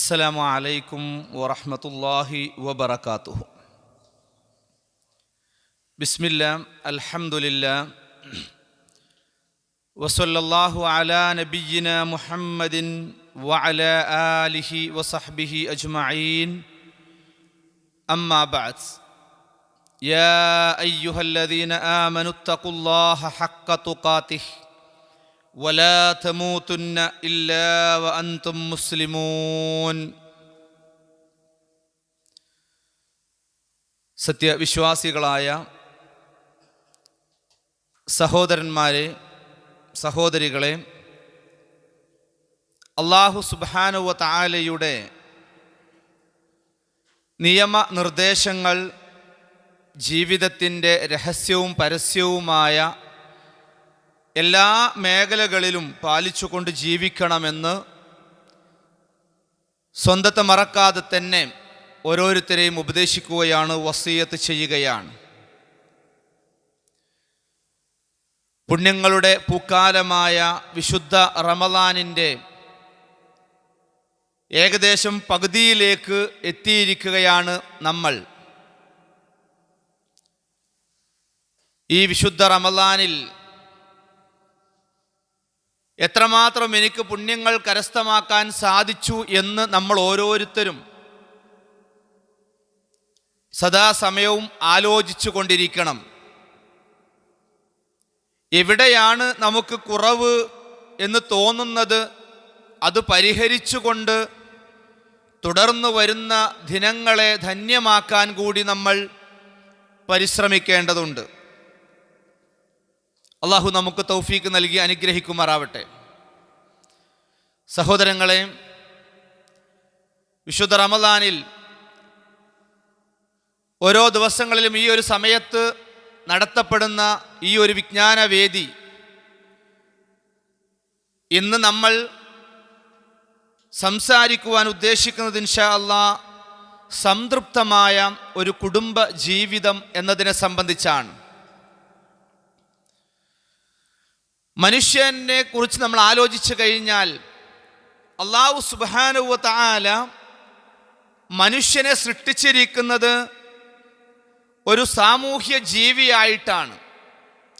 അസ്സലാമു അലൈക്കും വറഹ്മത്തുള്ളാഹി വബറകാതുഹു. ബിസ്മില്ലാ അൽഹംദുലില്ലാ വസല്ലല്ലാഹു അലാ നബിയ്യിനാ മുഹമ്മദിൻ വഅലാ ആലിഹി വസഹ്ബിഹി അജ്മഈൻ. അമ്മാ ബഅദ്. യാ അയ്യുഹല്ലദീന ആമനുത്തഖുല്ലാഹ ഹഖ്ക തുഖാതിഹി വലാ തമൂതുന്ന ഇല്ലാ വഅൻതും മുസ്ലിമൂൻ. സത്യവിശ്വാസികളായ സഹോദരന്മാരെ, സഹോദരികളെ, അല്ലാഹു സുബ്ഹാനഹു വ തആലയുടെ നിയമനിർദ്ദേശങ്ങൾ ജീവിതത്തിൻ്റെ രഹസ്യവും പരസ്യവുമായ എല്ലാ മേഖലകളിലും പാലിച്ചുകൊണ്ട് ജീവിക്കണമെന്ന് സ്വന്തത്തെ മറക്കാതെ തന്നെ ഓരോരുത്തരെയും ഉപദേശിക്കുകയാണ്, വസിയത്ത് ചെയ്യുകയാണ്. പുണ്യങ്ങളുടെ പൂക്കാലമായ വിശുദ്ധ റമളാനിൻ്റെ ഏകദേശം പകുതിയിലേക്ക് എത്തിയിരിക്കുകയാണ് നമ്മൾ. ഈ വിശുദ്ധ റമളാനിൽ എത്രമാത്രം എനിക്ക് പുണ്യങ്ങൾ കരസ്ഥമാക്കാൻ സാധിച്ചു എന്ന് നമ്മൾ ഓരോരുത്തരും സദാസമയവും ആലോചിച്ചു കൊണ്ടിരിക്കണം. എവിടെയാണ് നമുക്ക് കുറവ് എന്ന് തോന്നുന്നത് അത് പരിഹരിച്ചുകൊണ്ട് തുടർന്നു വരുന്ന ദിനങ്ങളെ ധന്യമാക്കാൻ കൂടി നമ്മൾ പരിശ്രമിക്കേണ്ടതുണ്ട്. അള്ളാഹു നമുക്ക് തൗഫീക്ക് നൽകി അനുഗ്രഹിക്കുമാറാവട്ടെ. സഹോദരങ്ങളെ, വിശുദ്ധ റമളാനിൽ ഓരോ ദിവസങ്ങളിലും ഈ ഒരു സമയത്ത് നടത്തപ്പെടുന്ന ഈ ഒരു വിജ്ഞാനവേദി, ഇന്ന് നമ്മൾ സംസാരിക്കുവാൻ ഉദ്ദേശിക്കുന്നത് ഇൻഷാ അല്ലാഹ് സംതൃപ്തമായ ഒരു കുടുംബ ജീവിതം എന്നതിനെ സംബന്ധിച്ചാണ്. മനുഷ്യനെ കുറിച്ച് നമ്മൾ ആലോചിച്ചു കഴിഞ്ഞാൽ അല്ലാഹു സുബ്ഹാനഹു വ തആല മനുഷ്യനെ സൃഷ്ടിച്ചിരിക്കുന്നത് ഒരു സാമൂഹ്യ ജീവിയായിട്ടാണ്.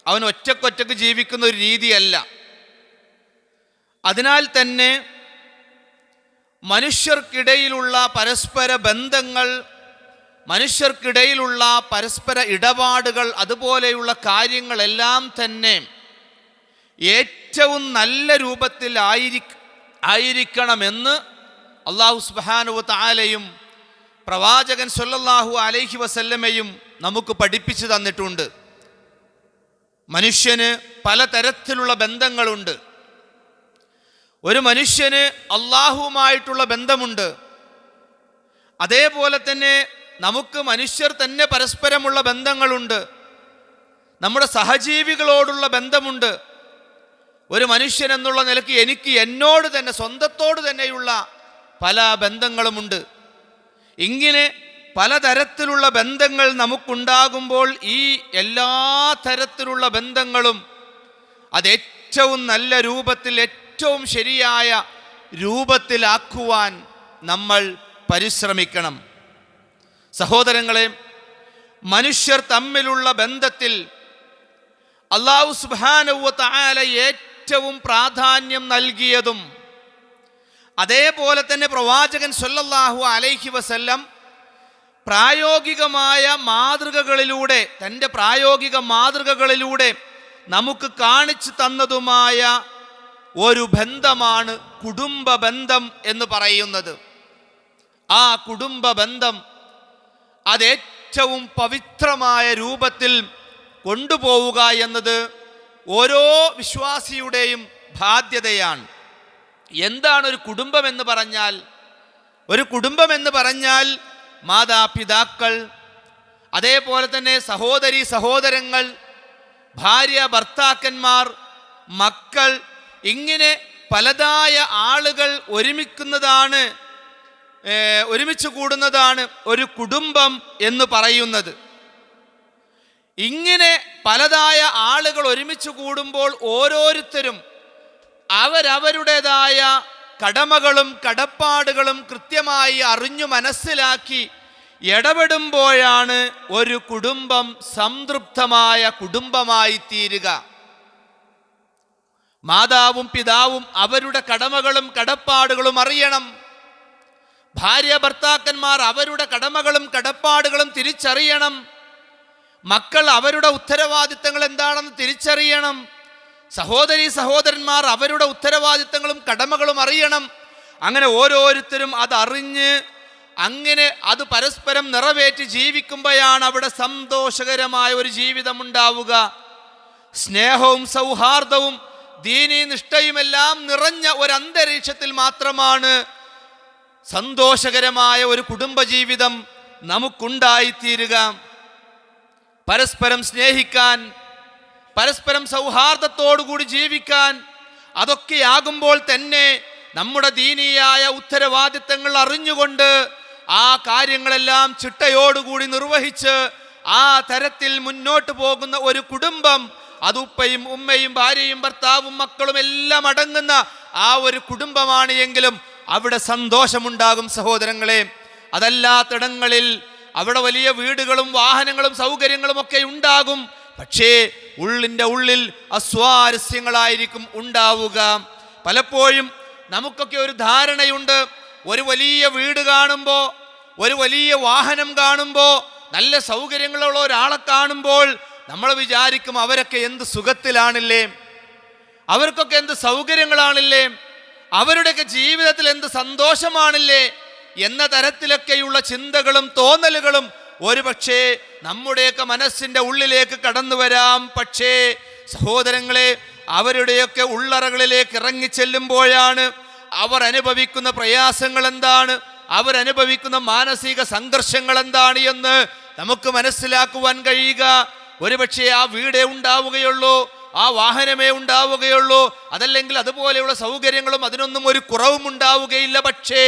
അവൻ ഒറ്റക്കൊറ്റക്ക് ജീവിക്കുന്ന ഒരു രീതിയല്ല. അതിനാൽ തന്നെ മനുഷ്യർക്കിടയിലുള്ള പരസ്പര ബന്ധങ്ങൾ, മനുഷ്യർക്കിടയിലുള്ള പരസ്പര ഇടപാടുകൾ, അതുപോലെയുള്ള കാര്യങ്ങളെല്ലാം തന്നെ ഏറ്റവും നല്ല രൂപത്തിൽ ആയിരിക്കണമെന്ന് അല്ലാഹു സുബ്ഹാനഹു വ തആലയും പ്രവാചകൻ സ്വല്ലല്ലാഹു അലൈഹി വസല്ലമയും നമുക്ക് പഠിപ്പിച്ചു തന്നിട്ടുണ്ട്. മനുഷ്യന് പലതരത്തിലുള്ള ബന്ധങ്ങളുണ്ട്. ഒരു മനുഷ്യന് അല്ലാഹുവുമായിട്ടുള്ള ബന്ധമുണ്ട്. അതേപോലെ തന്നെ നമുക്ക് മനുഷ്യർ തന്നെ പരസ്പരമുള്ള ബന്ധങ്ങളുണ്ട്. നമ്മുടെ സഹജീവികളോടുള്ള ബന്ധമുണ്ട്. ഒരു മനുഷ്യൻ എന്നുള്ള നിലയ്ക്ക് എനിക്ക് എന്നോട് തന്നെ, സ്വന്തത്തോട് തന്നെയുള്ള പല ബന്ധങ്ങളുമുണ്ട്. ഇങ്ങനെ പലതരത്തിലുള്ള ബന്ധങ്ങൾ നമുക്കുണ്ടാകുമ്പോൾ ഈ എല്ലാ തരത്തിലുള്ള ബന്ധങ്ങളും അത് ഏറ്റവും നല്ല രൂപത്തിൽ, ഏറ്റവും ശരിയായ രൂപത്തിലാക്കുവാൻ നമ്മൾ പരിശ്രമിക്കണം. സഹോദരങ്ങളെ, മനുഷ്യർ തമ്മിലുള്ള ബന്ധത്തിൽ അല്ലാഹു സുബ്ഹാനഹു വ തആല ഏറ്റവും പ്രാധാന്യം നൽകിയതും അതേപോലെ തന്നെ പ്രവാചകൻ സ്വല്ലല്ലാഹു അലൈഹി വസല്ലം പ്രായോഗികമായ മാതൃകകളിലൂടെ, തൻ്റെ പ്രായോഗിക മാതൃകകളിലൂടെ നമുക്ക് കാണിച്ചു തന്നതുമായ ഒരു ബന്ധമാണ് കുടുംബ ബന്ധം എന്ന് പറയുന്നത്. ആ കുടുംബ ബന്ധം അതേറ്റവും പവിത്രമായ രൂപത്തിൽ കൊണ്ടുപോവുക എന്നത് ഓരോ വിശ്വാസിയുടെയും ബാധ്യതയാണ്. എന്താണ് ഒരു കുടുംബം എന്ന് പറഞ്ഞാൽ? ഒരു കുടുംബം എന്ന് പറഞ്ഞാൽ മാതാപിതാക്കൾ, അതേപോലെ തന്നെ സഹോദരി സഹോദരങ്ങൾ, ഭാര്യ ഭർത്താക്കന്മാർ, മക്കൾ, ഇങ്ങനെ പലതായ ആളുകൾ ഒരുമിച്ച് കൂടുന്നതാണ് ഒരു കുടുംബം എന്ന് പറയുന്നത്. ഇങ്ങനെ പലതായ ആളുകൾ ഒരുമിച്ച് കൂടുമ്പോൾ ഓരോരുത്തരും അവരവരുടേതായ കടമകളും കടപ്പാടുകളും കൃത്യമായി അറിഞ്ഞു മനസ്സിലാക്കി ഇടപെടുമ്പോഴാണ് ഒരു കുടുംബം സംതൃപ്തമായ കുടുംബമായി തീരുക. മാതാവും പിതാവും അവരുടെ കടമകളും കടപ്പാടുകളും അറിയണം. ഭാര്യ ഭർത്താക്കന്മാർ അവരുടെ കടമകളും കടപ്പാടുകളും തിരിച്ചറിയണം. മക്കൾ അവരുടെ ഉത്തരവാദിത്തങ്ങൾ എന്താണെന്ന് തിരിച്ചറിയണം. സഹോദരീ സഹോദരന്മാർ അവരുടെ ഉത്തരവാദിത്തങ്ങളും കടമകളും അറിയണം. അങ്ങനെ ഓരോരുത്തരും അതറിഞ്ഞ് അങ്ങനെ അത് പരസ്പരം നിറവേറ്റി ജീവിക്കുമ്പോഴാണ് അവിടെ സന്തോഷകരമായ ഒരു ജീവിതം ഉണ്ടാവുക. സ്നേഹവും സൗഹാർദ്ദവും ദീനീ നിഷ്ഠയുമെല്ലാം നിറഞ്ഞ ഒരു അന്തരീക്ഷത്തിൽ മാത്രമാണ് സന്തോഷകരമായ ഒരു കുടുംബജീവിതം നമുക്കുണ്ടായിത്തീരുക. പരസ്പരം സ്നേഹിക്കാൻ, പരസ്പരം സൗഹാർദ്ദത്തോടുകൂടി ജീവിക്കാൻ, അതൊക്കെയാകുമ്പോൾ തന്നെ നമ്മുടെ ദീനീയായ ഉത്തരവാദിത്തങ്ങൾ അറിഞ്ഞുകൊണ്ട് ആ കാര്യങ്ങളെല്ലാം ചിട്ടയോടുകൂടി നിർവഹിച്ച് ആ തരത്തിൽ മുന്നോട്ട് പോകുന്ന ഒരു കുടുംബം, അത് ഉപ്പയും ഉമ്മയും ഭാര്യയും ഭർത്താവും മക്കളും എല്ലാം അടങ്ങുന്ന ആ ഒരു കുടുംബമാണ് എങ്കിലും അവിടെ സന്തോഷമുണ്ടാകും സഹോദരങ്ങളെ. അതല്ലാത്തിടങ്ങളിൽ അവിടെ വലിയ വീടുകളും വാഹനങ്ങളും സൗകര്യങ്ങളും ഒക്കെ ഉണ്ടാകും, പക്ഷേ ഉള്ളിൻ്റെ ഉള്ളിൽ അസ്വാരസ്യങ്ങളായിരിക്കും ഉണ്ടാവുക. പലപ്പോഴും നമുക്കൊക്കെ ഒരു ധാരണയുണ്ട്, ഒരു വലിയ വീട് കാണുമ്പോൾ, ഒരു വലിയ വാഹനം കാണുമ്പോൾ, നല്ല സൗകര്യങ്ങളുള്ള ഒരാളെ കാണുമ്പോൾ നമ്മൾ വിചാരിക്കും അവരൊക്കെ എന്ത് സുഖത്തിലാണില്ലേ, അവർക്കൊക്കെ എന്ത് സൗകര്യങ്ങളാണില്ലേ, അവരുടെയൊക്കെ ജീവിതത്തിൽ എന്ത് സന്തോഷമാണില്ലേ എന്ന തരത്തിലൊക്കെയുള്ള ചിന്തകളും തോന്നലുകളും ഒരു പക്ഷേ നമ്മുടെയൊക്കെ മനസ്സിൻ്റെ ഉള്ളിലേക്ക് കടന്നു വരാം. പക്ഷേ സഹോദരങ്ങളെ, അവരുടെയൊക്കെ ഉള്ളറകളിലേക്ക് ഇറങ്ങിച്ചെല്ലുമ്പോഴാണ് അവർ അനുഭവിക്കുന്ന പ്രയാസങ്ങൾ എന്താണ്, അവരനുഭവിക്കുന്ന മാനസിക സംഘർഷങ്ങൾ എന്താണ് എന്ന് നമുക്ക് മനസ്സിലാക്കുവാൻ കഴിയുക. ഒരുപക്ഷെ ആ വീടേ ഉണ്ടാവുകയുള്ളൂ, ആ വാഹനമേ ഉണ്ടാവുകയുള്ളൂ, അതല്ലെങ്കിൽ അതുപോലെയുള്ള സൗകര്യങ്ങളും അതിനൊന്നും ഒരു കുറവും ഉണ്ടാവുകയില്ല. പക്ഷേ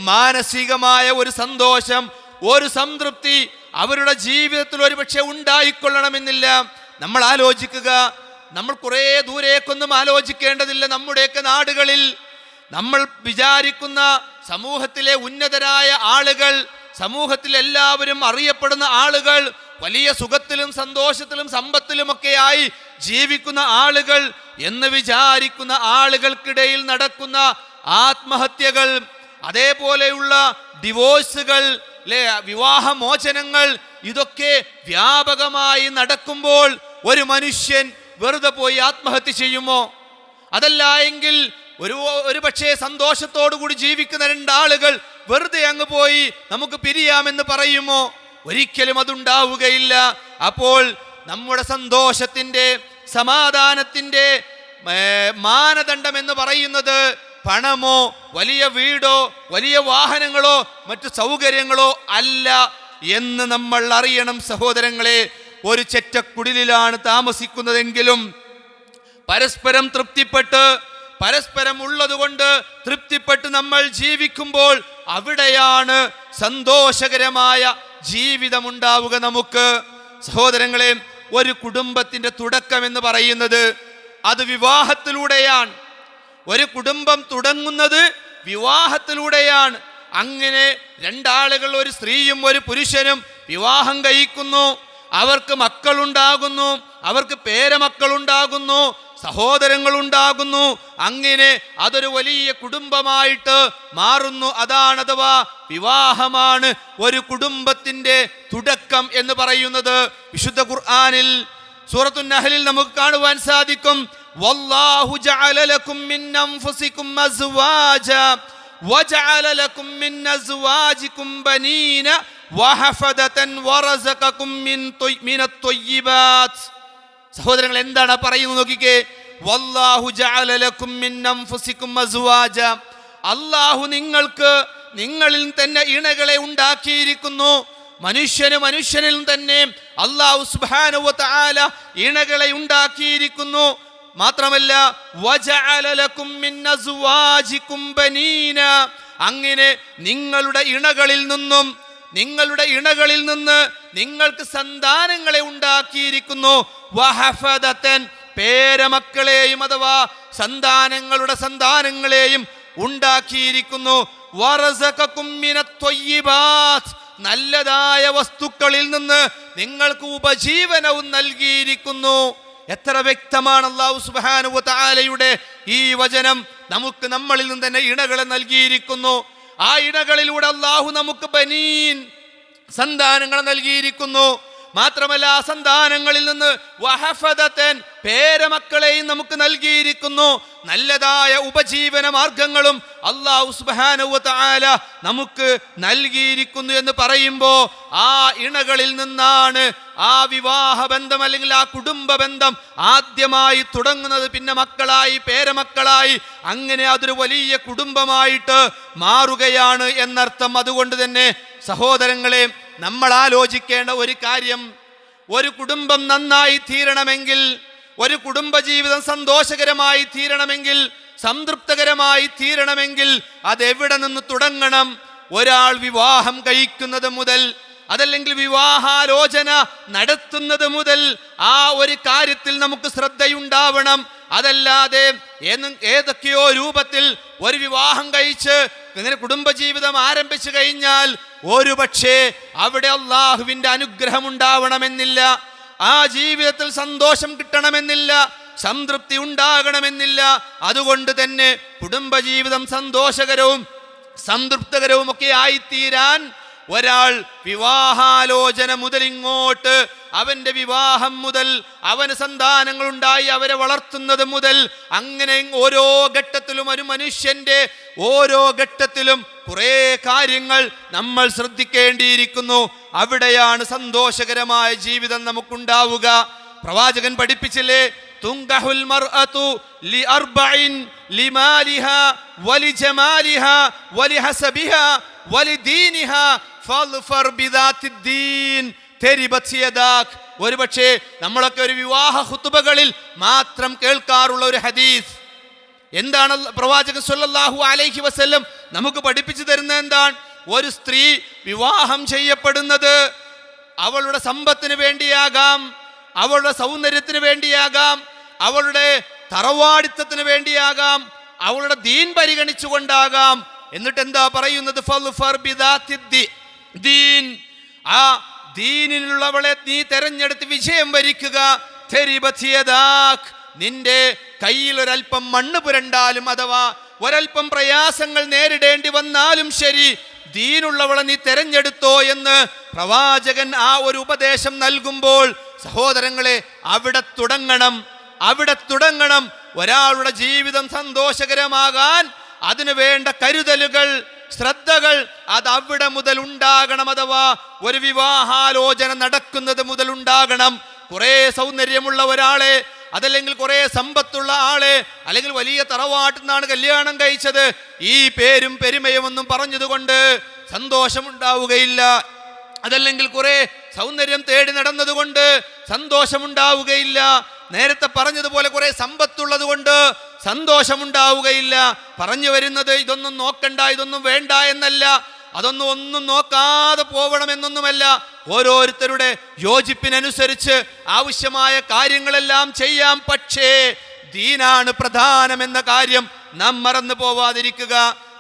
മാനസികമായ ഒരു സന്തോഷം, ഒരു സംതൃപ്തി അവരുടെ ജീവിതത്തിൽ ഒരുപക്ഷെ ഉണ്ടായിക്കൊള്ളണമെന്നില്ല. നമ്മൾ ആലോചിക്കുക, നമ്മൾ കുറേ ദൂരേക്കൊന്നും ആലോചിക്കേണ്ടതില്ല. നമ്മുടെയൊക്കെ നാടുകളിൽ നമ്മൾ വിചാരിക്കുന്ന സമൂഹത്തിലെ ഉന്നതരായ ആളുകൾ, സമൂഹത്തിൽ എല്ലാവരും അറിയപ്പെടുന്ന ആളുകൾ, വലിയ സുഖത്തിലും സന്തോഷത്തിലും സമ്പത്തിലുമൊക്കെയായി ജീവിക്കുന്ന ആളുകൾ എന്ന് വിചാരിക്കുന്ന ആളുകൾക്കിടയിൽ നടക്കുന്ന ആത്മഹത്യകൾ, അതേപോലെയുള്ള ഡിവോഴ്സുകൾ, വിവാഹമോചനങ്ങൾ, ഇതൊക്കെ വ്യാപകമായി നടക്കുമ്പോൾ ഒരു മനുഷ്യൻ വെറുതെ പോയി ആത്മഹത്യ ചെയ്യുമോ? അതല്ല എങ്കിൽ ഒരു പക്ഷേ സന്തോഷത്തോടു കൂടി ജീവിക്കുന്ന രണ്ടാളുകൾ വെറുതെ അങ്ങ് പോയി നമുക്ക് പിരിയാമെന്ന് പറയുമോ? ഒരിക്കലും അതുണ്ടാവുകയില്ല. അപ്പോൾ നമ്മുടെ സന്തോഷത്തിൻ്റെ, സമാധാനത്തിൻ്റെ മാനദണ്ഡം എന്ന് പറയുന്നത് പണമോ വലിയ വീടോ വലിയ വാഹനങ്ങളോ മറ്റു സൗകര്യങ്ങളോ അല്ല എന്ന് നമ്മൾ അറിയണം സഹോദരങ്ങളെ. ഒരു ചെറ്റക്കുടിലാണ് താമസിക്കുന്നതെങ്കിലും പരസ്പരം തൃപ്തിപ്പെട്ട്, പരസ്പരം ഉള്ളതുകൊണ്ട് തൃപ്തിപ്പെട്ട് നമ്മൾ ജീവിക്കുമ്പോൾ അവിടെയാണ് സന്തോഷകരമായ ജീവിതമുണ്ടാവുക നമുക്ക്. സഹോദരങ്ങളെ, ഒരു കുടുംബത്തിൻ്റെ തുടക്കം എന്ന് പറയുന്നത് അത് വിവാഹത്തിലൂടെയാണ്. ഒരു കുടുംബം തുടങ്ങുന്നത് വിവാഹത്തിലൂടെയാണ്. അങ്ങനെ രണ്ടാളുകൾ, ഒരു സ്ത്രീയും ഒരു പുരുഷനും വിവാഹം കഴിക്കുന്നു, അവർക്ക് മക്കളുണ്ടാകുന്നു, അവർക്ക് പേരമക്കളുണ്ടാകുന്നു, സഹോദരങ്ങളുണ്ടാകുന്നു. അങ്ങനെ അതൊരു വലിയ കുടുംബമായിട്ട് മാറുന്നു. അതാണ്, അഥവാ വിവാഹമാണ് ഒരു കുടുംബത്തിൻ്റെ തുടക്കം എന്ന് പറയുന്നത്. വിശുദ്ധ ഖുർആനിൽ സൂറത്തുൻ നഹ്ലിൽ നമുക്ക് കാണുവാൻ സാധിക്കും, വല്ലാഹു ജഅല ലക്കും മിൻ അൻഫുസികും അസ്വാജ വജഅല ലക്കും മിൻ അസ്വാജികും ബനീന വഹഫദതൻ വറസഖകും മിനത് ത്വയ്യിബാത്ത്. സഹോദരങ്ങൾ, എന്താണ് പറയുന്നത് നോക്കിക്കേ. വല്ലാഹു ജഅല ലക്കും മിൻ അൻഫുസികും അസ്വാജ, അല്ലാഹു നിങ്ങൾക്ക് നിങ്ങളിൽ തന്നെ ഇണകളെ ഉണ്ടാക്കിയിരിക്കുന്നു. മനുഷ്യനിൽ തന്നെ അല്ലാഹു സുബ്ഹാനഹു വ തആല ഇണകളെ ഉണ്ടാക്കിയിരിക്കുന്നു. മാത്രമല്ല വജഅല ലക്കും മിൻ അസ്വാജികും ബനീന, അങ്ങനെ നിങ്ങളുടെ ഇണകളിൽ നിന്ന് നിങ്ങൾക്ക് സന്താനങ്ങളെ ഉണ്ടാക്കിയിരിക്കുന്നു. വഹഫദതൻ, പേരമക്കളെയും അഥവാ സന്താനങ്ങളുടെ സന്താനങ്ങളെയും ഉണ്ടാക്കിയിരിക്കുന്നു. വറസഖകും മിനത്വയ്യിബാത്ത്, നല്ലതായ വസ്തുക്കളിൽ നിന്ന് നിങ്ങൾക്ക് ഉപജീവനവും നൽകിയിരിക്കുന്നു. എത്ര വ്യക്തമാണ് അല്ലാഹു സുബ്ഹാനഹു വ തആലയുടെ ഈ വചനം. നമുക്ക് നമ്മളിൽ നിന്ന് തന്നെ ഇണകളെ നൽകിയിരിക്കുന്നു. ആ ഇണകളിലൂടെ അല്ലാഹു നമുക്ക് ബനീൻ, സന്താനങ്ങളെ നൽകിയിരിക്കുന്നു. മാത്രമല്ല ആ സന്താനങ്ങളിൽ നിന്ന് വഹഫദതൻ, പേരമക്കളെയും നമുക്ക് നൽകിയിരിക്കുന്നു. നല്ലതായ ഉപജീവന മാർഗങ്ങളും അല്ലാഹു സുബ്ഹാനഹു വ തആല നമുക്ക് നൽകിയിരിക്കുന്നു എന്ന് പറയുമ്പോൾ ആ ഇണകളിൽ നിന്നാണ് ആ വിവാഹ ബന്ധം അല്ലെങ്കിൽ ആ കുടുംബ ബന്ധം ആദ്യമായി തുടങ്ങുന്നത്. പിന്നെ മക്കളായി, പേരമക്കളായി, അങ്ങനെ അതൊരു വലിയ കുടുംബമായിട്ട് മാറുകയാണ് എന്നർത്ഥം. അതുകൊണ്ട് തന്നെ സഹോദരങ്ങളെ, നമ്മൾ ആലോചിക്കേണ്ട ഒരു കാര്യം, ഒരു കുടുംബം നന്നായി തീരണമെങ്കിൽ, ഒരു കുടുംബജീവിതം സന്തോഷകരമായി തീരണമെങ്കിൽ, സംതൃപ്തകരമായി തീരണമെങ്കിൽ അതെവിടെ നിന്ന് തുടങ്ങണം? ഒരാൾ വിവാഹം കഴിക്കുന്നത് മുതൽ, അതല്ലെങ്കിൽ വിവാഹാലോചന നടത്തുന്നത് മുതൽ ആ ഒരു കാര്യത്തിൽ നമുക്ക് ശ്രദ്ധയുണ്ടാവണം. അതല്ലാതെ ഏതൊക്കെയോ രൂപത്തിൽ ഒരു വിവാഹം കഴിച്ച് ഇങ്ങനെ കുടുംബജീവിതം ആരംഭിച്ചു കഴിഞ്ഞാൽ ഒരു പക്ഷേ അവിടെ അള്ളാഹുവിൻ്റെ അനുഗ്രഹം ഉണ്ടാവണമെന്നില്ല, ആ ജീവിതത്തിൽ സന്തോഷം കിട്ടണമെന്നില്ല, സംതൃപ്തി ഉണ്ടാകണമെന്നില്ല. അതുകൊണ്ട് തന്നെ കുടുംബജീവിതം സന്തോഷകരവും സംതൃപ്തകരവും ഒക്കെ ആയിത്തീരാൻ ഒരാൾ വിവാഹാലോചന മുതൽ ഇങ്ങോട്ട്, അവൻ്റെ വിവാഹം മുതൽ, അവന് സന്താനങ്ങളുണ്ടായി അവരെ വളർത്തുന്നത് മുതൽ, അങ്ങനെ ഓരോ ഘട്ടത്തിലും ഒരു മനുഷ്യൻ്റെ ഓരോ ഘട്ടത്തിലും കുറേ കാര്യങ്ങൾ നമ്മൾ ശ്രദ്ധിക്കേണ്ടിയിരിക്കുന്നു. അവിടെയാണ് സന്തോഷകരമായ ജീവിതം നമുക്കുണ്ടാവുക. പ്രവാചകൻ പഠിപ്പിച്ചില്ലേ, തുങ്കഹുൽ മർഅതു ലിഅർബഇൻ ലിമാലിഹാ വലിജമാലിഹാ വലിഹസബിഹാ വലിദീനിഹാ ഫൾഫർ ബിദാത്തിദ്ദീൻ തരിബത് യദാക്. ഒരുപക്ഷേ നമ്മളൊക്കെ ഒരു വിവാഹ ഖുതുബകളിൽ മാത്രം കേൾക്കാറുള്ള ഒരു ഹദീസ്. എന്താണ് പ്രവാചകൻ സ്വല്ലല്ലാഹു അലൈഹി വസല്ലം നമുക്ക് പഠിപ്പിച്ചു തരുന്നത്? എന്താണ്? ഒരു സ്ത്രീ വിവാഹം ചെയ്യപ്പെടുന്നത് അവളുടെ സമ്പത്തിന് വേണ്ടിയാകാം, അവളുടെ സൗന്ദര്യത്തിന് വേണ്ടിയാകാം, അവളുടെ തറവാടിത്തത്തിന് വേണ്ടിയാകാം, അവളുടെ ദീൻ പരിഗണിച്ചുകൊണ്ടാകാം. എന്നിട്ട് എന്താ പറയുന്നത്? ഫൾഫർ ബിദാത്തിദ്ദീൻ, ആ ദീനിനുള്ളവളെ നീ തെരഞ്ഞെടുത്ത് വിജയം വരിക്കുക. തരിബത് യദാക്, നിന്റെ കയ്യിൽ ഒരൽപ്പം മണ്ണ് പുരണ്ടാലും അഥവാ ഒരൽപ്പം പ്രയാസങ്ങൾ നേരിടേണ്ടി വന്നാലും ശരി, ദീനുള്ളവളെ നീ തെരഞ്ഞെടുത്തോ എന്ന് പ്രവാചകൻ ആ ഒരു ഉപദേശം നൽകുമ്പോൾ സഹോദരങ്ങളെ, അവിടെ തുടങ്ങണം. ഒരാളുടെ ജീവിതം സന്തോഷകരമാകാൻ അതിനു വേണ്ട കരുതലുകൾ, ശ്രദ്ധകൾ അത് അവിടെ മുതൽ ഉണ്ടാകണം. അഥവാ ഒരു വിവാഹാലോചന നടക്കുന്നത് മുതൽ ഉണ്ടാകണം. കുറേ സൗന്ദര്യമുള്ള ഒരാളെ, അതല്ലെങ്കിൽ കുറേ സമ്പത്തുള്ള ആളെ, അല്ലെങ്കിൽ വലിയ തറവാട്ടിൽ നിന്നാണ് കല്യാണം കഴിച്ചത്, ഈ പേരും പെരുമയും ഒന്നും പറഞ്ഞതുകൊണ്ട് സന്തോഷമുണ്ടാവുകയില്ല. അതല്ലെങ്കിൽ കുറെ സൗന്ദര്യം തേടി നടന്നതുകൊണ്ട് സന്തോഷമുണ്ടാവുകയില്ല. നേരത്തെ പറഞ്ഞതുപോലെ കുറെ സമ്പത്തുള്ളത് കൊണ്ട് സന്തോഷമുണ്ടാവുകയില്ല. പറഞ്ഞു വരുന്നത് ഇതൊന്നും നോക്കണ്ട, ഇതൊന്നും വേണ്ട എന്നല്ല, ഒന്നും നോക്കാതെ പോവണമെന്നൊന്നുമല്ല. ഓരോരുത്തരുടെ യോജിപ്പിനനുസരിച്ച് ആവശ്യമായ കാര്യങ്ങളെല്ലാം ചെയ്യാം. പക്ഷേ ദീനാണ് പ്രധാനമെന്ന കാര്യം നാം മറന്നു പോവാതിരിക്കുക.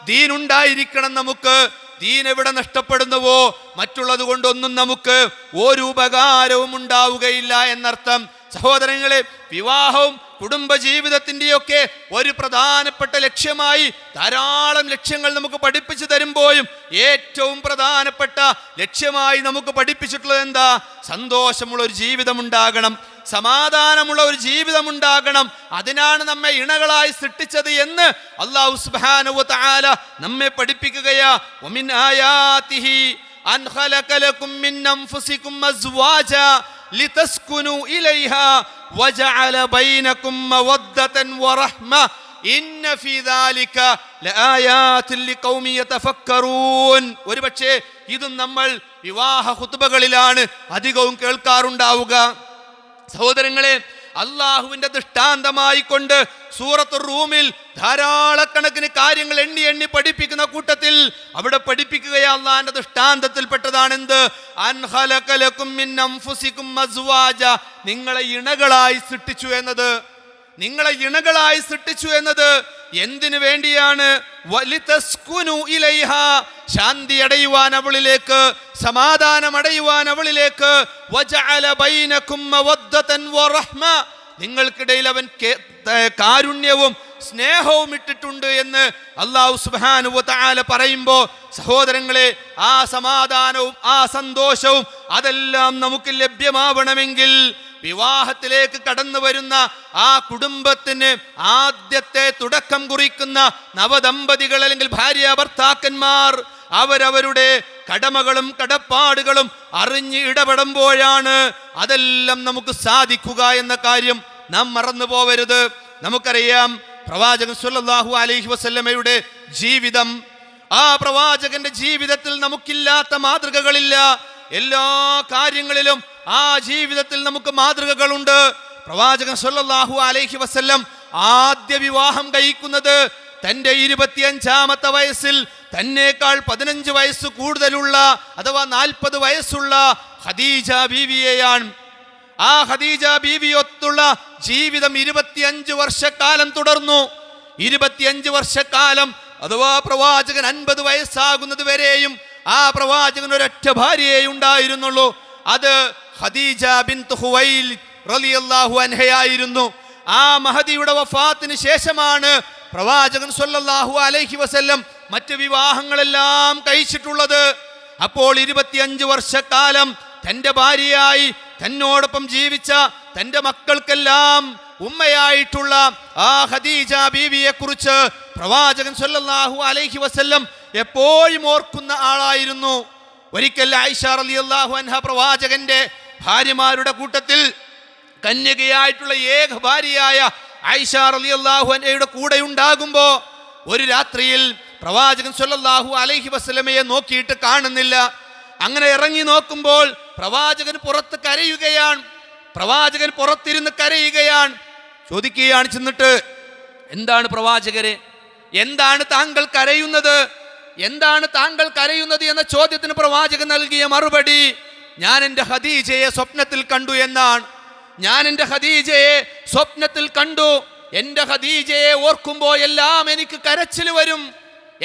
ദീനുണ്ടായിരിക്കണം നമുക്ക്. ദീൻ എവിടെ നഷ്ടപ്പെടുന്നുവോ മറ്റുള്ളത് കൊണ്ടൊന്നും നമുക്ക് ഒരു ഉപകാരവും ഉണ്ടാവുകയില്ല എന്നർത്ഥം. സഹോദരങ്ങളെ, വിവാഹവും കുടുംബജീവിതത്തിൻ്റെയൊക്കെ ഒരു പ്രധാനപ്പെട്ട ലക്ഷ്യമായി ധാരാളം ലക്ഷ്യങ്ങൾ നമുക്ക് പഠിപ്പിച്ചു തരുമ്പോഴും ഏറ്റവും പ്രധാനപ്പെട്ട ലക്ഷ്യമായി നമുക്ക് പഠിപ്പിച്ചിട്ടുള്ളത് എന്താ? സന്തോഷമുള്ള ഒരു ജീവിതം ഉണ്ടാകണം, സമാധാനമുള്ള ഒരു ജീവിതം ഉണ്ടാകണം. അതിനാണ് നമ്മെ ഇണകളായി സൃഷ്ടിച്ചത് എന്ന് അല്ലാഹു സുബ്ഹാനഹു വ തആല നമ്മെ പഠിപ്പിക്കുകയാ. വമിൻ ആയാതിഹി അൻ ഖലഖ ലക്കും മിൻ അൻഫുസികും അസ്വാജാ ലിതസ്കുനു ഇലൈഹാ വജഅല ബൈനകും മവദ്ദതൻ വറഹ്മ ഇന്ന ഫീ ദാലിക ലആയാതിൻ ലിഖൗമി യതഫക്കറൂൻ. ഒരുപക്ഷേ ഇതും നമ്മൾ വിവാഹ ഖുതുബകളിലാണ് അധികവും കേൾക്കാറുണ്ടാവുക. സഹോദരങ്ങളെ, അള്ളാഹുവിന്റെ ദൃഷ്ടാന്തമായി കൊണ്ട് സൂറത്തുർ റൂമിൽ ധാരാളക്കണക്കിന് കാര്യങ്ങൾ എണ്ണി എണ്ണി പഠിപ്പിക്കുന്ന കൂട്ടത്തിൽ അവിടെ പഠിപ്പിക്കുകയാ അള്ളാഹിന്റെ ദൃഷ്ടാന്തത്തിൽപ്പെട്ടതാണ് എന്ത്? അൻ ഖലഖ ലക്കും മിൻ അൻഫുസികും അസ്വാജ, നിങ്ങളെ ഇണകളായി സൃഷ്ടിച്ചു എന്നത്. നിങ്ങളെ ഇണകളായി സൃഷ്ടിച്ചു എന്നത് എന്തിനു വേണ്ടിയാണ്? വലിതസ്കുനു ഇലൈഹ, ശാന്തി അടയുവാൻ അവളിലേക്ക്, സമാധാനം അടയുവാൻ അവളിലേക്ക്. വജഅല ബൈനകും മവദ്ദതൻ വറഹ്മ, നിങ്ങൾക്കിടയിൽ അവൻ കാരുണ്യവും സ്നേഹവും ഇട്ടിട്ടുണ്ട് എന്ന് അല്ലാഹു സുബ്ഹാനഹു വ തആല പറയുമ്പോൾ, സഹോദരങ്ങളെ, ആ സമാധാനവും ആ സന്തോഷവും അതെല്ലാം നമുക്ക് ലഭ്യമാവണമെങ്കിൽ വിവാഹത്തിലേക്ക് കടന്നു വരുന്ന ആ കുടുംബത്തിന് ആദ്യത്തെ തുടക്കം കുറിക്കുന്ന നവദമ്പതികൾ അല്ലെങ്കിൽ ഭാര്യ ഭർത്താക്കന്മാർ അവരവരുടെ കടമകളും കടപ്പാടുകളും അറിഞ്ഞ് ഇടപെടുമ്പോഴാണ് അതെല്ലാം നമുക്ക് സാധിക്കുക എന്ന കാര്യം നാം മറന്നു പോവരുത്. നമുക്കറിയാം, പ്രവാചകൻ സല്ലല്ലാഹു അലൈഹി വസല്ലമയുടെ ജീവിതം, ആ പ്രവാചകന്റെ ജീവിതത്തിൽ നമുക്കില്ലാത്ത മാതൃകകളില്ല. എല്ലാ കാര്യങ്ങളിലും ആ ജീവിതത്തിൽ നമുക്ക് മാതൃകകളുണ്ട്. പ്രവാചകൻ സല്ലല്ലാഹു അലൈഹി വസല്ലം ആദ്യ വിവാഹം കഴിക്കുന്നത് തൻ്റെ 25-ാമത്തെ വയസ്സിൽ തന്നേക്കാൾ 15 വയസ്സ് കൂടുതലുള്ള അഥവാ 40 വയസ്സുള്ള ഖദീജ ബീവിയെയാണ്. ആ ഖദീജ ബീവിയൊത്തുള്ള ജീവിതം 25 വർഷക്കാലം തുടർന്നു. 25 വർഷക്കാലം അഥവാ പ്രവാചകൻ 50 വയസ്സാകുന്നത് വരെയും ആ പ്രവാചകൻ ഒരൊറ്റ ഭാര്യയെ ഉണ്ടായിരുന്നുള്ളൂ. അത് ഖദീജ ബിൻത് ഖുവൈലിദ് റളിയല്ലാഹു അൻഹയായിരുന്നു. ആ മഹദിയുടെ വഫാത്തിന് ശേഷമാണ് പ്രവാചകൻ സല്ലല്ലാഹു അലൈഹി വസല്ലം മറ്റ് വിവാഹങ്ങളെല്ലാം കഴിച്ചിട്ടുള്ളത്. അപ്പോൾ 25 വർഷക്കാലം തൻ്റെ ഭാര്യയായി തന്നോടൊപ്പം ജീവിച്ച തൻ്റെ മക്കൾക്കെല്ലാം ഉമ്മയായിട്ടുള്ള ആ ഖദീജ ബീവിയെ കുറിച്ച് പ്രവാചകൻ സല്ലല്ലാഹു അലൈഹി വസല്ലം എപ്പോഴും ഓർക്കുന്ന ആളായിരുന്നു. ഒരിക്കൽ ആയിഷ റളിയല്ലാഹു അൻഹ പ്രവാചകന്റെ ഭാര്യമാരുടെ കൂട്ടത്തിൽ കന്യകയായിട്ടുള്ള ഏക ഭാര്യയായ ആയിഷ റളിയല്ലാഹു അൻഹയുടെ കൂടെ ഉണ്ടാകുമ്പോൾ ഒരു രാത്രിയിൽ പ്രവാചകൻ സല്ലല്ലാഹു അലൈഹി വസല്ലമയെ നോക്കിയിട്ട് കാണുന്നില്ല. അങ്ങനെ ഇറങ്ങി നോക്കുമ്പോൾ പ്രവാചകൻ പുറത്ത് കരയുകയാണ്. പ്രവാചകൻ പുറത്തിരുന്ന് കരയുകയാണ്. ചോദിക്കുകയാണ് ചെന്നിട്ട്, എന്താണ് പ്രവാചകരെ, എന്താണ് താങ്കൾ കരയുന്നത്, എന്താണ് താങ്കൾ കരയുന്നത് എന്ന ചോദ്യത്തിന് പ്രവാചകൻ നൽകിയ മറുപടി, ഞാൻ എൻ്റെ ഖദീജയെ സ്വപ്നത്തിൽ കണ്ടു എന്നാണ്. ഞാൻ എൻ്റെ ഖദീജയെ സ്വപ്നത്തിൽ കണ്ടു. എൻ്റെ ഖദീജയെ ഓർക്കുമ്പോഴെല്ലാം എനിക്ക് കരച്ചിൽ വരും.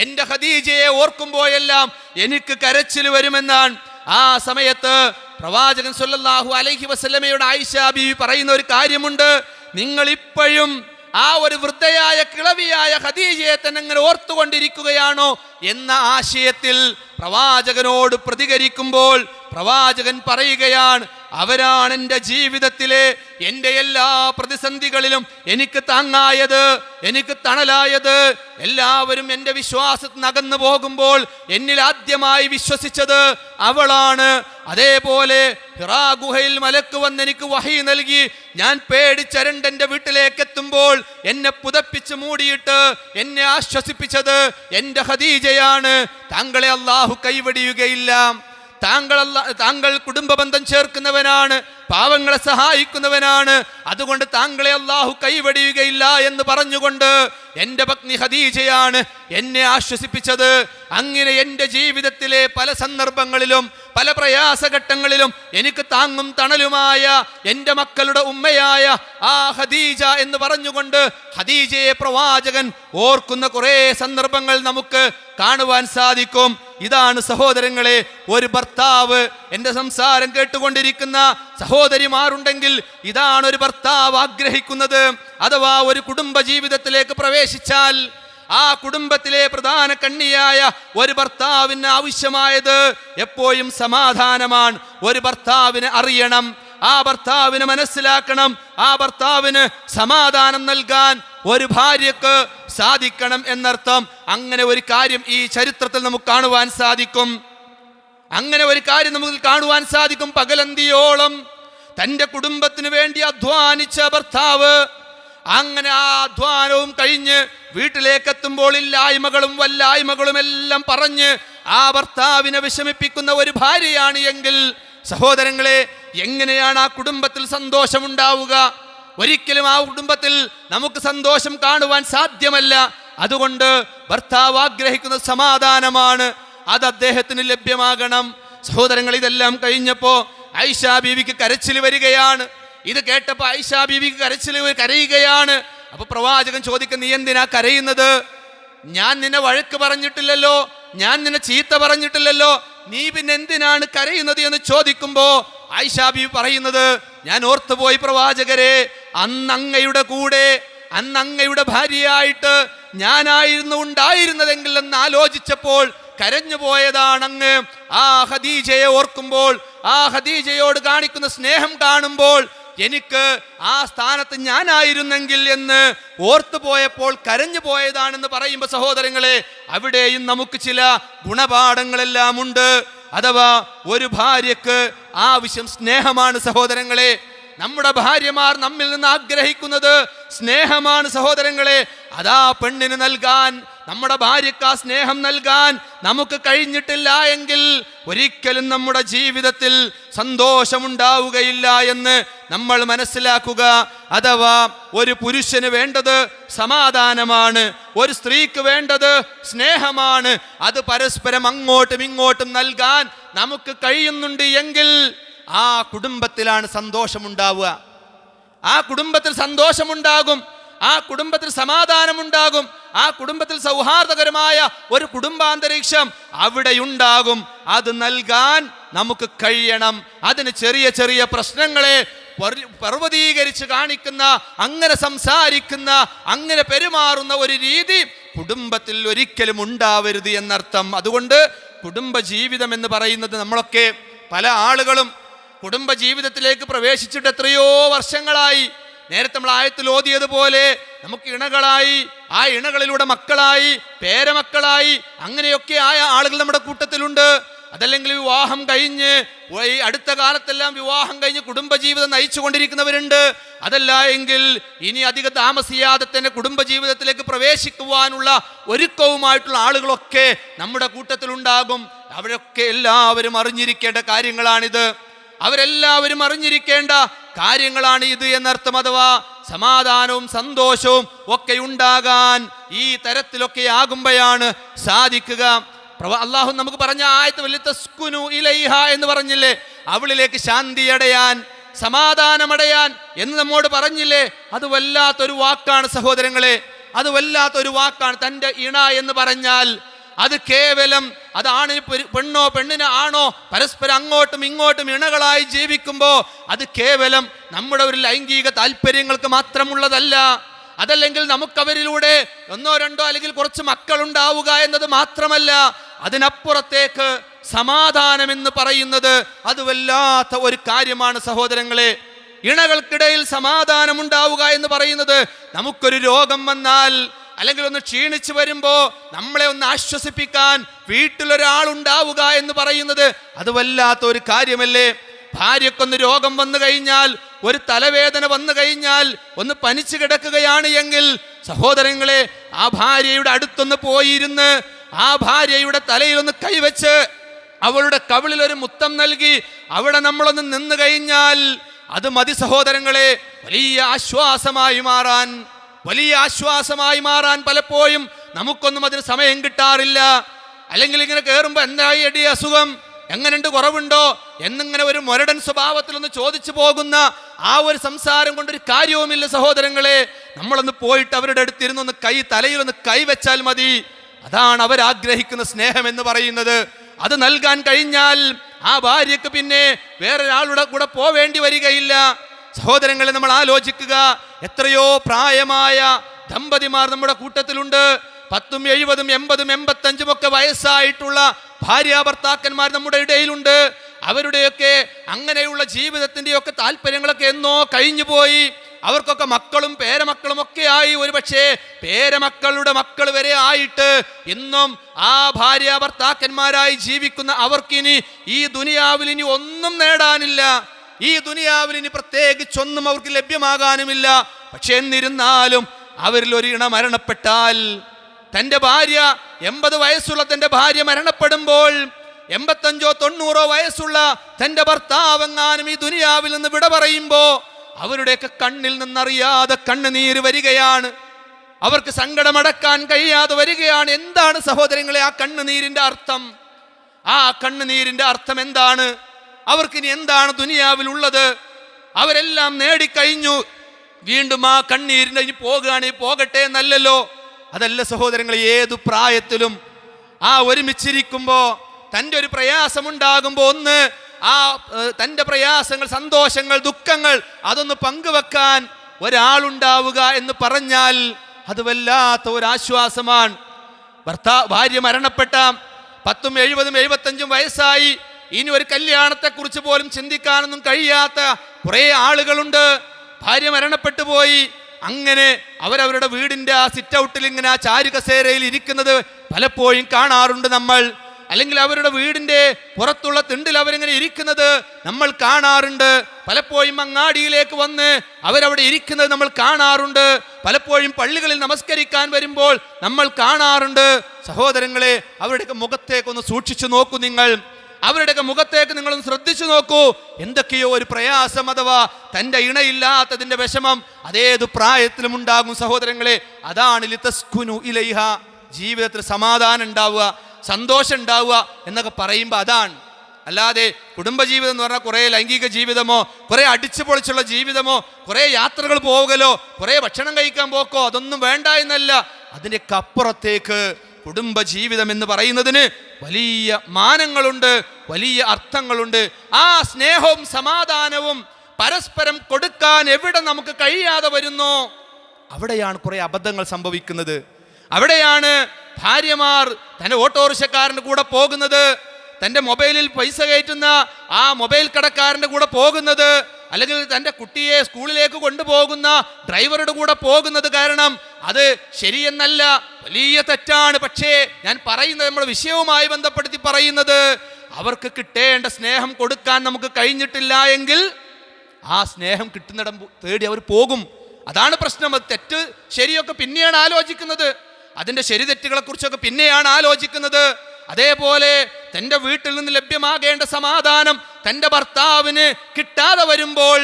എൻ്റെ ഖദീജയെ ഓർക്കുമ്പോഴെല്ലാം എനിക്ക് കരച്ചിൽ വരുമെന്നാണ്. ആ സമയത്ത് പ്രവാചകൻ സല്ലല്ലാഹു അലൈഹി വസല്ലമയുടെ ആയിഷ ബീവി പറയുന്ന ഒരു കാര്യമുണ്ട്. നിങ്ങൾ ഇപ്പോഴും ആ ഒരു വൃദ്ധയായ കിളവിയായ ഖദീജയെ തന്നെ അങ്ങനെ ഓർത്തുകൊണ്ടിരിക്കുകയാണോ എന്ന ആശയത്തിൽ പ്രവാചകനോട് പ്രതികരിക്കുമ്പോൾ പ്രവാചകൻ പറയുകയാണ്, അവരാണ് എൻ്റെ ജീവിതത്തിലെ എൻ്റെ എല്ലാ പ്രതിസന്ധികളിലും എനിക്ക് താങ്ങായത്, എനിക്ക് തണലായത്. എല്ലാവരും എൻ്റെ വിശ്വാസത്തിൽ നിന്ന് അകന്നു പോകുമ്പോൾ എന്നിൽ ആദ്യമായി വിശ്വസിച്ചത് അവളാണ്. അതേപോലെ ഹിറാ ഗുഹയിൽ മലക്ക് വന്ന് എനിക്ക് വഹി നൽകി ഞാൻ പേടിച്ചരണ്ട് എൻ്റെ വീട്ടിലേക്ക് എത്തുമ്പോൾ എന്നെ പുതപ്പിച്ച് മൂടിയിട്ട് എന്നെ ആശ്വസിപ്പിച്ചത് എൻ്റെ ഖദീജയാണ്. താങ്കളെ അല്ലാഹു കൈവടിയുകയില്ല. താങ്കൾ കുടുംബ ബന്ധം ചേർക്കുന്നവനാണ്, പാവങ്ങളെ സഹായിക്കുന്നവനാണ്, അതുകൊണ്ട് താങ്കളെ അല്ലാഹു കൈവടിയുകയില്ല എന്ന് പറഞ്ഞുകൊണ്ട് എൻ്റെ പത്നി ഖദീജയാണ് എന്നെ ആശ്വസിപ്പിച്ചത്. അങ്ങനെ എൻ്റെ ജീവിതത്തിലെ പല സന്ദർഭങ്ങളിലും പല പ്രയാസഘട്ടങ്ങളിലും എനിക്ക് താങ്ങും തണലുമായ എൻ്റെ മക്കളുടെ ഉമ്മയായ ആ ഖദീജ എന്ന് പറഞ്ഞുകൊണ്ട് ഖദീജയെ പ്രവാചകൻ ഓർക്കുന്ന കുറേ സന്ദർഭങ്ങൾ നമുക്ക് കാണുവാൻ സാധിക്കും. ഇതാണ് സഹോദരങ്ങളെ ഒരു ഭർത്താവ്. എൻ്റെ സംസാരം കേട്ടുകൊണ്ടിരിക്കുന്ന സഹോദരിമാരുണ്ടെങ്കിൽ ഇതാണ് ഒരു ഭർത്താവ് ആഗ്രഹിക്കുന്നത്. അഥവാ ഒരു കുടുംബ ജീവിതത്തിലേക്ക് പ്രവേശിച്ചാൽ ആ കുടുംബത്തിലെ പ്രധാന കണ്ണിയായ ഒരു ഭർത്താവിന് ആവശ്യമായത് എപ്പോഴും സമാധാനമാണ്. ഒരു ഭർത്താവിനെ അറിയണം, ആ ഭർത്താവിനെ മനസ്സിലാക്കണം, ആ ഭർത്താവിന് സമാധാനം നൽകാൻ ഒരു ഭാര്യക്ക് സാധിക്കണം എന്നർത്ഥം. അങ്ങനെ ഒരു കാര്യം ഈ ചരിത്രത്തിൽ നമുക്ക് കാണുവാൻ സാധിക്കും. അങ്ങനെ ഒരു കാര്യം നമുക്ക് കാണുവാൻ സാധിക്കും. പകലന്തിയോളം തൻ്റെ കുടുംബത്തിന് വേണ്ടി അധ്വാനിച്ച ഭർത്താവ് അങ്ങനെ ആ അധ്വാനവും കഴിഞ്ഞ് വീട്ടിലേക്ക് എത്തുമ്പോൾ ഇല്ലായ്മകളും വല്ലായ്മകളും എല്ലാം പറഞ്ഞ് ആ ഭർത്താവിനെ വിഷമിപ്പിക്കുന്ന ഒരു ഭാര്യയാണ് എങ്കിൽ സഹോദരങ്ങളെ, എങ്ങനെയാണ് ആ കുടുംബത്തിൽ സന്തോഷമുണ്ടാവുക? ഒരിക്കലും ആ കുടുംബത്തിൽ നമുക്ക് സന്തോഷം കാണുവാൻ സാധ്യമല്ല. അതുകൊണ്ട് ഭർത്താവ് ആഗ്രഹിക്കുന്ന സമാധാനമാണ്, അത് അദ്ദേഹത്തിന് ലഭ്യമാകണം. സഹോദരങ്ങൾ, ഇതെല്ലാം കഴിഞ്ഞപ്പോൾ ആയിഷ ബീവിക്ക് കരച്ചിൽ വരികയാണ്. ഇത് കേട്ടപ്പോൾ ആയിഷ ബീവിക്ക് കരയുകയാണ്. അപ്പൊ പ്രവാചകൻ ചോദിക്കും, നീ എന്തിനാ കരയുന്നത്? ഞാൻ നിന്നെ വഴക്ക് പറഞ്ഞിട്ടില്ലല്ലോ, ഞാൻ നിന്നെ ചീത്ത പറഞ്ഞിട്ടില്ലല്ലോ, നീ പിന്നെ എന്തിനാണ് കരയുന്നത് എന്ന് ചോദിക്കുമ്പോ ആയിഷ ബീവി പറയുന്നത്, ഞാൻ ഓർത്തുപോയി പ്രവാചകരെ, അന്ന് അങ്ങയുടെ ഭാര്യയായിട്ട് ഞാനായിരുന്നു ഉണ്ടായിരുന്നതെങ്കിൽ എന്ന് ആലോചിച്ചപ്പോൾ കരഞ്ഞു പോയതാണ് അങ്ങ്. ആ ഖദീജയെ ഓർക്കുമ്പോൾ, ആ ഖദീജയോട് കാണിക്കുന്ന സ്നേഹം കാണുമ്പോൾ എനിക്ക് ആ സ്ഥാനത്ത് ഞാനായിരുന്നെങ്കിൽ എന്ന് ഓർത്തുപോയപ്പോൾ കരഞ്ഞു പോയതാണെന്ന് പറയുമ്പോൾ സഹോദരങ്ങളെ, അവിടെയും നമുക്ക് ചില ഗുണപാഠങ്ങളെല്ലാം ഉണ്ട്. അഥവാ ഒരു ഭാര്യക്ക് ആവശ്യം സ്നേഹമാണ് സഹോദരങ്ങളെ. നമ്മുടെ ഭാര്യമാർ നമ്മിൽ നിന്ന് ആഗ്രഹിക്കുന്നത് സ്നേഹമാണ് സഹോദരങ്ങളെ. അതാ പെണ്ണിന് നൽകാൻ, നമ്മുടെ ഭാര്യക്ക് ആ സ്നേഹം നൽകാൻ നമുക്ക് കഴിഞ്ഞിട്ടില്ല എങ്കിൽ ഒരിക്കലും നമ്മുടെ ജീവിതത്തിൽ സന്തോഷമുണ്ടാവുകയില്ല എന്ന് നമ്മൾ മനസ്സിലാക്കുക. അഥവാ ഒരു പുരുഷന് വേണ്ടത് സമാധാനമാണ്, ഒരു സ്ത്രീക്ക് വേണ്ടത് സ്നേഹമാണ്. അത് പരസ്പരം അങ്ങോട്ടും ഇങ്ങോട്ടും നൽകാൻ നമുക്ക് കഴിയുന്നുണ്ട് എങ്കിൽ ആ കുടുംബത്തിലാണ് സന്തോഷമുണ്ടാവുക. ആ കുടുംബത്തിൽ സന്തോഷമുണ്ടാകും, ആ കുടുംബത്തിൽ സമാധാനമുണ്ടാകും, ആ കുടുംബത്തിൽ സൗഹാർദ്ദകരമായ ഒരു കുടുംബാന്തരീക്ഷം അവിടെയുണ്ടാകും. അത് നൽകാൻ നമുക്ക് കഴിയണം. അതിന് ചെറിയ ചെറിയ പ്രശ്നങ്ങളെ പർവ്വതീകരിച്ച് കാണിക്കുന്ന, അങ്ങനെ സംസാരിക്കുന്ന, അങ്ങനെ പെരുമാറുന്ന ഒരു രീതി കുടുംബത്തിൽ ഒരിക്കലും ഉണ്ടാവരുത് എന്നർത്ഥം. അതുകൊണ്ട് കുടുംബ ജീവിതം എന്ന് പറയുന്നത്, നമ്മളൊക്കെ പല ആളുകളും കുടുംബ ജീവിതത്തിലേക്ക് പ്രവേശിച്ചിട്ട് എത്രയോ വർഷങ്ങളായി. നേരത്തെ നമ്മൾ ആയത്തിൽ ഓതിയതുപോലെ നമുക്ക് ഇണകളായി, ആ ഇണകളിലൂടെ മക്കളായി, പേരമക്കളായി, അങ്ങനെയൊക്കെ ആയ ആളുകൾ നമ്മുടെ കൂട്ടത്തിലുണ്ട്. അതല്ലെങ്കിൽ വിവാഹം കഴിഞ്ഞ് അടുത്ത കാലത്തെല്ലാം വിവാഹം കഴിഞ്ഞ് കുടുംബജീവിതം നയിച്ചു കൊണ്ടിരിക്കുന്നവരുണ്ട്. അതല്ല എങ്കിൽ ഇനി അധികം താമസിയാതെ തന്നെ കുടുംബജീവിതത്തിലേക്ക് പ്രവേശിക്കുവാനുള്ള ഒരുക്കവുമായിട്ടുള്ള ആളുകളൊക്കെ നമ്മുടെ കൂട്ടത്തിലുണ്ടാകും. അവരൊക്കെ എല്ലാവരും അറിഞ്ഞിരിക്കേണ്ട കാര്യങ്ങളാണിത്. അവരെല്ലാവരും അറിഞ്ഞിരിക്കേണ്ട കാര്യങ്ങളാണ് ഇത് എന്നർത്ഥം. അഥവാ സമാധാനവും സന്തോഷവും ഒക്കെ ഉണ്ടാകാൻ ഈ തരത്തിലൊക്കെ ആകുമ്പോഴാണ് സാധിക്കുക. അള്ളാഹു നമുക്ക് പറഞ്ഞ ആയത്ത് വലിതസ്കുനു ഇലൈഹ എന്ന് പറഞ്ഞില്ലേ, അവളിലേക്ക് ശാന്തി അടയാൻ, സമാധാനമടയാൻ എന്ന് നമ്മോട് പറഞ്ഞില്ലേ. അത് വല്ലാത്തൊരു വാക്കാണ് സഹോദരങ്ങളെ, അത് വല്ലാത്തൊരു വാക്കാണ്. തൻ്റെ ഇണ എന്ന് പറഞ്ഞാൽ അത് കേവലം അതാണ് പെണ്ണോ പെണ്ണിന് ആണോ പരസ്പരം അങ്ങോട്ടും ഇങ്ങോട്ടും ഇണകളായി ജീവിക്കുമ്പോൾ അത് കേവലം നമ്മുടെ ഒരു ലൈംഗിക താല്പര്യങ്ങൾക്ക് മാത്രമുള്ളതല്ല. അതല്ലെങ്കിൽ നമുക്കവരിലൂടെ ഒന്നോ രണ്ടോ അല്ലെങ്കിൽ കുറച്ച് മക്കളുണ്ടാവുക എന്നത് മാത്രമല്ല. അതിനപ്പുറത്തേക്ക് സമാധാനം എന്ന് പറയുന്നത് അത് വല്ലാത്ത ഒരു കാര്യമാണ് സഹോദരങ്ങളെ. ഇണകൾക്കിടയിൽ സമാധാനം ഉണ്ടാവുക എന്ന് പറയുന്നത്, നമുക്കൊരു രോഗം വന്നാൽ അല്ലെങ്കിൽ ഒന്ന് ക്ഷീണിച്ചു വരുമ്പോൾ നമ്മളെ ഒന്ന് ആശ്വസിപ്പിക്കാൻ വീട്ടിലൊരാളുണ്ടാവുക എന്ന് പറയുന്നത് അത് വല്ലാത്ത ഒരു കാര്യമല്ലേ. ഭാര്യക്കൊന്ന് രോഗം വന്നു കഴിഞ്ഞാൽ, ഒരു തലവേദന വന്നു കഴിഞ്ഞാൽ, ഒന്ന് പനിച്ചു കിടക്കുകയാണ് എങ്കിൽ സഹോദരങ്ങളെ, ആ ഭാര്യയുടെ അടുത്തൊന്ന് പോയിരുന്ന് ആ ഭാര്യയുടെ തലയിൽ ഒന്ന് കൈവച്ച് അവളുടെ കവിളിൽ ഒരു മുത്തം നൽകി അവിടെ നമ്മളൊന്ന് നിന്ന് കഴിഞ്ഞാൽ അത് മതി സഹോദരങ്ങളെ. വലിയ ആശ്വാസമായി മാറാൻ പലപ്പോഴും നമുക്കൊന്നും അതിന് സമയം കിട്ടാറില്ല. അല്ലെങ്കിൽ ഇങ്ങനെ കയറുമ്പോൾ എന്തായി എടി അസുഖം, എങ്ങനെയുണ്ട്, കുറവുണ്ടോ എന്നിങ്ങനെ ഒരു മൊരടൻ സ്വഭാവത്തിൽ ഒന്ന് ചോദിച്ചു പോകുന്ന ആ ഒരു സംസാരം കൊണ്ടൊരു കാര്യവുമില്ല സഹോദരങ്ങളെ. നമ്മളൊന്ന് പോയിട്ട് അവരുടെ അടുത്തിരുന്ന് ഒന്ന് തലയിലൊന്ന് കൈവച്ചാൽ മതി. അതാണ് അവരാഗ്രഹിക്കുന്ന സ്നേഹം എന്ന് പറയുന്നത്. അത് നൽകാൻ കഴിഞ്ഞാൽ ആ ഭാര്യക്ക് പിന്നെ വേറൊരാളുടെ കൂടെ പോവേണ്ടി വരികയില്ല. സഹോദരങ്ങളെ, നമ്മൾ ആലോചിക്കുക, എത്രയോ പ്രായമായ ദമ്പതിമാർ നമ്മുടെ കൂട്ടത്തിലുണ്ട്. 10, 70, 80, 85 ഒക്കെ വയസ്സായിട്ടുള്ള ഭാര്യ ഭർത്താക്കന്മാർ നമ്മുടെ ഇടയിലുണ്ട്. അവരുടെയൊക്കെ അങ്ങനെയുള്ള ജീവിതത്തിൻ്റെയൊക്കെ താല്പര്യങ്ങളൊക്കെ എന്നോ കഴിഞ്ഞു പോയി. അവർക്കൊക്കെ മക്കളും പേരമക്കളും ഒക്കെ ആയി. ഒരു പക്ഷേ പേരമക്കളുടെ മക്കൾ വരെ ആയിട്ട് ഇന്നും ആ ഭാര്യ ഭർത്താക്കന്മാരായി ജീവിക്കുന്ന അവർക്കിനി ഈ ദുനിയാവിൽ ഇനി ഒന്നും നേടാനില്ല. ഈ ദുനിയാവിൽ ഇനി പ്രത്യേകിച്ചൊന്നും അവർക്ക് ലഭ്യമാകാനുമില്ല. പക്ഷെ എന്നിരുന്നാലും അവരിൽ ഒരു ഇണ മരണപ്പെട്ടാൽ, തൻ്റെ ഭാര്യ 80 വയസ്സുള്ള തൻ്റെ ഭാര്യ മരണപ്പെടുമ്പോൾ 85 90 വയസ്സുള്ള തൻ്റെ ഭർത്താവെങ്ങാനും ഈ ദുനിയാവിൽ നിന്ന് വിട പറയുമ്പോൾ അവരുടെയൊക്കെ കണ്ണിൽ നിന്നറിയാതെ കണ്ണുനീര് വരികയാണ്. അവർക്ക് സങ്കടമടക്കാൻ കഴിയാതെ വരികയാണ്. എന്താണ് സഹോദരങ്ങളെ ആ കണ്ണുനീരിൻ്റെ അർത്ഥം? ആ കണ്ണുനീരിൻ്റെ അർത്ഥം എന്താണ്? അവർക്കിനി എന്താണ് ദുനിയാവിലുള്ളത്? അവരെല്ലാം നേടിക്കഴിഞ്ഞു. വീണ്ടും ആ കണ്ണീരിൻ്റെ ഇനി പോകുകയാണെങ്കിൽ പോകട്ടെ എന്നല്ലല്ലോ. അതല്ല സഹോദരങ്ങൾ, ഏതു പ്രായത്തിലും ആ ഒരുമിച്ചിരിക്കുമ്പോൾ തൻ്റെ ഒരു പ്രയാസമുണ്ടാകുമ്പോൾ ഒന്ന് ആ തൻ്റെ പ്രയാസങ്ങൾ, സന്തോഷങ്ങൾ, ദുഃഖങ്ങൾ അതൊന്ന് പങ്കുവെക്കാൻ ഒരാളുണ്ടാവുക എന്ന് പറഞ്ഞാൽ അത് വല്ലാത്ത ഒരാശ്വാസമാണ്. ഭാര്യ മരണപ്പെട്ട 10, 70, 75 വയസ്സായി ഇനി ഒരു കല്യാണത്തെക്കുറിച്ച് പോലും ചിന്തിക്കാനൊന്നും കഴിയാത്ത കുറേ ആളുകളുണ്ട്. ഭാര്യ മരണപ്പെട്ടു പോയി. അങ്ങനെ അവരവരുടെ വീടിൻ്റെ ആ സിറ്റ് ഔട്ടിൽ ഇങ്ങനെ ആ ചാരുകസേരയിൽ ഇരിക്കുന്നത് പലപ്പോഴും കാണാറുണ്ട് നമ്മൾ. അല്ലെങ്കിൽ അവരുടെ വീടിൻ്റെ പുറത്തുള്ള തിണ്ടിൽ അവരിങ്ങനെ ഇരിക്കുന്നത് നമ്മൾ കാണാറുണ്ട്. പലപ്പോഴും അങ്ങാടിയിലേക്ക് വന്ന് അവരവിടെ ഇരിക്കുന്നത് നമ്മൾ കാണാറുണ്ട്. പലപ്പോഴും പള്ളികളിൽ നമസ്കരിക്കാൻ വരുമ്പോൾ നമ്മൾ കാണാറുണ്ട്. സഹോദരങ്ങളെ, അവരുടെയൊക്കെ മുഖത്തേക്കൊന്ന് സൂക്ഷിച്ചു നോക്കൂ നിങ്ങൾ. അവരുടെയൊക്കെ മുഖത്തേക്ക് നിങ്ങളൊന്ന് ശ്രദ്ധിച്ചു നോക്കൂ. എന്തൊക്കെയോ ഒരു പ്രയാസം അഥവാ തൻ്റെ ഇണയില്ലാത്തതിൻ്റെ വിഷമം അതേതു പ്രായത്തിലും ഉണ്ടാകും സഹോദരങ്ങളെ. അതാണ് ലിതസ്കുനു ഇലൈഹ, ജീവിതത്തിൽ സമാധാനം ഉണ്ടാവുക, സന്തോഷം ഉണ്ടാവുക എന്നൊക്കെ പറയുമ്പോൾ അതാണ്. അല്ലാതെ കുടുംബജീവിതം എന്ന് പറഞ്ഞാൽ കുറേ ലൈംഗിക ജീവിതമോ, കുറേ അടിച്ചു പൊളിച്ചുള്ള ജീവിതമോ, കുറേ യാത്രകൾ പോകലോ, കുറേ ഭക്ഷണം കഴിക്കാൻ പോക്കോ, അതൊന്നും വേണ്ട എന്നല്ല. അതിൻ്റെയൊക്കെ അപ്പുറത്തേക്ക് കുടുംബജീവിതം എന്ന് പറയുന്നതിന് വലിയ മാനങ്ങളുണ്ട്, വലിയ അർത്ഥങ്ങളുണ്ട്. ആ സ്നേഹവും സമാധാനവും പരസ്പരം കൊടുക്കാൻ എവിടെ നമുക്ക് കഴിയാതെ വരുന്നോ അവിടെയാണ് കുറേ അബദ്ധങ്ങൾ സംഭവിക്കുന്നത്. അവിടെയാണ് ഭാര്യമാർ തൻ്റെ ഓട്ടോറിക്ഷക്കാരൻ്റെ കൂടെ പോകുന്നത്, തൻ്റെ മൊബൈലിൽ പൈസ കയറ്റുന്ന ആ മൊബൈൽ കടക്കാരൻ്റെ കൂടെ പോകുന്നത്, അല്ലെങ്കിൽ തൻ്റെ കുട്ടിയെ സ്കൂളിലേക്ക് കൊണ്ടുപോകുന്ന ഡ്രൈവറുടെ കൂടെ പോകുന്നത്. കാരണം അത് ശരിയെന്നല്ല, വലിയ തെറ്റാണ്. പക്ഷേ ഞാൻ പറയുന്നത് നമ്മുടെ വിഷയവുമായി ബന്ധപ്പെടുത്തി പറയുന്നത്, അവർക്ക് കിട്ടേണ്ട സ്നേഹം കൊടുക്കാൻ നമുക്ക് കഴിഞ്ഞിട്ടില്ല എങ്കിൽ ആ സ്നേഹം കിട്ടുന്നിടം തേടി അവർ പോകും. അതാണ് പ്രശ്നം. അത് തെറ്റ് ശരിയൊക്കെ പിന്നെയാണ് ആലോചിക്കുന്നത്, അതിൻ്റെ ശരി തെറ്റുകളെ കുറിച്ചൊക്കെ പിന്നെയാണ് ആലോചിക്കുന്നത്. അതേപോലെ തൻ്റെ വീട്ടിൽ നിന്ന് ലഭ്യമാകേണ്ട സമാധാനം തൻ്റെ ഭർത്താവിന് കിട്ടാതെ വരുമ്പോൾ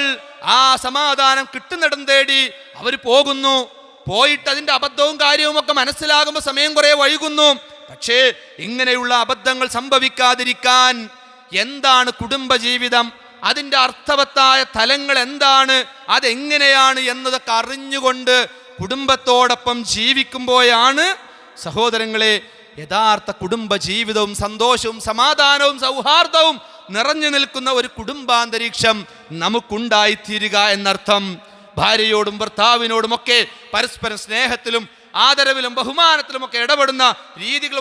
ആ സമാധാനം കിട്ടുന്നിടം തേടി അവർ പോകുന്നു. പോയിട്ട് അതിൻ്റെ അബദ്ധവും കാര്യവും ഒക്കെ മനസ്സിലാകുമ്പോൾ സമയം കുറേ വൈകുന്നു. പക്ഷേ ഇങ്ങനെയുള്ള അബദ്ധങ്ങൾ സംഭവിക്കാതിരിക്കാൻ എന്താണ് കുടുംബജീവിതം, അതിൻ്റെ അർത്ഥവത്തായ തലങ്ങൾ എന്താണ്, അതെങ്ങനെയാണ് എന്നതൊക്കെ അറിഞ്ഞുകൊണ്ട് കുടുംബത്തോടൊപ്പം ജീവിക്കുമ്പോഴാണ് സഹോദരങ്ങളെ യഥാർത്ഥ കുടുംബജീവിതവും സന്തോഷവും സമാധാനവും സൗഹാർദ്ദവും നിറഞ്ഞു നിൽക്കുന്ന ഒരു കുടുംബാന്തരീക്ഷം നമുക്കുണ്ടായിത്തീരുക എന്നർത്ഥം. ഭാര്യയോടും ഭർത്താവിനോടുമൊക്കെ പരസ്പരം സ്നേഹത്തിലും ആദരവിലും ബഹുമാനത്തിലും ഒക്കെ ഇടപെടുന്ന രീതികൾ,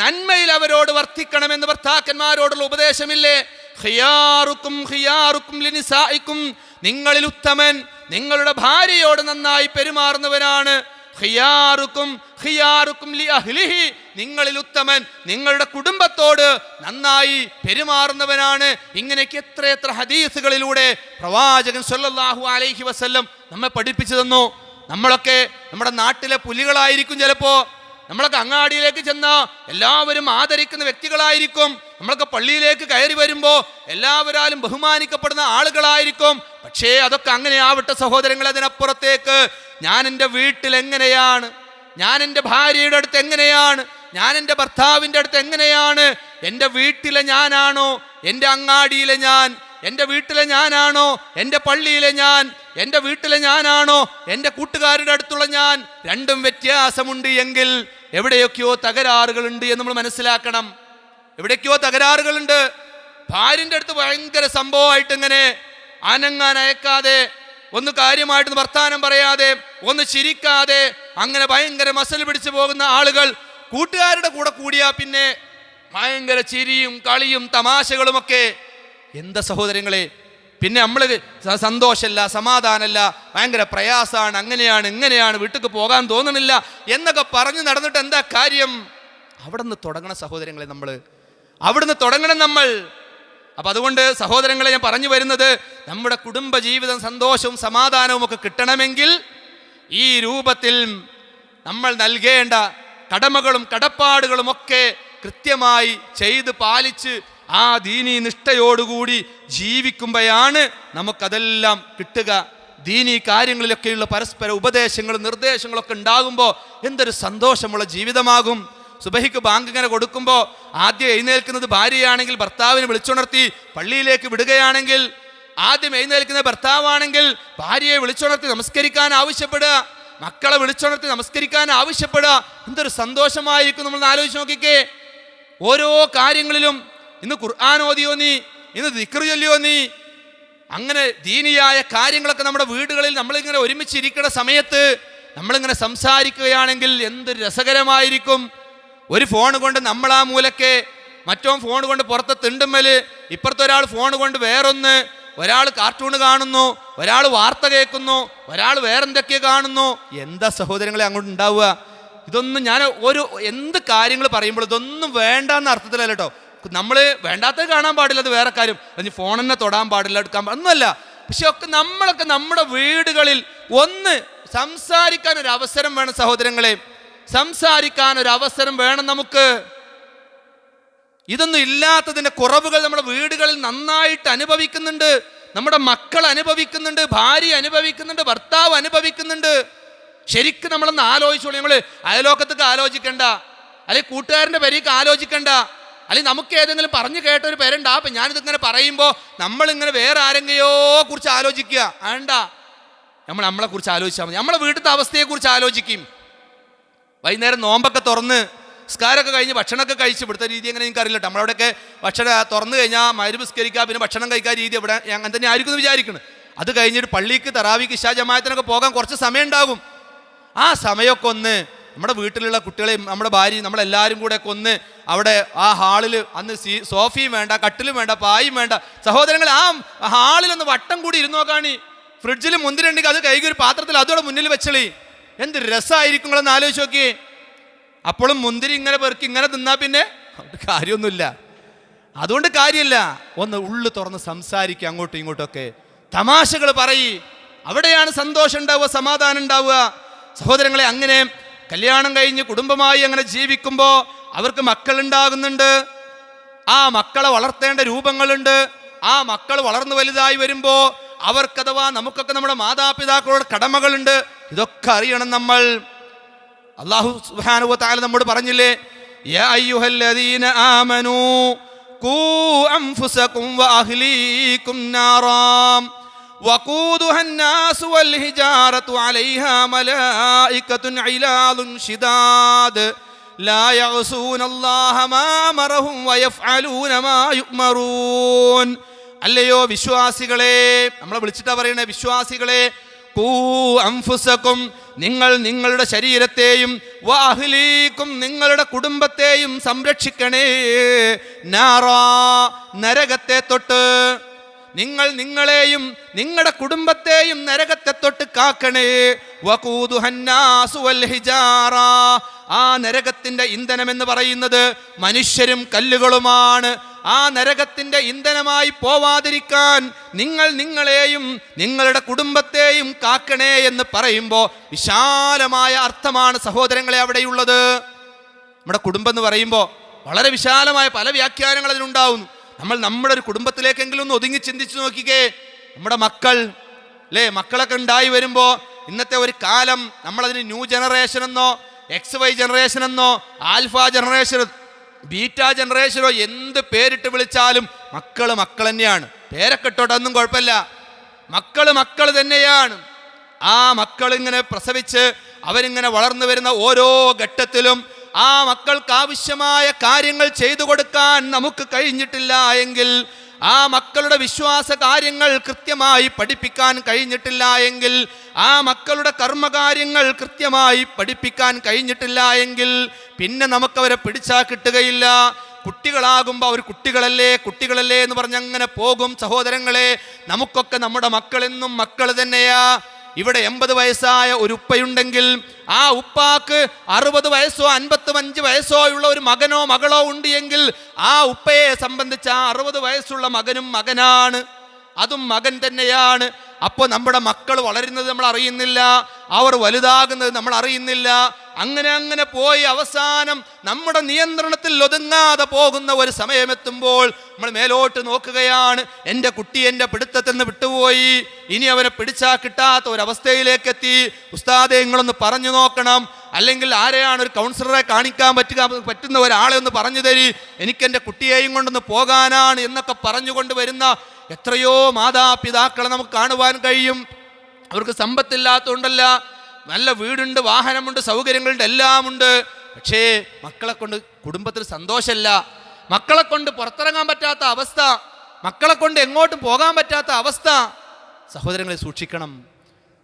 നന്മയിൽ അവരോട് വർത്തിക്കണമെന്ന് ഭർത്താക്കന്മാരോടുള്ള ഉപദേശമില്ലേ? ഖിയാറുക്കും ഖിയാറുക്കും ലിനിസാഇക്കും, നിങ്ങളിൽ ഉത്തമൻ നിങ്ങളുടെ ഭാര്യയോട് നന്നായി പെരുമാറുന്നവനാണ്. ഖിയാറുക്കും ഖിയാറുക്കും ലി അഹ്ലിഹി, നിങ്ങളിൽ ഉത്തമൻ നിങ്ങളുടെ കുടുംബത്തോട് നന്നായി പെരുമാറുന്നവനാണ്. ഇങ്ങനെയൊക്കെ എത്രയെത്ര ഹദീസുകളിലൂടെ പ്രവാചകൻ സല്ലല്ലാഹു അലൈഹി വസല്ലം നമ്മെ പഠിപ്പിച്ചു തന്നു. നമ്മളൊക്കെ നമ്മുടെ നാട്ടിലെ പുലികളായിരിക്കും, ചിലപ്പോൾ നമ്മളൊക്കെ അങ്ങാടിയിലേക്ക് ചെന്ന എല്ലാവരും ആദരിക്കുന്ന വ്യക്തികളായിരിക്കും. നമ്മളൊക്കെ പള്ളിയിലേക്ക് കയറി വരുമ്പോൾ എല്ലാവരാലും ബഹുമാനിക്കപ്പെടുന്ന ആളുകളായിരിക്കും. പക്ഷേ അതൊക്കെ അങ്ങനെ ആവട്ടെ സഹോദരങ്ങൾ. അതിനപ്പുറത്തേക്ക് ഞാൻ എൻ്റെ വീട്ടിൽ എങ്ങനെയാണ്, ഞാൻ എൻ്റെ ഭാര്യയുടെ അടുത്ത് എങ്ങനെയാണ്, ഞാൻ എൻ്റെ ഭർത്താവിൻ്റെ അടുത്ത് എങ്ങനെയാണ്, എൻ്റെ വീട്ടിലെ ഞാനാണോ, എൻ്റെ അങ്ങാടിയിലെ ഞാൻ, എൻ്റെ വീട്ടിലെ ഞാനാണോ, എൻ്റെ പള്ളിയിലെ ഞാൻ, എൻ്റെ വീട്ടിലെ ഞാനാണോ, എൻ്റെ കൂട്ടുകാരുടെ അടുത്തുള്ള ഞാൻ, രണ്ടും വ്യത്യാസമുണ്ട് എങ്കിൽ എവിടെയൊക്കെയോ തകരാറുകളുണ്ട് എന്ന് നമ്മൾ മനസ്സിലാക്കണം. എവിടെയൊക്കെയോ തകരാറുകളുണ്ട്. ഭാര്യൻ്റെ അടുത്ത് ഭയങ്കര സംഭവമായിട്ട് ഇങ്ങനെ അനങ്ങാൻ അയക്കാതെ, ഒന്ന് കാര്യമായിട്ടൊന്ന് വർത്താനം പറയാതെ, ഒന്ന് ചിരിക്കാതെ, അങ്ങനെ ഭയങ്കര മസൽ പിടിച്ചു പോകുന്ന ആളുകൾ കൂട്ടുകാരുടെ കൂടെ കൂടിയാൽ പിന്നെ ഭയങ്കര ചിരിയും കളിയും തമാശകളുമൊക്കെ. എന്താ സഹോദരങ്ങളെ, പിന്നെ നമ്മൾ സന്തോഷമല്ല, സമാധാനമല്ല, ഭയങ്കര പ്രയാസമാണ്, അങ്ങനെയാണ് ഇങ്ങനെയാണ്, വീട്ടിലേക്ക് പോകാൻ തോന്നണില്ല എന്നൊക്കെ പറഞ്ഞു നടന്നിട്ട് എന്താ കാര്യം? അവിടെ നിന്ന് തുടങ്ങണം സഹോദരങ്ങളെ, അവിടുന്ന് തുടങ്ങണം നമ്മൾ. അപ്പം അതുകൊണ്ട് സഹോദരങ്ങളെ, ഞാൻ പറഞ്ഞു വരുന്നത്, നമ്മുടെ കുടുംബജീവിതം സന്തോഷവും സമാധാനവും ഒക്കെ കിട്ടണമെങ്കിൽ ഈ രൂപത്തിൽ നമ്മൾ നൽകേണ്ട കടമകളും കടപ്പാടുകളും ഒക്കെ കൃത്യമായി ചെയ്ത് പാലിച്ച് ആ ദീനീ നിഷ്ഠയോടുകൂടി ജീവിക്കുമ്പോഴാണ് നമുക്കതെല്ലാം കിട്ടുക. ദീനീ കാര്യങ്ങളിലൊക്കെയുള്ള പരസ്പര ഉപദേശങ്ങളും നിർദ്ദേശങ്ങളൊക്കെ ഉണ്ടാകുമ്പോൾ എന്തൊരു സന്തോഷമുള്ള ജീവിതമാകും. സുബഹിക്ക് ബാങ്ക് ഇങ്ങനെ കൊടുക്കുമ്പോൾ ആദ്യം എഴുന്നേൽക്കുന്നത് ഭാര്യയാണെങ്കിൽ ഭർത്താവിനെ വിളിച്ചുണർത്തി പള്ളിയിലേക്ക് വിടുകയാണെങ്കിൽ, ആദ്യം എഴുന്നേൽക്കുന്ന ഭർത്താവാണെങ്കിൽ ഭാര്യയെ വിളിച്ചുണർത്തി നമസ്കരിക്കാൻ ആവശ്യപ്പെടുക, മക്കളെ വിളിച്ചുണർത്തി നമസ്കരിക്കാൻ ആവശ്യപ്പെടുക. എന്തൊരു സന്തോഷമായിരിക്കും നമ്മൾ ആലോചിച്ച് നോക്കിക്കേ. ഓരോ കാര്യങ്ങളിലും ഇന്ന് ഖുർആൻ ഓതിയോ നീ, ഇന്ന് ദിക്ർ ചൊല്ലിയോ നീ, അങ്ങനെ ദീനിയായ കാര്യങ്ങളൊക്കെ നമ്മുടെ വീടുകളിൽ നമ്മളിങ്ങനെ ഒരുമിച്ചിരിക്കുന്ന സമയത്ത് നമ്മളിങ്ങനെ സംസാരിക്കുകയാണെങ്കിൽ എന്ത് രസകരമായിരിക്കും. ഒരു ഫോൺ കൊണ്ട് നമ്മൾ ആ മൂലക്കെ, മറ്റോ ഫോൺ കൊണ്ട് പുറത്തെ തിണ്ടുമ്മൽ, ഇപ്പുറത്തൊരാൾ ഫോൺ കൊണ്ട് വേറൊന്ന്, ഒരാൾ കാർട്ടൂൺ കാണുന്നു, ഒരാൾ വാർത്ത കേൾക്കുന്നു, ഒരാൾ വേറെന്തൊക്കെ കാണുന്നു. എന്താ സഹോദരങ്ങളെ അങ്ങോട്ട് ഉണ്ടാവുക? ഇതൊന്നും ഞാൻ എന്ത് കാര്യങ്ങൾ പറയുമ്പോൾ ഇതൊന്നും വേണ്ടെന്ന അർത്ഥത്തിലല്ല കേട്ടോ. നമ്മൾ വേണ്ടാത്തത് കാണാൻ പാടില്ല, അത് വേറെ കാര്യം. അതിന് ഫോൺ തന്നെ തൊടാൻ പാടില്ല, എടുക്കാൻ ഒന്നുമല്ല. പക്ഷെ ഒക്കെ നമ്മളൊക്കെ നമ്മുടെ വീടുകളിൽ ഒന്ന് സംസാരിക്കാൻ ഒരു അവസരം വേണം സഹോദരങ്ങളെ, സംസാരിക്കാൻ ഒരു അവസരം വേണം നമുക്ക്. ഇതൊന്നും ഇല്ലാത്തതിൻ്റെ കുറവുകൾ നമ്മുടെ വീടുകളിൽ നന്നായിട്ട് അനുഭവിക്കുന്നുണ്ട്. നമ്മുടെ മക്കൾ അനുഭവിക്കുന്നുണ്ട്, ഭാര്യ അനുഭവിക്കുന്നുണ്ട്, ഭർത്താവ് അനുഭവിക്കുന്നുണ്ട്. ശരിക്കും നമ്മളൊന്ന് ആലോചിച്ചോളൂ. നമ്മൾ അയലോക്കത്തേക്ക് ആലോചിക്കണ്ട, അല്ലെങ്കിൽ കൂട്ടുകാരൻ്റെ പേരേക്ക് ആലോചിക്കണ്ട, അല്ലെങ്കിൽ നമുക്ക് ഏതെങ്കിലും പറഞ്ഞു കേട്ട ഒരു പേരുണ്ടാ. അപ്പം ഞാനിതിങ്ങനെ പറയുമ്പോൾ നമ്മളിങ്ങനെ വേറെ ആരെങ്കിലോ കുറിച്ച് ആലോചിക്കുക വേണ്ട. നമ്മൾ നമ്മളെ കുറിച്ച് ആലോചിച്ചാൽ മതി. നമ്മളെ വീട്ടിലത്തെ അവസ്ഥയെക്കുറിച്ച് ആലോചിക്കും. വൈകുന്നേരം നോമ്പൊക്കെ തുറന്ന് സ്കാരമൊക്കെ കഴിഞ്ഞ് ഭക്ഷണമൊക്കെ കഴിച്ച്, ഇവിടുത്തെ രീതി എങ്ങനെ എനിക്ക് അറിയില്ല. നമ്മളവിടെയൊക്കെ ഭക്ഷണം തുറന്നു കഴിഞ്ഞാൽ മഗ്‌രിബ് നിസ്കരിക്കുക, പിന്നെ ഭക്ഷണം കഴിക്കാൻ രീതി ഇവിടെ അങ്ങനെ തന്നെ ആയിരിക്കും എന്ന് വിചാരിക്കണം. അത് കഴിഞ്ഞിട്ട് പള്ളിക്ക് തറാവീക്ക് ഇശാ ജമാഅത്തിനൊക്കെ പോകാൻ കുറച്ച് സമയം ഉണ്ടാകും. ആ സമയമൊക്കെ ഒന്ന് നമ്മുടെ വീട്ടിലുള്ള കുട്ടികളെയും നമ്മുടെ ഭാര്യയും നമ്മളെല്ലാവരും കൂടെ ഒക്കെ ഒന്ന് അവിടെ ആ ഹാളിൽ, അന്ന് സോഫയും വേണ്ട, കട്ടിലും വേണ്ട, പായും വേണ്ട സഹോദരങ്ങൾ, ആ ഹാളിലൊന്ന് വട്ടം കൂടി ഇരുന്ന് നോക്കാണി. ഫ്രിഡ്ജിൽ മുന്തിരി ഉണ്ടെങ്കിൽ അത് കൈകി ഒരു പാത്രത്തിൽ അതോടെ മുന്നിൽ വെച്ചളി. എന്ത് രസമായിരിക്കും നിങ്ങളൊന്ന് ആലോചിച്ച് നോക്കി. അപ്പോഴും മുന്തിരി ഇങ്ങനെ പെറുക്കി ഇങ്ങനെ തിന്നാൽ പിന്നെ കാര്യമൊന്നുമില്ല. അതുകൊണ്ട് കാര്യമില്ല. ഒന്ന് ഉള്ളു തുറന്ന് സംസാരിക്കുക, അങ്ങോട്ടും ഇങ്ങോട്ടൊക്കെ തമാശകൾ പറയ്. അവിടെയാണ് സന്തോഷം ഉണ്ടാവുക, സമാധാനം ഉണ്ടാവുക. സഹോദരങ്ങളെ, അങ്ങനെ കല്യാണം കഴിഞ്ഞ് കുടുംബമായി അങ്ങനെ ജീവിക്കുമ്പോൾ അവർക്ക് മക്കളുണ്ടാകുന്നുണ്ട്. ആ മക്കളെ വളർത്തേണ്ട രൂപങ്ങളുണ്ട്. ആ മക്കൾ വളർന്നു വലുതായി വരുമ്പോൾ അവർക്കഥവാ നമുക്കൊക്കെ നമ്മുടെ മാതാപിതാക്കളോട് കടമകളുണ്ട്. ഇതൊക്കെ അറിയണം നമ്മൾ. അല്ലാഹു സുബ്ഹാനഹു വ തആല നമ്മോട് പറഞ്ഞില്ലേ, യാ അയ്യുഹല്ലദീന ആമനൂ ഖൂ അൻഫുസകും വഅഹ്ലീകും നാറാം വഖൂദുഹാ الناس والحجارة عليها ملائكة غلاظ شداد لا يعصون الله ما أمرهم ويفعلون ما يؤمرون. അല്ലയോ വിശ്വാസികളെ, നമ്മളെ വിളിച്ചിട്ടാ പറയണേ, വിശ്വാസികളെ, ഖൂ അൻഫുസകും, നിങ്ങൾ നിങ്ങളുടെ ശരീരത്തെയും വഅഹ്ലീകും, നിങ്ങളുടെ കുടുംബത്തെയും സംരക്ഷിക്കണേ. നാറാ, നരകത്തെ തൊട്ട്. നിങ്ങൾ നിങ്ങളെയും നിങ്ങളുടെ കുടുംബത്തെയും നരകത്തെ തൊട്ട് കാക്കണേ. വഖൂദുഹന്നാസു വൽ ഹിജാറ, ആ നരകത്തിന്റെ ഇന്ധനം എന്ന് പറയുന്നത് മനുഷ്യരും കല്ലുകളുമാണ്. ആ നരകത്തിന്റെ ഇന്ധനമായി പോവാതിരിക്കാൻ നിങ്ങൾ നിങ്ങളെയും നിങ്ങളുടെ കുടുംബത്തെയും കാക്കണേ എന്ന് പറയുമ്പോൾ വിശാലമായ അർത്ഥമാണ് സഹോദരങ്ങളെ അവിടെയുള്ളത്. നമ്മുടെ കുടുംബം എന്ന് പറയുമ്പോൾ വളരെ വിശാലമായ പല വ്യാഖ്യാനങ്ങൾ അതിനുണ്ടാവുന്നു. നമ്മൾ നമ്മുടെ ഒരു കുടുംബത്തിലേക്കെങ്കിലും ഒന്ന് ഒതുങ്ങി ചിന്തിച്ചു നോക്കിക്കേ. നമ്മുടെ മക്കൾ അല്ലേ, മക്കളൊക്കെ ഉണ്ടായി വരുമ്പോൾ ഇന്നത്തെ ഒരു കാലം നമ്മളതിന് ന്യൂ ജനറേഷൻ എന്നോ XY ജനറേഷൻ എന്നോ ആൽഫ ജനറേഷൻ ബീറ്റ ജനറേഷനോ എന്ത് പേരിട്ട് വിളിച്ചാലും മക്കൾ തന്നെയാണ്. പേരൊക്കെ ഇട്ടോട്ടെ, ഒന്നും കുഴപ്പമില്ല. മക്കൾ തന്നെയാണ്. ആ മക്കൾ ഇങ്ങനെ പ്രസവിച്ച് അവരിങ്ങനെ വളർന്നു വരുന്ന ഓരോ ഘട്ടത്തിലും ആ മക്കൾക്ക് ആവശ്യമായ കാര്യങ്ങൾ ചെയ്തു കൊടുക്കാൻ നമുക്ക് കഴിഞ്ഞിട്ടില്ല എങ്കിൽ, ആ മക്കളുടെ വിശ്വാസ കാര്യങ്ങൾ കൃത്യമായി പഠിപ്പിക്കാൻ കഴിഞ്ഞിട്ടില്ല എങ്കിൽ, ആ മക്കളുടെ കർമ്മകാര്യങ്ങൾ കൃത്യമായി പഠിപ്പിക്കാൻ കഴിഞ്ഞിട്ടില്ല എങ്കിൽ പിന്നെ നമുക്കവരെ പിടിച്ചാൽ കിട്ടുകയില്ല. കുട്ടികളാകുമ്പോൾ അവർ കുട്ടികളല്ലേ എന്ന് പറഞ്ഞങ്ങനെ പോകും. സഹോദരങ്ങളെ, നമുക്കൊക്കെ നമ്മുടെ മക്കളെന്നും മക്കൾ തന്നെയാ. ഇവിടെ 80 വയസ്സായ ഒരു ഉപ്പയുണ്ടെങ്കിൽ ആ ഉപ്പാക്ക് 60 വയസ്സോ 55 വയസ്സോ ഉള്ള ഒരു മകനോ മകളോ ഉണ്ട് എങ്കിൽ ആ ഉപ്പയെ സംബന്ധിച്ച് ആ 60 വയസ്സുള്ള മകനും മകനാണ്, അതും മകൻ തന്നെയാണ്. അപ്പോൾ നമ്മുടെ മക്കൾ വളരുന്നത് നമ്മൾ അറിയുന്നില്ല, അവർ വലുതാകുന്നത് നമ്മൾ അറിയുന്നില്ല. അങ്ങനെ പോയി അവസാനം നമ്മുടെ നിയന്ത്രണത്തിൽ ഒതുങ്ങാതെ പോകുന്ന ഒരു സമയമെത്തുമ്പോൾ നമ്മൾ മേലോട്ട് നോക്കുകയാണ്. എൻ്റെ കുട്ടി എൻ്റെ പിടുത്തത്തിൽ നിന്ന് വിട്ടുപോയി, ഇനി അവനെ പിടിച്ചാൽ കിട്ടാത്ത ഒരവസ്ഥയിലേക്കെത്തി. ഉസ്താദേ, നിങ്ങളൊന്ന് പറഞ്ഞു നോക്കണം. അല്ലെങ്കിൽ ആരെയാണ് ഒരു കൗൺസിലറെ കാണിക്കാൻ പറ്റുന്ന ഒരാളെ ഒന്ന് പറഞ്ഞു തരി, എനിക്കെൻ്റെ കുട്ടിയെയും കൊണ്ടൊന്ന് പോകാനാണ് എന്നൊക്കെ പറഞ്ഞുകൊണ്ട് വരുന്ന എത്രയോ മാതാപിതാക്കളെ നമുക്ക് കാണുവാൻ കഴിയും. അവർക്ക് സമ്പത്തില്ലാത്തതുകൊണ്ടല്ല, നല്ല വീടുണ്ട്, വാഹനമുണ്ട്, സൗകര്യങ്ങളുണ്ട്, എല്ലാം ഉണ്ട്. പക്ഷേ മക്കളെ കൊണ്ട് കുടുംബത്തിൽ സന്തോഷമല്ല, മക്കളെ കൊണ്ട് പുറത്തിറങ്ങാൻ പറ്റാത്ത അവസ്ഥ, മക്കളെ കൊണ്ട് എങ്ങോട്ടും പോകാൻ പറ്റാത്ത അവസ്ഥ. സഹോദരങ്ങളെ സൂക്ഷിക്കണം,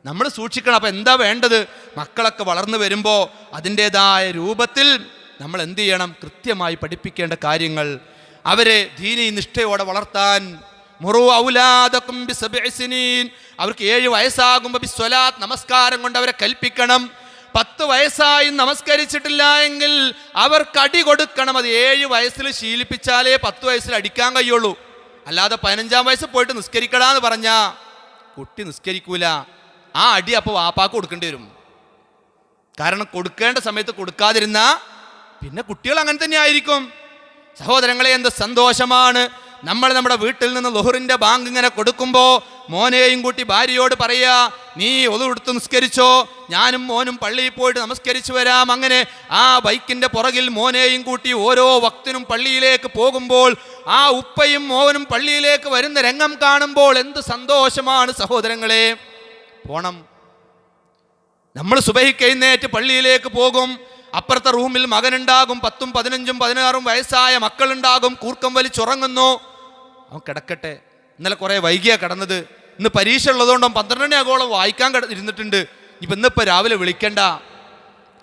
നമ്മൾ സൂക്ഷിക്കണം. അപ്പം എന്താ വേണ്ടത്? മക്കളൊക്കെ വളർന്നു വരുമ്പോൾ അതിൻ്റെതായ രൂപത്തിൽ നമ്മൾ എന്ത് ചെയ്യണം? കൃത്യമായി പഠിപ്പിക്കേണ്ട കാര്യങ്ങൾ, അവരെ ദീനീ നിഷ്ഠയോടെ വളർത്താൻ. മുറു ഔലാദകും ബിസബ്ഇ സിനീൻ, അവർക്ക് 7 വയസ്സാകുമ്പോൾ ബിസ്വലാത്ത്, നമസ്കാരം കൊണ്ട് അവരെ കൽപ്പിക്കണം. 10 വയസ്സായി നമസ്കരിച്ചിട്ടില്ല എങ്കിൽ അവർക്ക് അടി കൊടുക്കണം. അത് 7 വയസ്സിൽ ശീലിപ്പിച്ചാലേ 10 വയസ്സിൽ അടിക്കാൻ കഴിയുള്ളൂ. അല്ലാതെ 15-ാം വയസ്സിൽ പോയിട്ട് നിസ്കരിക്കടാന്ന് പറഞ്ഞാ കുട്ടി നിസ്കരിക്കൂല. ആ അടി അപ്പോൾ വാപ്പാക്ക് കൊടുക്കേണ്ടി വരും. കാരണം കൊടുക്കേണ്ട സമയത്ത് കൊടുക്കാതിരുന്ന പിന്നെ കുട്ടികൾ അങ്ങനെ തന്നെ ആയിരിക്കും. സഹോദരങ്ങളെ, എന്ത് സന്തോഷമാണ് നമ്മൾ നമ്മുടെ വീട്ടിൽ നിന്ന് ളുഹറിന്റെ ബാങ്ക് ഇങ്ങനെ കൊടുക്കുമ്പോൾ മോനെയും കൂട്ടി ഭാര്യയോട് പറയാ, നീ ഒളു എടുത്ത് നിസ്കരിച്ചോ, ഞാനും മോനും പള്ളിയിൽ പോയിട്ട് നമസ്കരിച്ചു വരാം. അങ്ങനെ ആ ബൈക്കിന്റെ പുറകിൽ മോനെയും കൂട്ടി ഓരോ വക്തിനും പള്ളിയിലേക്ക് പോകുമ്പോൾ ആ ഉപ്പയും മോനും പള്ളിയിലേക്ക് വരുന്ന രംഗം കാണുമ്പോൾ എന്ത് സന്തോഷമാണ് സഹോദരങ്ങളെ. പോണം. നമ്മൾ സുബഹിക്ക് എഴുന്നേറ്റ് പള്ളിയിലേക്ക് പോകും. അപ്പുറത്തെ റൂമിൽ മകനുണ്ടാകും, 10ഉം 15ഉം 16ഉം വയസ്സായ മക്കളുണ്ടാകും. കൂർക്കം വലിച്ചുറങ്ങുന്നു. അവൻ കിടക്കട്ടെ, ഇന്നലെ കുറേ വൈകിയാണ് കിടന്നത്, ഇന്ന് പരീക്ഷ ഉള്ളതുകൊണ്ടും 12 മണിയാകോളം വായിക്കാൻ ഇരുന്നിട്ടുണ്ട്, ഇന്നിപ്പോൾ രാവിലെ വിളിക്കണ്ട.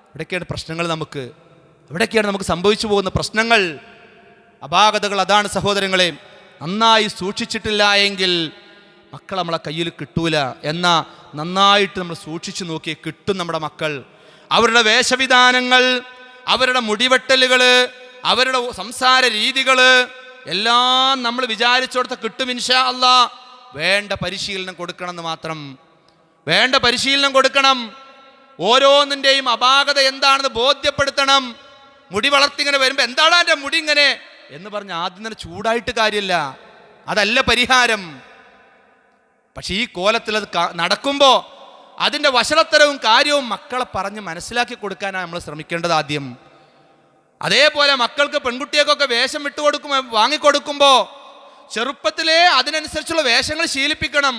ഇവിടെയൊക്കെയാണ് പ്രശ്നങ്ങൾ. ഇവിടെയൊക്കെയാണ് നമുക്ക് സംഭവിച്ചു പോകുന്ന പ്രശ്നങ്ങൾ, അപാകതകൾ. അതാണ് സഹോദരങ്ങളെ, നന്നായി സൂക്ഷിച്ചിട്ടില്ല എങ്കിൽ മക്കൾ നമ്മളെ കയ്യിൽ കിട്ടൂല. എന്നാൽ നന്നായിട്ട് നമ്മൾ സൂക്ഷിച്ചു നോക്കി കിട്ടും നമ്മുടെ മക്കൾ. അവരുടെ വേഷവിധാനങ്ങൾ, അവരുടെ മുടിവെട്ടലുകൾ, അവരുടെ സംസാര രീതികൾ എല്ലാം നമ്മൾ വിചാരിച്ചോടത്ത് കിട്ടും ഇൻഷാ അല്ലാഹ്. വേണ്ട പരിശീലനം കൊടുക്കണമെന്ന് മാത്രം, വേണ്ട പരിശീലനം കൊടുക്കണം. ഓരോന്നിൻ്റെയും അപാകത എന്താണെന്ന് ബോധ്യപ്പെടുത്തണം. മുടി വളർത്തിങ്ങനെ വരുമ്പോൾ എന്താണ് എൻ്റെ മുടി ഇങ്ങനെ എന്ന് പറഞ്ഞ് ആദ്യം തന്നെ ചൂടായിട്ട് കാര്യമില്ല, അതല്ല പരിഹാരം. പക്ഷെ ഈ കോലത്തിൽ അത് നടക്കുമ്പോൾ അതിൻ്റെ വഷളത്തരവും കാര്യവും മക്കളെ പറഞ്ഞ് മനസ്സിലാക്കി കൊടുക്കാനാണ് നമ്മൾ ശ്രമിക്കേണ്ടത് ആദ്യം. അതേപോലെ മക്കൾക്ക് പെൺകുട്ടികൾക്കൊക്കെ വേഷം വാങ്ങിക്കൊടുക്കുമ്പോൾ ചെറുപ്പത്തിലേ അതിനനുസരിച്ചുള്ള വേഷങ്ങൾ ശീലിപ്പിക്കണം.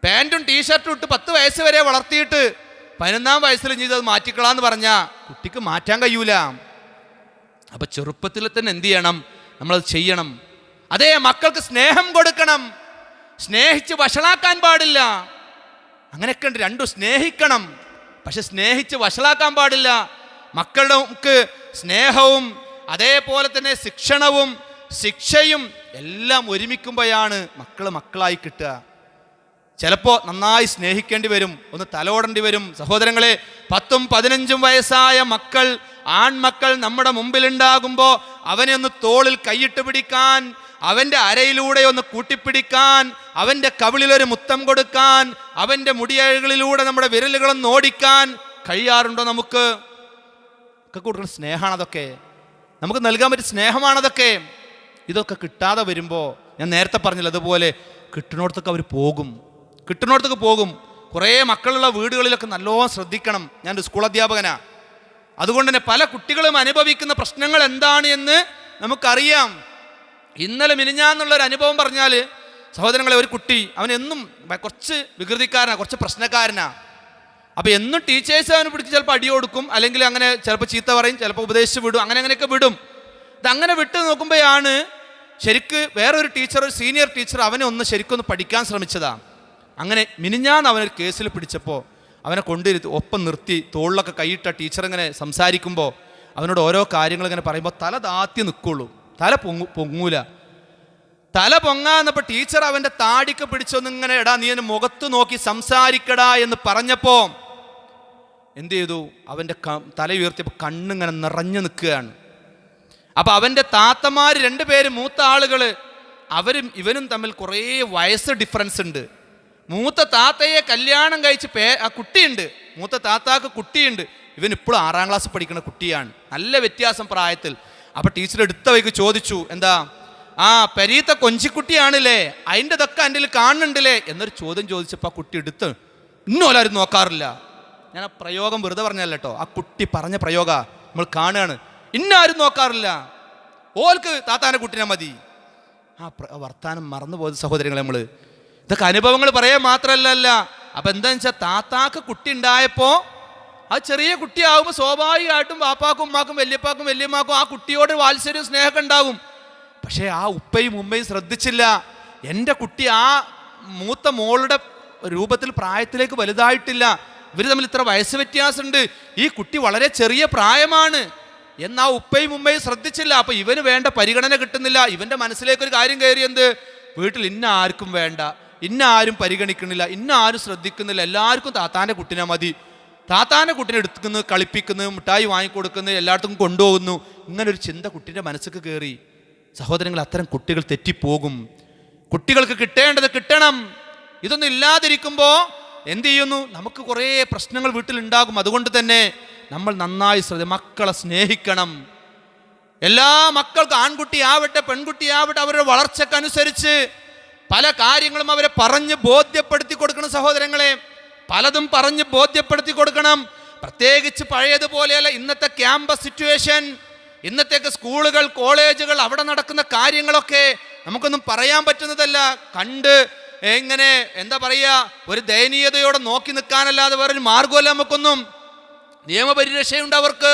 പാൻറ്റും ടീഷർട്ടും ഇട്ട് 10 വയസ്സ് വരെ വളർത്തിയിട്ട് 15-ാം വയസ്സിൽ ഇനി ഇത് മാറ്റിക്കളാന്ന് പറഞ്ഞാൽ കുട്ടിക്ക് മാറ്റാൻ കഴിയൂല. അപ്പം ചെറുപ്പത്തിൽ തന്നെ എന്ത് ചെയ്യണം? നമ്മളത് ചെയ്യണം. അതേ മക്കൾക്ക് സ്നേഹം കൊടുക്കണം, സ്നേഹിച്ച് വഷളാക്കാൻ പാടില്ല. അങ്ങനെയൊക്കെ ഉണ്ട്. രണ്ടും സ്നേഹിക്കണം, പക്ഷെ സ്നേഹിച്ച് വഷളാക്കാൻ പാടില്ല. മക്കൾക്ക് സ്നേഹവും അതേപോലെ തന്നെ ശിക്ഷണവും ശിക്ഷയും എല്ലാം ഒരുമിക്കുമ്പോഴാണ് മക്കളായി കിട്ടുക. ചിലപ്പോൾ നന്നായി സ്നേഹിക്കേണ്ടി വരും, ഒന്ന് തലോടേണ്ടി വരും. സഹോദരങ്ങളെ, 10ഉം 15ഉം വയസ്സായ മക്കൾ, ആൺമക്കൾ നമ്മുടെ മുമ്പിലുണ്ടാകുമ്പോൾ അവനെ ഒന്ന് തോളിൽ കൈയിട്ട് പിടിക്കാൻ, അവൻ്റെ അരയിലൂടെ ഒന്ന് കൂട്ടിപ്പിടിക്കാൻ, അവൻ്റെ കവിളിലൊരു മുത്തം കൊടുക്കാൻ, അവൻ്റെ മുടിയഴികളിലൂടെ നമ്മുടെ വിരലുകളൊന്ന് ഓടിക്കാൻ കഴിയാറുണ്ടോ? നമുക്ക് ഒക്കെ കൊടുക്കുന്ന സ്നേഹമാണ് അതൊക്കെ, നമുക്ക് നൽകാൻ പറ്റിയ സ്നേഹമാണതൊക്കെ. ഇതൊക്കെ കിട്ടാതെ വരുമ്പോൾ ഞാൻ നേരത്തെ പറഞ്ഞില്ല, അതുപോലെ കിട്ടുന്നിടത്തൊക്കെ അവർ പോകും. കുറേ മക്കളുള്ള വീടുകളിലൊക്കെ നല്ലോണം ശ്രദ്ധിക്കണം. ഞാനൊരു സ്കൂൾ അധ്യാപകനാണ്, അതുകൊണ്ട് തന്നെ പല കുട്ടികളും അനുഭവിക്കുന്ന പ്രശ്നങ്ങൾ എന്താണ് എന്ന് നമുക്കറിയാം. ഇന്നലെ മിനിഞ്ഞാന്നുള്ളൊരു അനുഭവം പറഞ്ഞാൽ സഹോദരങ്ങളെ, ഒരു കുട്ടി, അവനെന്നും കുറച്ച് വികൃതിക്കാരനാണ്, കുറച്ച് പ്രശ്നക്കാരനാണ്. അപ്പോൾ എന്നും ടീച്ചേഴ്സ് അവന് പിടിച്ച് ചിലപ്പോൾ അടി കൊടുക്കും, അല്ലെങ്കിൽ അങ്ങനെ ചിലപ്പോൾ ചീത്ത പറയും, ചിലപ്പോൾ ഉപദേശിച്ച് വിടും, അങ്ങനെയൊക്കെ വിടും. ഇതങ്ങനെ വിട്ട് നോക്കുമ്പോഴാണ് ശരിക്ക് വേറൊരു ടീച്ചർ, ഒരു സീനിയർ ടീച്ചർ അവനെ ശരിക്കൊന്ന് പഠിക്കാൻ ശ്രമിച്ചതാണ്. അങ്ങനെ മിനിഞ്ഞാന്ന് അവനൊരു കേസിൽ പിടിച്ചപ്പോൾ അവനെ കൊണ്ടിരുത്തി ഒപ്പം നിർത്തി തോളിലൊക്കെ കൈയിട്ട ടീച്ചർ ഇങ്ങനെ സംസാരിക്കുമ്പോൾ അവനോട് ഓരോ കാര്യങ്ങൾ ഇങ്ങനെ പറയുമ്പോൾ തല താത്തി നിൽക്കുള്ളൂ, തല പൊങ്ങൂല. തല പൊങ്ങാന്നപ്പോൾ ടീച്ചർ അവൻ്റെ താടിക്ക് പിടിച്ചൊന്നിങ്ങനെ, എടാ നീ എൻ്റെ മുഖത്ത് നോക്കി സംസാരിക്കടാ എന്ന് പറഞ്ഞപ്പോൾ എന്ത് ചെയ്തു? അവൻ്റെ തല ഉയർത്തിയപ്പോൾ കണ്ണിങ്ങനെ നിറഞ്ഞു നിൽക്കുകയാണ്. അപ്പം അവൻ്റെ താത്തമാർ 2 പേര്, മൂത്ത ആളുകൾ, അവരും ഇവനും തമ്മിൽ കുറേ വയസ്സ് ഡിഫറൻസ് ഉണ്ട്. മൂത്ത താത്തയെ കല്യാണം കഴിച്ച് ആ കുട്ടിയുണ്ട്, മൂത്ത താത്താക്ക് കുട്ടിയുണ്ട്. ഇവൻ ഇപ്പോഴും 6ാം ക്ലാസ് പഠിക്കുന്ന കുട്ടിയാണ്, നല്ല വ്യത്യാസം പ്രായത്തിൽ. അപ്പം ടീച്ചർ എടുത്ത വൈക്ക് ചോദിച്ചു, എന്താ പരീത്ത കൊഞ്ചിക്കുട്ടിയാണല്ലേ, അതിൻ്റെതൊക്കെ എൻ്റെ കാണുന്നുണ്ടല്ലേ എന്നൊരു ചോദ്യം ചോദിച്ചപ്പോൾ ആ കുട്ടി എടുത്ത് ഇന്നോലാരും നോക്കാറില്ല, ഞാൻ ആ പ്രയോഗം വെറുതെ പറഞ്ഞല്ല കേട്ടോ, ആ കുട്ടി പറഞ്ഞ പ്രയോഗ നമ്മൾ കാണുകയാണ്. ഇന്നാരും നോക്കാറില്ല, ഓൾക്ക് താത്താൻ്റെ കുട്ടിനെ മതി. ആ വർത്താനം മറന്നുപോയത് സഹോദരങ്ങളെ. നമ്മൾ ഇതൊക്കെ അനുഭവങ്ങൾ പറയാൻ മാത്രമല്ല. അപ്പം എന്താണെന്ന് വെച്ചാൽ താത്താക്ക് കുട്ടി ഉണ്ടായപ്പോൾ ആ ചെറിയ കുട്ടിയാകുമ്പോൾ സ്വാഭാവികമായിട്ടും വാപ്പാക്കും ഉമ്മാക്കും വല്യപ്പാക്കും വല്യമ്മാക്കും ആ കുട്ടിയോട് വാത്സല്യവും സ്നേഹമൊക്കെ ഉണ്ടാകും. പക്ഷേ ആ ഉപ്പയും ഉമ്മയും ശ്രദ്ധിച്ചില്ല. എൻ്റെ കുട്ടി ആ മൂത്ത മോളുടെ രൂപത്തിൽ പ്രായത്തിലേക്ക് വലുതായിട്ടില്ല, ഇവർ തമ്മിൽ ഇത്ര വയസ്സ് വ്യത്യാസമുണ്ട്, ഈ കുട്ടി വളരെ ചെറിയ പ്രായമാണ് എന്നാ ഉപ്പയും ഉമ്മയും ശ്രദ്ധിച്ചില്ല. അപ്പം ഇവന് വേണ്ട പരിഗണന കിട്ടുന്നില്ല. ഇവൻ്റെ മനസ്സിലേക്കൊരു കാര്യം കയറി, എന്ത്, വീട്ടിൽ ഇന്ന ആർക്കും വേണ്ട, ഇന്ന ആരും പരിഗണിക്കുന്നില്ല, ഇന്ന ആരും ശ്രദ്ധിക്കുന്നില്ല, എല്ലാവർക്കും താത്താൻ്റെ കുട്ടിനെ മതി, താത്താൻ്റെ കുട്ടിനെ എടുക്കുന്നു, കളിപ്പിക്കുന്നു, മിഠായി വാങ്ങിക്കൊടുക്കുന്നു, എല്ലായിടത്തും കൊണ്ടുപോകുന്നു. ഇങ്ങനൊരു ചിന്ത കുട്ടീൻ്റെ മനസ്സിലേക്ക് കയറി. സഹോദരങ്ങൾ, അത്തരം കുട്ടികൾ തെറ്റിപ്പോകും. കുട്ടികൾക്ക് കിട്ടേണ്ടത് കിട്ടണം. ഇതൊന്നും ഇല്ലാതിരിക്കുമ്പോൾ എന്ത് ചെയ്യുന്നു, നമുക്ക് കുറേ പ്രശ്നങ്ങൾ വീട്ടിലുണ്ടാകും. അതുകൊണ്ട് തന്നെ നമ്മൾ നന്നായി മക്കളെ സ്നേഹിക്കണം. എല്ലാ മക്കൾക്കും, ആൺകുട്ടിയാവട്ടെ പെൺകുട്ടിയാവട്ടെ, അവരുടെ വളർച്ചക്കനുസരിച്ച് പല കാര്യങ്ങളും അവരെ പറഞ്ഞ് ബോധ്യപ്പെടുത്തി കൊടുക്കണം. സഹോദരങ്ങളെ, പലതും പറഞ്ഞ് ബോധ്യപ്പെടുത്തി കൊടുക്കണം. പ്രത്യേകിച്ച് പഴയതുപോലെയല്ല ഇന്നത്തെ ക്യാമ്പസ് സിറ്റുവേഷൻ. ഇന്നത്തേക്ക് സ്കൂളുകൾ, കോളേജുകൾ, അവിടെ നടക്കുന്ന കാര്യങ്ങളൊക്കെ നമുക്കൊന്നും പറയാൻ പറ്റുന്നതല്ല. കണ്ട് എങ്ങനെ എന്താ പറയുക, ഒരു ദയനീയതയോടെ നോക്കി നിൽക്കാനല്ലാതെ വേറൊരു മാർഗമല്ല നമുക്കൊന്നും. നിയമപരിരക്ഷയുണ്ട് അവർക്ക്.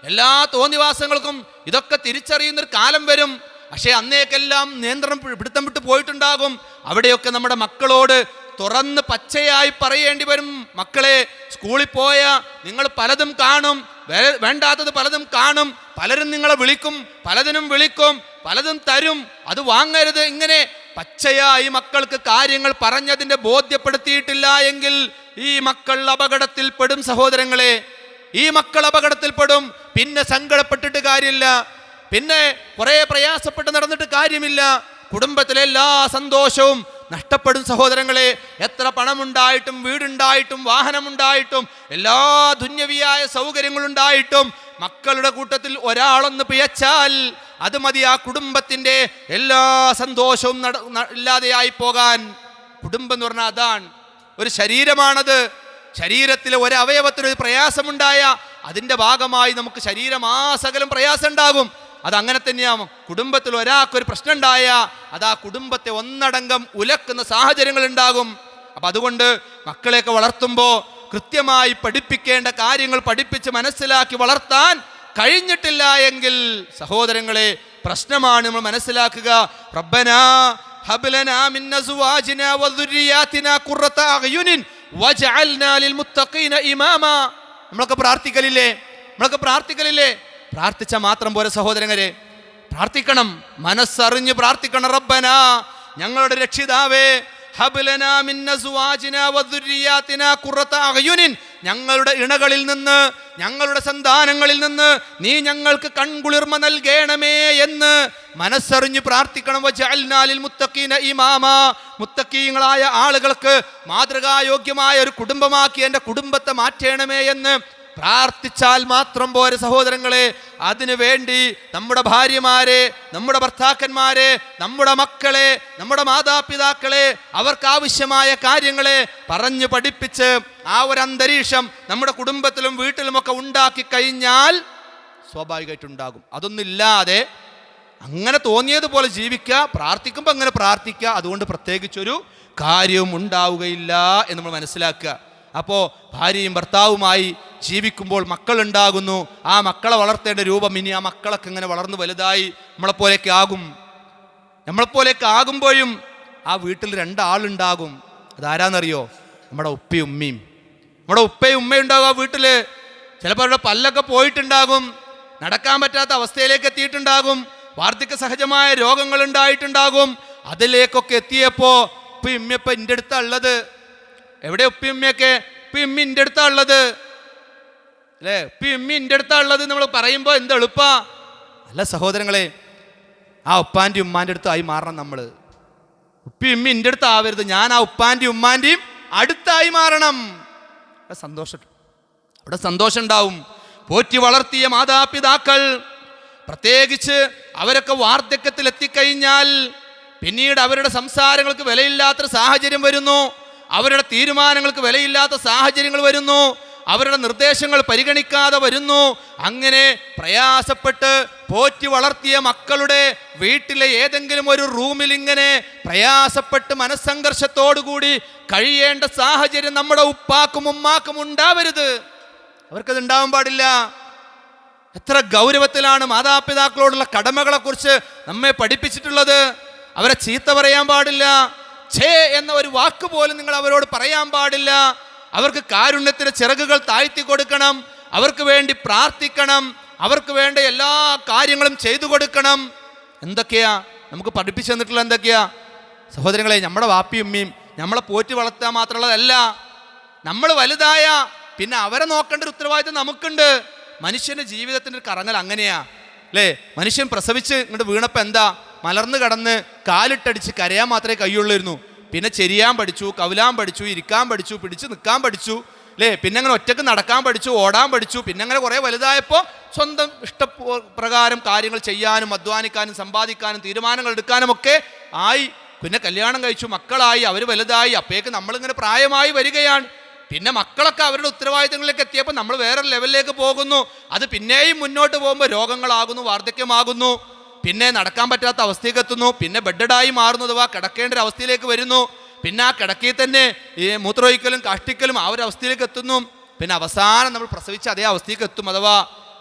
എല്ലാ തോന്നിവാസങ്ങൾക്കും ഇതൊക്കെ തിരിച്ചറിയുന്നൊരു കാലം വരും. പക്ഷേ അന്നേക്കെല്ലാം നിയന്ത്രണം പിടുത്തം വിട്ട് പോയിട്ടുണ്ടാകും. അവിടെയൊക്കെ നമ്മുടെ മക്കളോട് തുറന്ന് പച്ചയായി പറയേണ്ടി വരും. മക്കളെ, സ്കൂളിൽ പോയ നിങ്ങൾ പലതും കാണും, വേണ്ടാത്തത് പലതും കാണും, പലരും നിങ്ങളെ വിളിക്കും, പലതിനും വിളിക്കും, പലതും തരും, അത് വാങ്ങരുത്. ഇങ്ങനെ പച്ചയായി മക്കൾക്ക് കാര്യങ്ങൾ പറഞ്ഞതിൻ്റെ ബോധ്യപ്പെടുത്തിയിട്ടില്ല എങ്കിൽ ഈ മക്കൾ അപകടത്തിൽപ്പെടും. സഹോദരങ്ങളെ, ഈ മക്കൾ അപകടത്തിൽപ്പെടും. പിന്നെ സങ്കടപ്പെട്ടിട്ട് കാര്യമില്ല, പിന്നെ കുറേ പ്രയാസപ്പെട്ട് നടന്നിട്ട് കാര്യമില്ല. കുടുംബത്തിലെ എല്ലാ സന്തോഷവും നഷ്ടപ്പെടും. സഹോദരങ്ങളെ, എത്ര പണമുണ്ടായിട്ടും വീടുണ്ടായിട്ടും വാഹനമുണ്ടായിട്ടും എല്ലാ ദുന്യവിയായ സൗകര്യങ്ങളുണ്ടായിട്ടും മക്കളുടെ കൂട്ടത്തിൽ ഒരാളൊന്ന് പിഴച്ചാൽ അത് മതി ആ കുടുംബത്തിൻ്റെ എല്ലാ സന്തോഷവും ഇല്ലാതെയായി പോകാൻ. കുടുംബം എന്ന് പറഞ്ഞാൽ അതാണ്, ഒരു ശരീരമാണത്. ശരീരത്തിലെ ഒരവയവത്തിനൊരു പ്രയാസമുണ്ടായ അതിൻ്റെ ഭാഗമായി നമുക്ക് ശരീരമാസകലം പ്രയാസം ഉണ്ടാകും. അതങ്ങനെ തന്നെയാവും. കുടുംബത്തിൽ ഒരാൾക്കൊരു പ്രശ്നം ഉണ്ടായ അത് ആ കുടുംബത്തെ ഒന്നടങ്കം ഉലക്കുന്ന സാഹചര്യങ്ങൾ ഉണ്ടാകും. അപ്പം അതുകൊണ്ട് മക്കളെയൊക്കെ വളർത്തുമ്പോൾ കൃത്യമായി പഠിപ്പിക്കേണ്ട കാര്യങ്ങൾ പഠിപ്പിച്ച് മനസ്സിലാക്കി വളർത്താൻ കഴിഞ്ഞിട്ടില്ല എങ്കിൽ സഹോദരങ്ങളെ പ്രശ്നമാണ്. നമ്മൾ മനസ്സിലാക്കുക, റബ്ബനാ ഹബ് ലനാ മിൻ അസ്വാജിനാ വദുരിയാതിനാ ഖുറത അഅ്യുനിൻ വജഅൽനാ ലിൽമുത്തഖീന ഇമാമാ. നമ്മളൊക്കെ പ്രാർത്ഥിക്കലില്ലേ? പ്രാർത്ഥിച്ച മാത്രം പോരെ സഹോദരങ്ങളെ, പ്രാർത്ഥിക്കണം, മനസ്സറിഞ്ഞ് പ്രാർത്ഥിക്കണം. റബ്ബനാ, ഞങ്ങളുടെ രക്ഷിതാവേ, ഹബ് ലനാ മിൻ അസ്വാജിനാ വദുരിയാതിനാ ഖുറത അഅ്യുനിൻ, ഞങ്ങളുടെ ഇണകളിൽ നിന്ന്, ഞങ്ങളുടെ സന്താനങ്ങളിൽ നിന്ന് നീ ഞങ്ങൾക്ക് കൺകുളിർമ നൽകണമേ എന്ന് മനസ്സറിഞ്ഞ് പ്രാർത്ഥിക്കണം. വജഅൽനാ ലിൽമുത്തഖീന ഇമാമാ, മുത്തഖീങ്ങളായ ആളുകൾക്ക് മാതൃകായോഗ്യമായ ഒരു കുടുംബമാക്കി എൻ്റെ കുടുംബത്തെ മാറ്റണമേ എന്ന് പ്രാർത്ഥിച്ചാൽ മാത്രം പോരെ സഹോദരങ്ങളെ. അതിനു വേണ്ടി നമ്മുടെ ഭാര്യമാരെ, നമ്മുടെ ഭർത്താക്കന്മാരെ, നമ്മുടെ മക്കളെ, നമ്മുടെ മാതാപിതാക്കളെ, അവർക്കാവശ്യമായ കാര്യങ്ങളെ പറഞ്ഞു പഠിപ്പിച്ച് ആ ഒരു അന്തരീക്ഷം നമ്മുടെ കുടുംബത്തിലും വീട്ടിലുമൊക്കെ ഉണ്ടാക്കി കഴിഞ്ഞാൽ സ്വാഭാവികമായിട്ടുണ്ടാകും. അതൊന്നുമില്ലാതെ അങ്ങനെ തോന്നിയതുപോലെ ജീവിക്കുക, പ്രാർത്ഥിക്കുമ്പോൾ അങ്ങനെ പ്രാർത്ഥിക്കുക, അതുകൊണ്ട് പ്രത്യേകിച്ചൊരു കാര്യവും ഉണ്ടാവുകയില്ല എന്ന് നമ്മൾ മനസ്സിലാക്കുക. അപ്പോൾ ഭാര്യയും ഭർത്താവുമായി ജീവിക്കുമ്പോൾ മക്കളുണ്ടാകുന്നു. ആ മക്കളെ വളർത്തേണ്ട രൂപം ഇനി ആ മക്കളൊക്കെ ഇങ്ങനെ വളർന്നു വലുതായി നമ്മളെപ്പോലെയൊക്കെ ആകും. നമ്മളെപ്പോലെയൊക്കെ ആകുമ്പോഴും ആ വീട്ടിൽ രണ്ടാളുണ്ടാകും. അതാരാന്നറിയോ? നമ്മുടെ ഉപ്പയും ഉമ്മയും. നമ്മുടെ ഉപ്പയും ഉമ്മയും ഉണ്ടാകും ആ വീട്ടിൽ. ചിലപ്പോൾ അവരുടെ പല്ലൊക്കെ പോയിട്ടുണ്ടാകും, നടക്കാൻ പറ്റാത്ത അവസ്ഥയിലേക്ക് എത്തിയിട്ടുണ്ടാകും, വാർദ്ധക്യ സഹജമായ രോഗങ്ങൾ ഉണ്ടായിട്ടുണ്ടാകും. അതിലേക്കൊക്കെ എത്തിയപ്പോൾ ഉപ്പയും ഉമ്മയപ്പം എൻ്റെ അടുത്താണ് ഉള്ളത്. എവിടെ ഉപ്പയും ഉമ്മയൊക്കെ? ഉപ്പയും ഉമ്മ എൻ്റെ അടുത്താണ് ഉള്ളത് അല്ലേ? ഉപ്പയും ഉമ്മ എൻ്റെ അടുത്താണ് ഉള്ളത് നമ്മൾ പറയുമ്പോൾ എന്ത് എളുപ്പാ അല്ല സഹോദരങ്ങളെ. ആ ഉപ്പാൻ്റെയും ഉമ്മാൻ്റെ അടുത്തായി മാറണം നമ്മൾ. ഉപ്പയും ഉമ്മ എൻ്റെ അടുത്ത് ആവരുത്, ഞാൻ ആ ഉപ്പാൻ്റെയും ഉമ്മാൻ്റെയും അടുത്തായി മാറണം. അവിടെ സന്തോഷം ഉണ്ടാവും. പോറ്റി വളർത്തിയ മാതാപിതാക്കൾ, പ്രത്യേകിച്ച് അവരൊക്കെ വാർദ്ധക്യത്തിൽ എത്തിക്കഴിഞ്ഞാൽ പിന്നീട് അവരുടെ സംസാരങ്ങൾക്ക് വിലയില്ലാത്ത സാഹചര്യം വരുന്നു, അവരുടെ തീരുമാനങ്ങൾക്ക് വിലയില്ലാത്ത സാഹചര്യങ്ങൾ വരുന്നു. അവരുടെ നിർദ്ദേശങ്ങൾ പരിഗണിക്കാതെ വരുന്നു. അങ്ങനെ പ്രയാസപ്പെട്ട് പോറ്റി വളർത്തിയ മക്കളുടെ വീട്ടിലെ ഏതെങ്കിലും ഒരു റൂമിൽ ഇങ്ങനെ പ്രയാസപ്പെട്ട് മനസ്സംഘർഷത്തോടുകൂടി കഴിയേണ്ട സാഹചര്യം നമ്മുടെ ഉപ്പാക്കും ഉമ്മാക്കും ഉണ്ടാവരുത്. അവർക്കത് ഉണ്ടാവാൻ പാടില്ല. എത്ര ഗൗരവത്തിലാണ് മാതാപിതാക്കളോടുള്ള കടമകളെക്കുറിച്ച് നമ്മെ പഠിപ്പിച്ചിട്ടുള്ളത്. അവരെ ചീത്ത പറയാൻ പാടില്ല. ഛേ എന്ന ഒരു വാക്ക് പോലും നിങ്ങൾ അവരോട് പറയാൻ പാടില്ല. അവർക്ക് കാരുണ്യത്തിന് ചിറകുകൾ താഴ്ത്തി കൊടുക്കണം. അവർക്ക് വേണ്ടി പ്രാർത്ഥിക്കണം. അവർക്ക് വേണ്ട എല്ലാ കാര്യങ്ങളും ചെയ്തു കൊടുക്കണം. എന്തൊക്കെയാ നമുക്ക് പഠിപ്പിച്ചു തന്നിട്ടുള്ള? എന്തൊക്കെയാ സഹോദരങ്ങളെ? നമ്മുടെ വാപ്പിയും ഉമ്മയും നമ്മളെ പോറ്റി വളർത്താൻ മാത്രമുള്ളതല്ല. നമ്മൾ വലുതായ പിന്നെ അവരെ നോക്കേണ്ട ഒരു ഉത്തരവാദിത്വം നമുക്കുണ്ട്. മനുഷ്യൻ്റെ ജീവിതത്തിൻ്റെ ഒരു കറങ്ങൽ അങ്ങനെയാ അല്ലേ? മനുഷ്യൻ പ്രസവിച്ച് ഇങ്ങോട്ട് വീണപ്പോൾ എന്താ, മലർന്ന് കടന്ന് കാലിട്ടടിച്ച് കരയാൻ മാത്രമേ കഴിയുള്ളായിരുന്നു. പിന്നെ ചെരിയാൻ പഠിച്ചു, കവിലാൻ പഠിച്ചു, ഇരിക്കാൻ പഠിച്ചു, പിടിച്ച് നിൽക്കാൻ പഠിച്ചു അല്ലേ? പിന്നെ അങ്ങനെ ഒറ്റക്ക് നടക്കാൻ പഠിച്ചു, ഓടാൻ പഠിച്ചു. പിന്നെ അങ്ങനെ കുറേ വലുതായപ്പോൾ സ്വന്തം ഇഷ്ടപ്രകാരം കാര്യങ്ങൾ ചെയ്യാനും അധ്വാനിക്കാനും സമ്പാദിക്കാനും തീരുമാനങ്ങൾ എടുക്കാനും ഒക്കെ ആയി. പിന്നെ കല്യാണം കഴിച്ചു, മക്കളായി, അവർ വലുതായി. അപ്പോഴേക്ക് നമ്മളിങ്ങനെ പ്രായമായി വരികയാണ്. പിന്നെ മക്കളൊക്കെ അവരുടെ ഉത്തരവാദിത്തങ്ങളിലേക്ക് എത്തിയപ്പോൾ നമ്മൾ വേറെ ലെവലിലേക്ക് പോകുന്നു. അത് പിന്നെയും മുന്നോട്ട് പോകുമ്പോൾ രോഗങ്ങളാകുന്നു, വാർദ്ധക്യമാകുന്നു, പിന്നെ നടക്കാൻ പറ്റാത്ത അവസ്ഥയ്ക്ക് എത്തുന്നു, പിന്നെ ബെഡഡായി മാറുന്നു, അഥവാ കിടക്കേണ്ട ഒരു അവസ്ഥയിലേക്ക് വരുന്നു. പിന്നെ ആ കിടക്കയിൽ തന്നെ ഈ മൂത്രമൊഴിക്കലും കാഷ്ടിക്കലും ആ ഒരു അവസ്ഥയിലേക്ക് എത്തുന്നു. പിന്നെ അവസാനം നമ്മൾ പ്രസവിച്ച അതേ അവസ്ഥയ്ക്ക് എത്തും. അഥവാ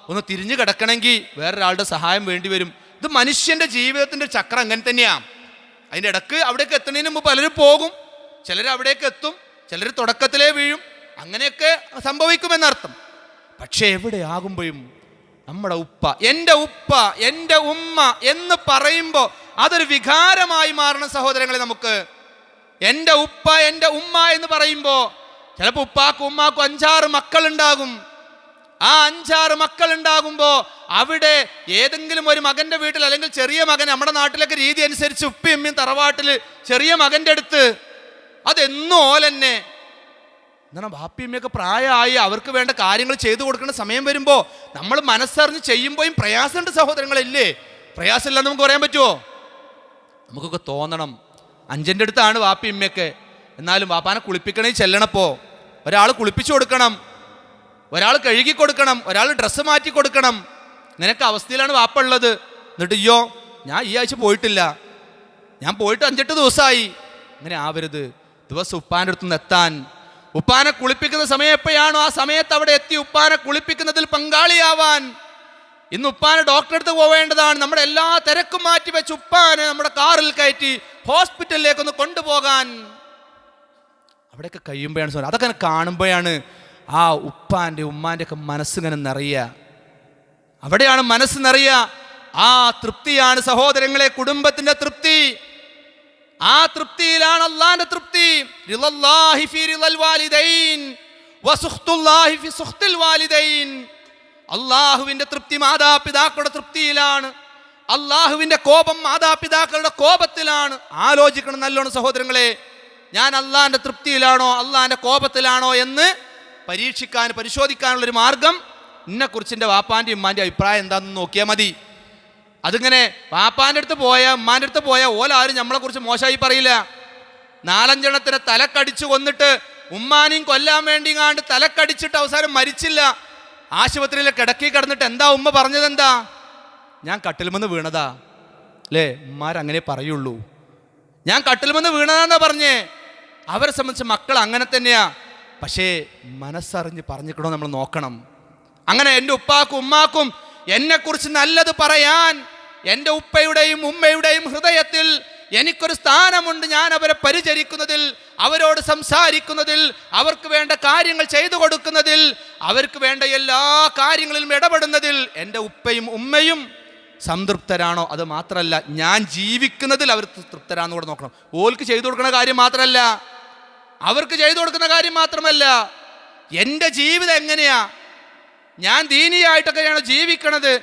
ഒന്ന് തിരിഞ്ഞു കിടക്കണമെങ്കിൽ വേറൊരാളുടെ സഹായം വേണ്ടി വരും. ഇത് മനുഷ്യൻ്റെ ജീവിതത്തിൻ്റെ ചക്രം അങ്ങനെ തന്നെയാണ്. അതിൻ്റെ ഇടക്ക് അവിടേക്ക് എത്തുന്നതിന് മുമ്പ് പലരും പോകും, ചിലർ അവിടേക്ക് എത്തും, ചിലർ തുടക്കത്തിലേ വീഴും. അങ്ങനെയൊക്കെ സംഭവിക്കുമെന്നർത്ഥം. പക്ഷേ എവിടെയാകുമ്പോഴും നമ്മുടെ ഉപ്പ, എൻ്റെ ഉമ്മ എന്ന് പറയുമ്പോൾ അതൊരു വികാരമായി മാറണം സഹോദരങ്ങളെ. നമുക്ക് എൻ്റെ ഉപ്പ എൻ്റെ ഉമ്മ എന്ന് പറയുമ്പോൾ ചിലപ്പോൾ ഉപ്പാക്കും ഉമ്മാക്കും 5-6 മക്കളുണ്ടാകും. ആ 5-6 മക്കളുണ്ടാകുമ്പോൾ അവിടെ ഏതെങ്കിലും ഒരു മകൻ്റെ വീട്ടിൽ, അല്ലെങ്കിൽ ചെറിയ മകൻ, നമ്മുടെ നാട്ടിലൊക്കെ രീതി അനുസരിച്ച് ഉപ്പയും ഉമ്മയും തറവാട്ടിൽ ചെറിയ മകൻ്റെ അടുത്ത് അതെന്നും ഓലെന്നെ എന്നാൽ ബാപ്പിയമ്മയൊക്കെ പ്രായമായി അവർക്ക് വേണ്ട കാര്യങ്ങൾ ചെയ്തു കൊടുക്കുന്ന സമയം വരുമ്പോൾ നമ്മൾ മനസ്സറിഞ്ഞ് ചെയ്യുമ്പോഴും പ്രയാസമുണ്ട് സഹോദരങ്ങളില്ലേ? പ്രയാസമില്ലെന്ന് നമുക്ക് പറയാൻ പറ്റുമോ? നമുക്കൊക്കെ തോന്നണം. 5ൻ്റെ അടുത്താണ് ബാപ്പിയമ്മയൊക്കെ, എന്നാലും ബാപ്പാനെ കുളിപ്പിക്കണേ ചെല്ലണപ്പോൾ ഒരാൾ കുളിപ്പിച്ചു കൊടുക്കണം, ഒരാൾ കഴുകി കൊടുക്കണം, ഒരാൾ ഡ്രസ്സ് മാറ്റി കൊടുക്കണം. നിനക്ക് അവസ്ഥയിലാണ് വാപ്പ ഉള്ളത്. എന്നിട്ട് അയ്യോ ഞാൻ ഈ ആഴ്ച പോയിട്ടില്ല, ഞാൻ പോയിട്ട് 5-8 ദിവസമായി. അങ്ങനെ ആവരുത്. ദിവസം ഉപ്പാൻ്റെ അടുത്തുനിന്ന് എത്താൻ, ഉപ്പാനെ കുളിപ്പിക്കുന്ന സമയം എപ്പോഴാണോ ആ സമയത്ത് അവിടെ എത്തി ഉപ്പാനെ കുളിപ്പിക്കുന്നതിൽ പങ്കാളിയാവാൻ. ഇന്ന് ഉപ്പാനെ ഡോക്ടറെ അടുത്ത് പോവേണ്ടതാണ്. നമ്മുടെ എല്ലാ തിരക്കും മാറ്റി വെച്ച് ഉപ്പാനെ നമ്മുടെ കാറിൽ കയറ്റി ഹോസ്പിറ്റലിലേക്കൊന്ന് കൊണ്ടുപോകാൻ അവിടെയൊക്കെ കഴിയുമ്പോഴാണ്, അതൊക്കെ കാണുമ്പോഴാണ് ആ ഉപ്പാൻ്റെ ഉമ്മാൻ്റെ ഒക്കെ മനസ്സിങ്ങനെ നിറയുക. അവിടെയാണ് മനസ്സ് നിറയുക. ആ തൃപ്തിയാണ് സഹോദരങ്ങളെ കുടുംബത്തിൻ്റെ തൃപ്തി. ആ തൃപ്തിയിലാണ് അല്ലാഹുവിന്റെ തൃപ്തി. റിളല്ലാഹി ഫീ റിളൽ വാലിദൈൻ വസുഖ്തുല്ലാഹി ഫീ സുഖ്തിൽ വാലിദൈൻ. അല്ലാഹുവിന്റെ തൃപ്തി മാതാപിതാക്കളുടെ തൃപ്തിയിലാണ്. അല്ലാഹുവിന്റെ കോപം മാതാപിതാക്കളുടെ കോപത്തിലാണ്. ആലോചിക്കണം നല്ലോണം സഹോദരങ്ങളെ, ഞാൻ അല്ലാഹുവിന്റെ തൃപ്തിയിലാണോ അല്ലാഹുവിന്റെ കോപത്തിലാണോ എന്ന് പരിശോധിക്കാനുള്ളൊരു മാർഗം എന്നെക്കുറിച്ച് എൻ്റെ വാപ്പാൻ്റെ ഉമ്മാൻ്റെ അഭിപ്രായം എന്താണെന്ന് നോക്കിയാൽ മതി. അതിങ്ങനെ വാപ്പാൻ്റെ അടുത്ത് ഉമ്മാൻ്റെ അടുത്ത് പോയാൽ ഓലാരും നമ്മളെക്കുറിച്ച് മോശമായി പറയില്ല. 4-5 എണ്ണത്തിനെ തലക്കടിച്ചു കൊന്നിട്ട് ഉമ്മാനെയും കൊല്ലാൻ വേണ്ടി കാണ്ട് തലക്കടിച്ചിട്ട് അവസാനം മരിച്ചില്ല, ആശുപത്രിയിൽ കിടക്കി കിടന്നിട്ട് എന്താ ഉമ്മ പറഞ്ഞതെന്താ? ഞാൻ കട്ടിൽമെന്ന് വീണതാ അല്ലേ? ഉമ്മാരങ്ങനെ പറയുള്ളൂ. ഞാൻ കട്ടിൽമെന്ന് വീണതാന്നാ പറഞ്ഞേ. അവരെ സംബന്ധിച്ച് മക്കൾ അങ്ങനെ തന്നെയാ. പക്ഷേ മനസ്സറിഞ്ഞ് പറഞ്ഞിക്കണോ നമ്മൾ നോക്കണം. അങ്ങനെ എൻ്റെ ഉപ്പാക്കും ഉമ്മാക്കും എന്നെക്കുറിച്ച് നല്ലത് പറയാൻ എൻ്റെ ഉപ്പയുടെയും ഉമ്മയുടെയും ഹൃദയത്തിൽ എനിക്കൊരു സ്ഥാനമുണ്ട്. ഞാൻ അവരെ പരിചരിക്കുന്നതിൽ, അവരോട് സംസാരിക്കുന്നതിൽ, അവർക്ക് വേണ്ട കാര്യങ്ങൾ ചെയ്തു കൊടുക്കുന്നതിൽ, അവർക്ക് വേണ്ട എല്ലാ കാര്യങ്ങളിലും ഇടപെടുന്നതിൽ എൻ്റെ ഉപ്പയും ഉമ്മയും സംതൃപ്തരാണോ? അത് മാത്രമല്ല, ഞാൻ ജീവിക്കുന്നതിൽ അവർ തൃപ്തരാന്ന് കൂടെ നോക്കണം. ഓൽക്ക് ചെയ്തു കൊടുക്കുന്ന കാര്യം മാത്രമല്ല, അവർക്ക് ചെയ്തു കൊടുക്കുന്ന കാര്യം മാത്രമല്ല, എൻ്റെ ജീവിതം എങ്ങനെയാ, ഞാൻ ദീനിയായിട്ടൊക്കെയാണോ ജീവിക്കണത്?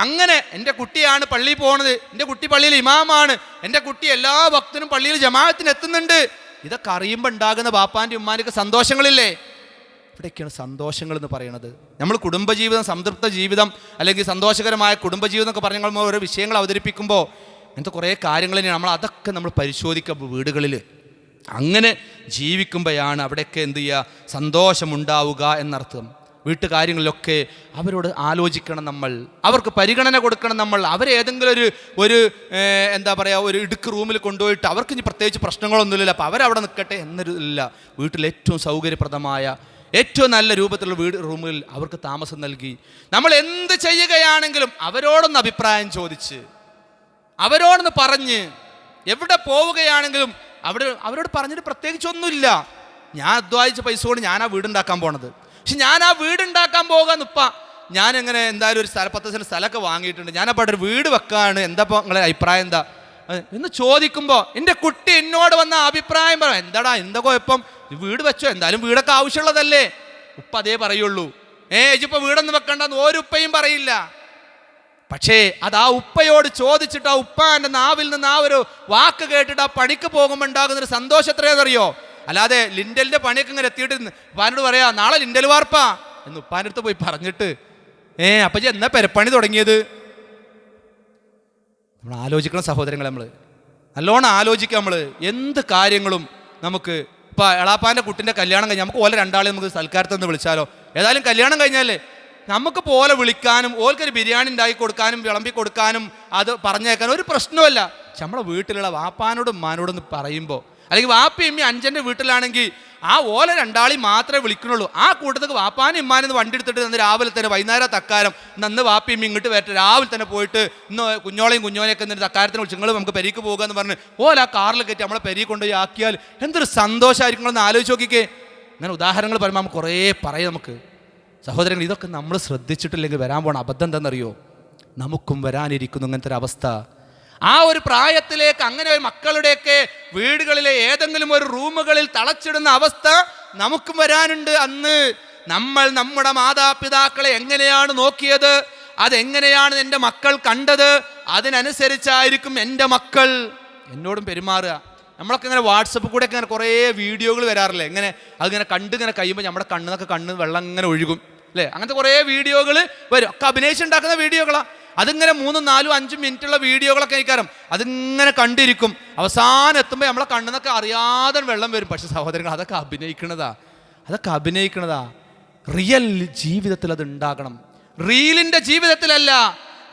അങ്ങനെ എൻ്റെ കുട്ടിയാണ് പള്ളിയിൽ പോകുന്നത്, എൻ്റെ കുട്ടി പള്ളിയിൽ ഇമാമാണ്, എൻ്റെ കുട്ടി എല്ലാ ഭക്തനും പള്ളിയിൽ ജമാഅത്തിന് എത്തുന്നുണ്ട്. ഇതൊക്കെ അറിയുമ്പോൾ ഉണ്ടാകുന്ന ബാപ്പാൻ്റെ ഉമ്മാൻ്റെയൊക്കെ സന്തോഷങ്ങളില്ലേ? ഇവിടെയൊക്കെയാണ് സന്തോഷങ്ങൾ എന്ന് പറയുന്നത്. നമ്മൾ കുടുംബജീവിതം, സംതൃപ്ത ജീവിതം, അല്ലെങ്കിൽ സന്തോഷകരമായ കുടുംബജീവിതം എന്നൊക്കെ പറഞ്ഞ് നമ്മൾ ഓരോ വിഷയങ്ങൾ അവതരിപ്പിക്കുമ്പോൾ അങ്ങനത്തെ കുറേ കാര്യങ്ങൾ നമ്മൾ അതൊക്കെ നമ്മൾ പരിശോധിക്കുക വീടുകളിൽ. അങ്ങനെ ജീവിക്കുമ്പോഴാണ് അവിടെയൊക്കെ എന്ത് ചെയ്യുക, സന്തോഷമുണ്ടാവുക എന്നർത്ഥം. വീട്ടുകാര്യങ്ങളിലൊക്കെ അവരോട് ആലോചിക്കണം നമ്മൾ, അവർക്ക് പരിഗണന കൊടുക്കണം നമ്മൾ. അവരേതെങ്കിലും ഒരു എന്താ പറയുക, ഒരു ഇടുക്ക് റൂമിൽ കൊണ്ടുപോയിട്ട് അവർക്ക് ഇനി പ്രത്യേകിച്ച് പ്രശ്നങ്ങളൊന്നുമില്ല, അപ്പോൾ അവരവിടെ നിൽക്കട്ടെ എന്നൊരില്ല. വീട്ടിൽ ഏറ്റവും സൗകര്യപ്രദമായ ഏറ്റവും നല്ല രൂപത്തിലുള്ള റൂമിൽ അവർക്ക് താമസം നൽകി. നമ്മൾ എന്ത് ചെയ്യുകയാണെങ്കിലും അവരോടൊന്ന് അഭിപ്രായം ചോദിച്ച്, അവരോടൊന്ന് പറഞ്ഞ്, എവിടെ പോവുകയാണെങ്കിലും അവരോട് പറഞ്ഞിട്ട് പ്രത്യേകിച്ചൊന്നുമില്ല. ഞാൻ അധ്വാനിച്ച പൈസ കൊണ്ട് ഞാൻ ആ വീടുണ്ടാക്കാൻ പോണത്, പക്ഷെ ഞാൻ ആ വീടുണ്ടാക്കാൻ പോകാന്ന് ഞാൻ എങ്ങനെ എന്തായാലും ഒരു 10 സെൻറ്റ് സ്ഥലമൊക്കെ വാങ്ങിയിട്ടുണ്ട്, ഞാനപ്പോൾ അവിടെ ഒരു വീട് വെക്കാണ്, എന്താ ഇപ്പോൾ നിങ്ങളുടെ അഭിപ്രായം എന്താ എന്ന് ചോദിക്കുമ്പോൾ എൻ്റെ കുട്ടി എന്നോട് വന്ന അഭിപ്രായം പറയാം, എന്താടാ എന്താ കുഴപ്പം, വീട് വെച്ചോ, എന്തായാലും വീടൊക്കെ ആവശ്യമുള്ളതല്ലേ. ഉപ്പ അതേ പറയുള്ളൂ. ഇജിപ്പോൾ വീടൊന്നും വെക്കണ്ടെന്ന് ഒരു ഉപ്പയും പറയില്ല. പക്ഷേ അത് ആ ഉപ്പയോട് ചോദിച്ചിട്ട് ആ ഉപ്പാൻ്റെ നാവിൽ നിന്ന് ആ ഒരു വാക്ക് കേട്ടിട്ട് ആ പണിക്ക് പോകുമ്പോൾ ഉണ്ടാകുന്നൊരു സന്തോഷം എത്രയാണെന്നറിയോ? അല്ലാതെ ലിൻഡലിൻ്റെ പണിയൊക്കെ ഇങ്ങനെ എത്തിയിട്ട് ഉപ്പാനോട് പറയാ നാളെ ലിൻഡൽ വാർപ്പാ എന്ന് ഉപ്പാൻ്റെ അടുത്ത് പോയി പറഞ്ഞിട്ട് അപ്പം എന്നാ പെരപ്പണി തുടങ്ങിയത്? നമ്മൾ ആലോചിക്കണം സഹോദരങ്ങളെ, നമ്മൾ നല്ലോണം ആലോചിക്കുക. നമ്മൾ എന്ത് കാര്യങ്ങളും നമുക്ക് ഇപ്പം എളാപ്പാൻ്റെ കുട്ടിൻ്റെ കല്യാണം കഴിഞ്ഞാൽ നമുക്ക് ഓലെ രണ്ടാളെ നമുക്ക് സൽക്കാരത്തൊന്ന് വിളിച്ചാലോ? ഏതായാലും കല്യാണം കഴിഞ്ഞാലേ നമുക്ക് പോലെ വിളിക്കാനും ഓൽക്കൊരു ബിരിയാണി ഉണ്ടാക്കി കൊടുക്കാനും വിളമ്പി കൊടുക്കാനും അത് പറഞ്ഞേക്കാനും ഒരു പ്രശ്നമല്ല. പക്ഷെ നമ്മളെ വീട്ടിലുള്ള വാപ്പാനോടും ഉമ്മാനോടൊന്ന് പറയുമ്പോൾ, അല്ലെങ്കിൽ വാപ്പി ഇമ്മി അഞ്ചൻ്റെ വീട്ടിലാണെങ്കിൽ ആ ഓല രണ്ടാളി മാത്രമേ വിളിക്കണുള്ളൂ. ആ കൂട്ടത്തിൽ വാപ്പാനും ഇമ്മാനെന്ന് വണ്ടി എടുത്തിട്ട് അന്ന് രാവിലെ തന്നെ വൈകുന്നേരം തക്കാരം നന്ന് വാപ്പി ഇമ്മി ഇങ്ങോട്ട് വരട്ടെ, രാവിലെ തന്നെ പോയിട്ട് ഇന്ന് കുഞ്ഞോളെയൊക്കെ എന്നിട്ട് തക്കാരത്തിന് വിളിച്ച് നിങ്ങൾ നമുക്ക് പെരീക്ക് പോകുക എന്ന് പറഞ്ഞ് ഓല ആ കാറിൽ കയറ്റി നമ്മളെ പെരീ കൊണ്ടുപോയി ആക്കിയാൽ എന്തൊരു സന്തോഷമായിരിക്കണമെന്ന് ആലോചിച്ച് നോക്കിക്കേ. അങ്ങനെ ഉദാഹരണങ്ങൾ പറയുമ്പോൾ നമുക്ക് കുറേ പറയാം. നമുക്ക് സഹോദരങ്ങൾ, ഇതൊക്കെ നമ്മൾ ശ്രദ്ധിച്ചിട്ടില്ലെങ്കിൽ വരാൻ പോണ അബദ്ധം എന്താണെന്നറിയോ? നമുക്കും വരാനിരിക്കുന്നു അങ്ങനത്തെ ഒരു അവസ്ഥ. ആ ഒരു പ്രായത്തിലേക്ക് അങ്ങനെ ഒരു മക്കളുടെയൊക്കെ വീടുകളിലെ ഏതെങ്കിലും ഒരു റൂമുകളിൽ തളച്ചിടുന്ന അവസ്ഥ നമുക്കും വരാനുണ്ട്. അന്ന് നമ്മൾ നമ്മുടെ മാതാപിതാക്കളെ എങ്ങനെയാണ് നോക്കിയത്, അതെങ്ങനെയാണ് എൻ്റെ മക്കൾ കണ്ടത്, അതിനനുസരിച്ചായിരിക്കും എൻ്റെ മക്കൾ എന്നോടും പെരുമാറുക. നമ്മളൊക്കെ ഇങ്ങനെ വാട്സപ്പിൽ കൂടെ ഒക്കെ ഇങ്ങനെ കുറേ വീഡിയോകൾ വരാറില്ലേ, ഇങ്ങനെ അതിങ്ങനെ കണ്ടിങ്ങനെ കഴിയുമ്പോൾ നമ്മുടെ കണ്ണ് വെള്ളം ഇങ്ങനെ ഒഴുകും അല്ലേ? അങ്ങനത്തെ കുറേ വീഡിയോകൾ വരും, ഒക്കെ അഭിനയിച്ചുണ്ടാക്കുന്ന വീഡിയോകളാണ്. അതിങ്ങനെ 3, 4, 5 മിനിറ്റുള്ള വീഡിയോകളൊക്കെ ആയിക്കാരം അതിങ്ങനെ കണ്ടിരിക്കും. അവസാനം എത്തുമ്പോൾ നമ്മളെ കണ്ണിന്നൊക്കെ അറിയാതെ വെള്ളം വരും. പക്ഷെ സഹോദരങ്ങൾ, അതൊക്കെ അഭിനയിക്കണതാ. റിയൽ ജീവിതത്തിൽ അത് ഉണ്ടാകണം. റീലിൻ്റെ ജീവിതത്തിലല്ല,